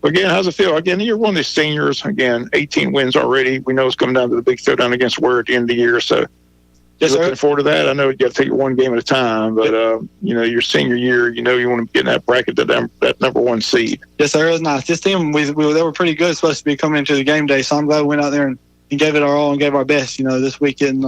again, how's it feel? Again, you're one of these seniors. Again, 18 wins already. We know it's coming down to the big showdown against Ware at the end of the year. So, Yes, looking sir. forward to that. I know you got to take it one game at a time, but your senior year, you want to get in that bracket, that number 1 seed. Yes, sir. It was nice. This team, they were pretty good. Supposed to be coming into the game day, so I'm glad we went out there and gave it our all and gave our best. This weekend,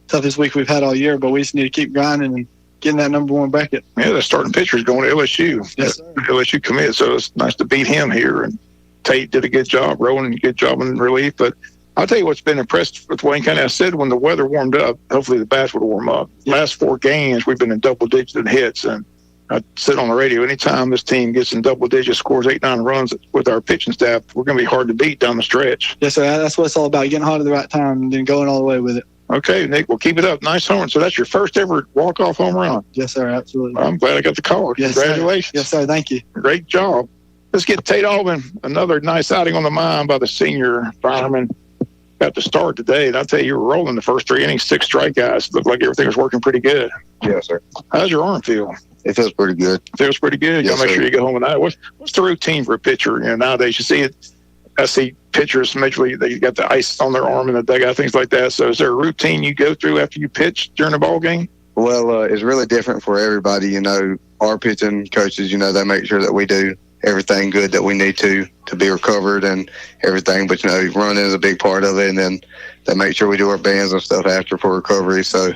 toughest week we've had all year, but we just need to keep grinding and getting that number 1 bracket. Yeah, the starting pitcher is going to LSU. Yes, sir. LSU commit, so it's nice to beat him here. And Tate did a good job, Rowan did a good job in relief. But I'll tell you what's been impressed with Wayne County. I said when the weather warmed up, hopefully the bats would warm up. Last 4 games, we've been in double digits in hits. And I said on the radio, anytime this team gets in double digits, scores 8-9 runs with our pitching staff, we're going to be hard to beat down the stretch. Yes, sir. That's what it's all about, getting hot at the right time and then going all the way with it. Okay, Nick, well, keep it up. Nice home run. So that's your first ever walk-off home run. Yes, sir. Absolutely. I'm glad I got the call. Yes, Congratulations. Sir. Yes, sir. Thank you. Great job. Let's get Tate Alvin. Another nice outing on the mound by the senior fireman. Got to start today, and I'll tell you, you were rolling the first 3 innings, 6 strikeouts. Looked like everything was working pretty good. Yes, sir. How's your arm feel? It feels pretty good. Feels pretty good. You Yes, gotta make sir. sure you go home tonight. What's the routine for a pitcher? Nowadays you see it. I see pitchers majorly they got the ice on their arm in the dugout, things like that. So is there a routine you go through after you pitch during a ball game? Well, it's really different for everybody. Our pitching coaches, they make sure that we do everything good that we need to be recovered and everything. But, running is a big part of it. And then they make sure we do our bands and stuff after for recovery. So,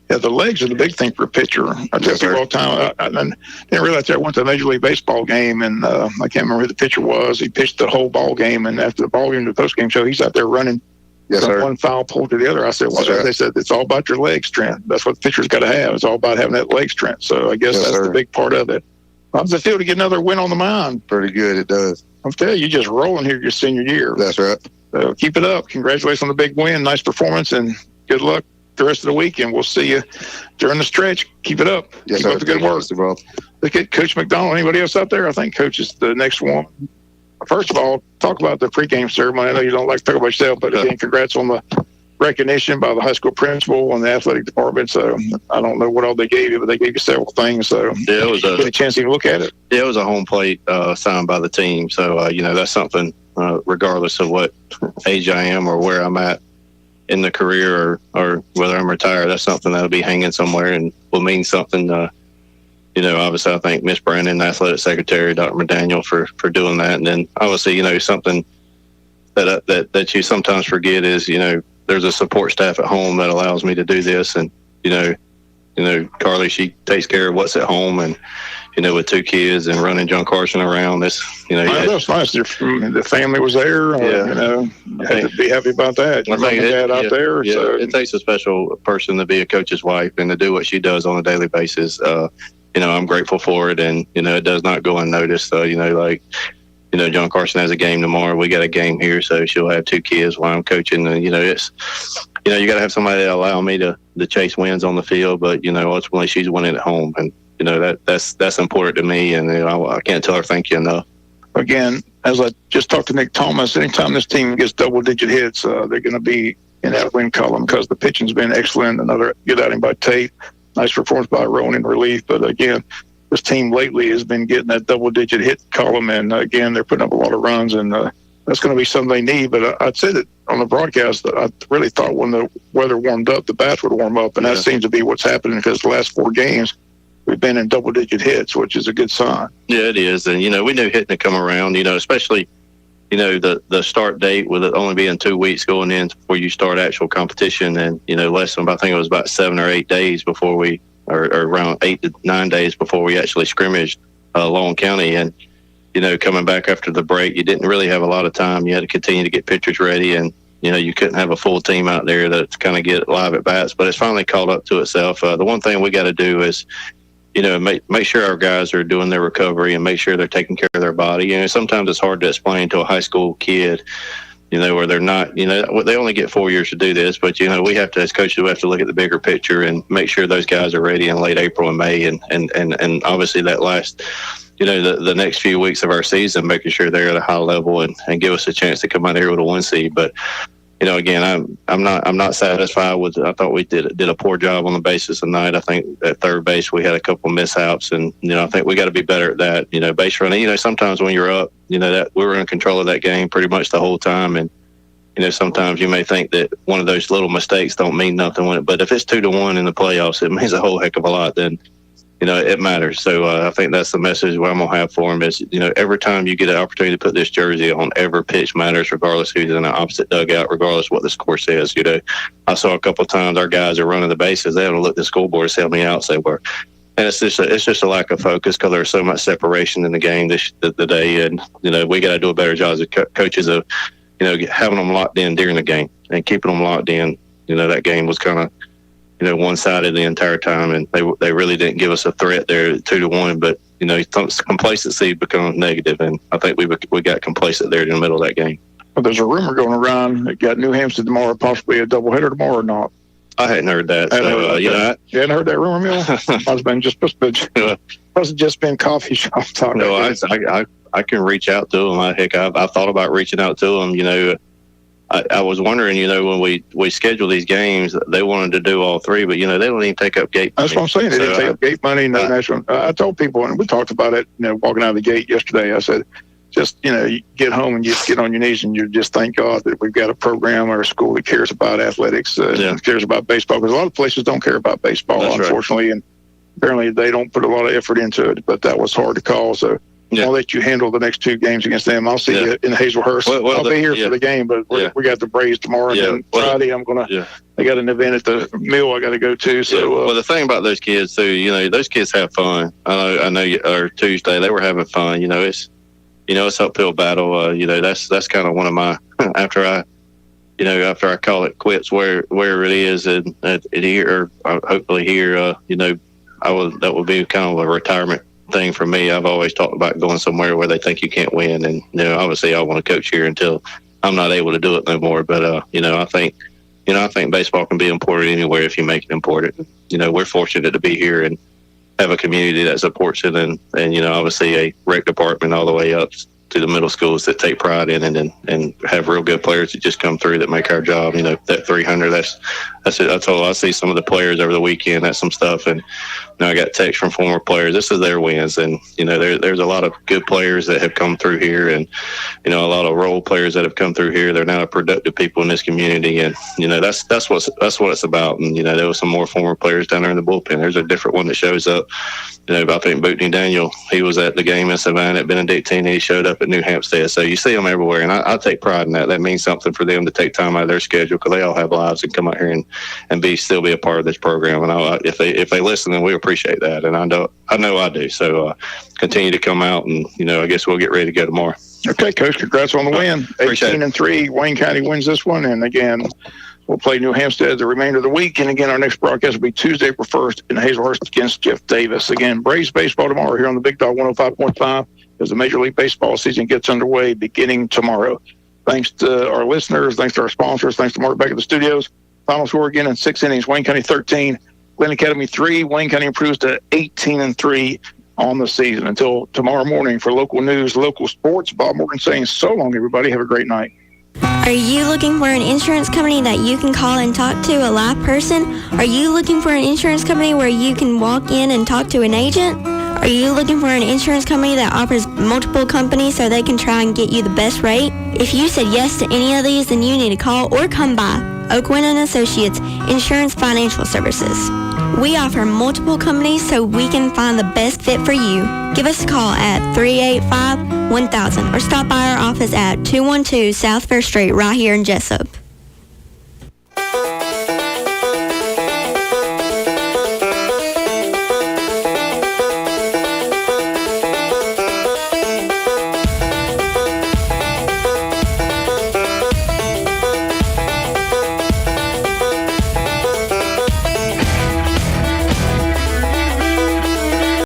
yeah, the legs are the big thing for a pitcher. I tell people all the time. I didn't realize I went to a Major League Baseball game, and I can't remember who the pitcher was. He pitched the whole ball game, and after the ball game, the post-game show, he's out there running Yes, from sir. one foul pole to the other. I said, well, Yes, sir. they said, it's all about your leg strength. That's what the pitcher's got to have. It's all about having that leg strength. So I guess Yes, that's sir. the big part of it. How does it feel to get another win on the mound? Pretty good, it does. I'm telling you, you're just rolling here your senior year. That's right. So keep it up. Congratulations on the big win. Nice performance, and good luck the rest of the week, and we'll see you during the stretch. Keep it up. Yes, Keep sir. up the good work. Look at Coach McDonald. Anybody else out there? I think Coach is the next one. First of all, talk about the pregame ceremony. I know you don't like to talk about yourself, but again, congrats on the recognition by the high school principal and the athletic department. So I don't know what all they gave you, but they gave you several things. So Yeah, it was get a chance to even look at it. Yeah, it was a home plate signed by the team. So, that's something, regardless of what age I am or where I'm at in the career or whether I'm retired, that's something that'll be hanging somewhere and will mean something. Obviously, I thank Miss Brandon, the athletic secretary, Dr. McDaniel, for doing that. And then, obviously, something that you sometimes forget is, there's a support staff at home that allows me to do this. And, Carly, she takes care of what's at home. And, with 2 kids and running John Carson around, this, That was nice. The family was there. You had to be happy about that. Your mom and dad out there. Yeah, So it takes a special person to be a coach's wife and to do what she does on a daily basis. I'm grateful for it, and it does not go unnoticed. John Carson has a game tomorrow. We got a game here, so she'll have 2 kids while I'm coaching. And it's you got to have somebody that allow me to chase wins on the field, but ultimately she's winning at home, and that's important to me, and I can't tell her thank you enough. again, as I just talked to Nick Thomas, anytime this team gets double-digit hits, they're going to be in that win column because the pitching's been excellent. Another good outing by Tate. Nice performance by Rowan in relief. But, again, this team lately has been getting that double-digit hit column, and, again, they're putting up a lot of runs, and that's going to be something they need. But I'd say that on the broadcast, I really thought when the weather warmed up, the bats would warm up, and that seems to be what's happening because the last 4 games, we've been in double-digit hits, which is a good sign. Yeah, it is. And, we knew hitting to come around, especially, the start date with it only being 2 weeks going in before you start actual competition. And, less than, I think it was about 7 or 8 days before we, or around 8 to 9 days before we actually scrimmaged Long County. And, coming back after the break, you didn't really have a lot of time. You had to continue to get pitchers ready. And, you couldn't have a full team out there to kind of get live at bats. But it's finally caught up to itself. The one thing we got to do is, make sure our guys are doing their recovery and make sure they're taking care of their body. Sometimes it's hard to explain to a high school kid, where they're not, they only get 4 years to do this, but, we have to, as coaches, we have to look at the bigger picture and make sure those guys are ready in late April and May. And obviously that last, the next few weeks of our season, making sure they're at a high level and give us a chance to come out here with a 1 seed. But, again, I'm not satisfied with. I thought we did a poor job on the bases tonight. I think at third base we had a couple mishaps, and I think we got to be better at that. Base running. Sometimes when you're up, that we were in control of that game pretty much the whole time, and sometimes you may think that one of those little mistakes don't mean nothing, but if it's 2-1 in the playoffs, it means a whole heck of a lot. Then it matters. So I think that's the message what I'm going to have for him is, every time you get an opportunity to put this jersey on, every pitch matters, regardless who's in the opposite dugout, regardless what the score says. I saw a couple of times our guys are running the bases. They haven't looked at the scoreboard and sell me out. So and it's just a lack of focus because there's so much separation in the game the day. And, we got to do a better job as coaches of, having them locked in during the game and keeping them locked in. That game was kind of, one-sided the entire time, and they really didn't give us a threat there at 2-1. But complacency becomes negative, and I think we got complacent there in the middle of that game. Well, there's a rumor going around that got New Hampshire tomorrow, possibly a doubleheader tomorrow or not. I hadn't heard that. You hadn't heard that rumor, Mill? Must have just been coffee shop talk. No, I can reach out to them. I've thought about reaching out to them. I was wondering, when we schedule these games, they wanted to do all three, but, they don't even take up gate money. That's what I'm saying. They didn't take up gate money. No national. I told people, and we talked about it, walking out of the gate yesterday, I said, just, you get home and you just get on your knees and you just thank God that we've got a program or a school that cares about athletics, cares about baseball, because a lot of places don't care about baseball, that's unfortunately, right. And apparently they don't put a lot of effort into it, but that was hard to call, so I'll let you handle the next 2 games against them. I'll see you in Hazelhurst. I'll be here for the game, but we got the Braves tomorrow, and then Friday I'm going to they got an event at the mill I got to go to. So, the thing about those kids, too, those kids have fun. I know or Tuesday they were having fun. It's uphill battle. That's kind of one of my, after I call it quits where it is and here, or hopefully here, that would be kind of a retirement thing for me. I've always talked about going somewhere where they think you can't win, and obviously I want to coach here until I'm not able to do it no more. But I think baseball can be important anywhere if you make it important. We're fortunate to be here and have a community that supports it, and obviously a rec department all the way up to the middle schools that take pride in it and have real good players that just come through that make our job. That 300, that's it. I see some of the players over the weekend. That's some stuff, and I got texts from former players. This is their wins, and there's a lot of good players that have come through here, and a lot of role players that have come through here. They're now productive people in this community, and that's what it's about. And there was some more former players down there in the bullpen. There's a different one that shows up. I think Bootney Daniel, he was at the game in Savannah at Benedictine, and he showed up at New Hampstead. So you see them everywhere, and I take pride in that. That means something for them to take time out of their schedule, because they all have lives, and come out here and still be a part of this program. And if they listen, then we appreciate that, and I know I do. So continue to come out, and I guess we'll get ready to go tomorrow. Okay, Coach, congrats on the win. 18-3, Wayne County wins this one, and again, we'll play New Hampstead the remainder of the week. And again, our next broadcast will be Tuesday, April 1st in Hazelhurst against Jeff Davis. Again, Braves baseball tomorrow here on the Big Dog 105.5 as the Major League Baseball season gets underway beginning tomorrow. Thanks to our listeners, thanks to our sponsors, thanks to Mark back at the studios. Final score again in 6 innings, Wayne County 13, Glen Academy 3. Wayne County improves to 18-3 on the season. Until tomorrow morning for local news, local sports, Bob Morgan saying so long, everybody. Have a great night. Are you looking for an insurance company that you can call and talk to a live person? Are you looking for an insurance company where you can walk in and talk to an agent? Are you looking for an insurance company that offers multiple companies so they can try and get you the best rate? If you said yes to any of these, then you need to call or come by Oakwin & Associates Insurance Financial Services. We offer multiple companies so we can find the best fit for you. Give us a call at 385-1000 or stop by our office at 212 South Fair Street right here in Jesup.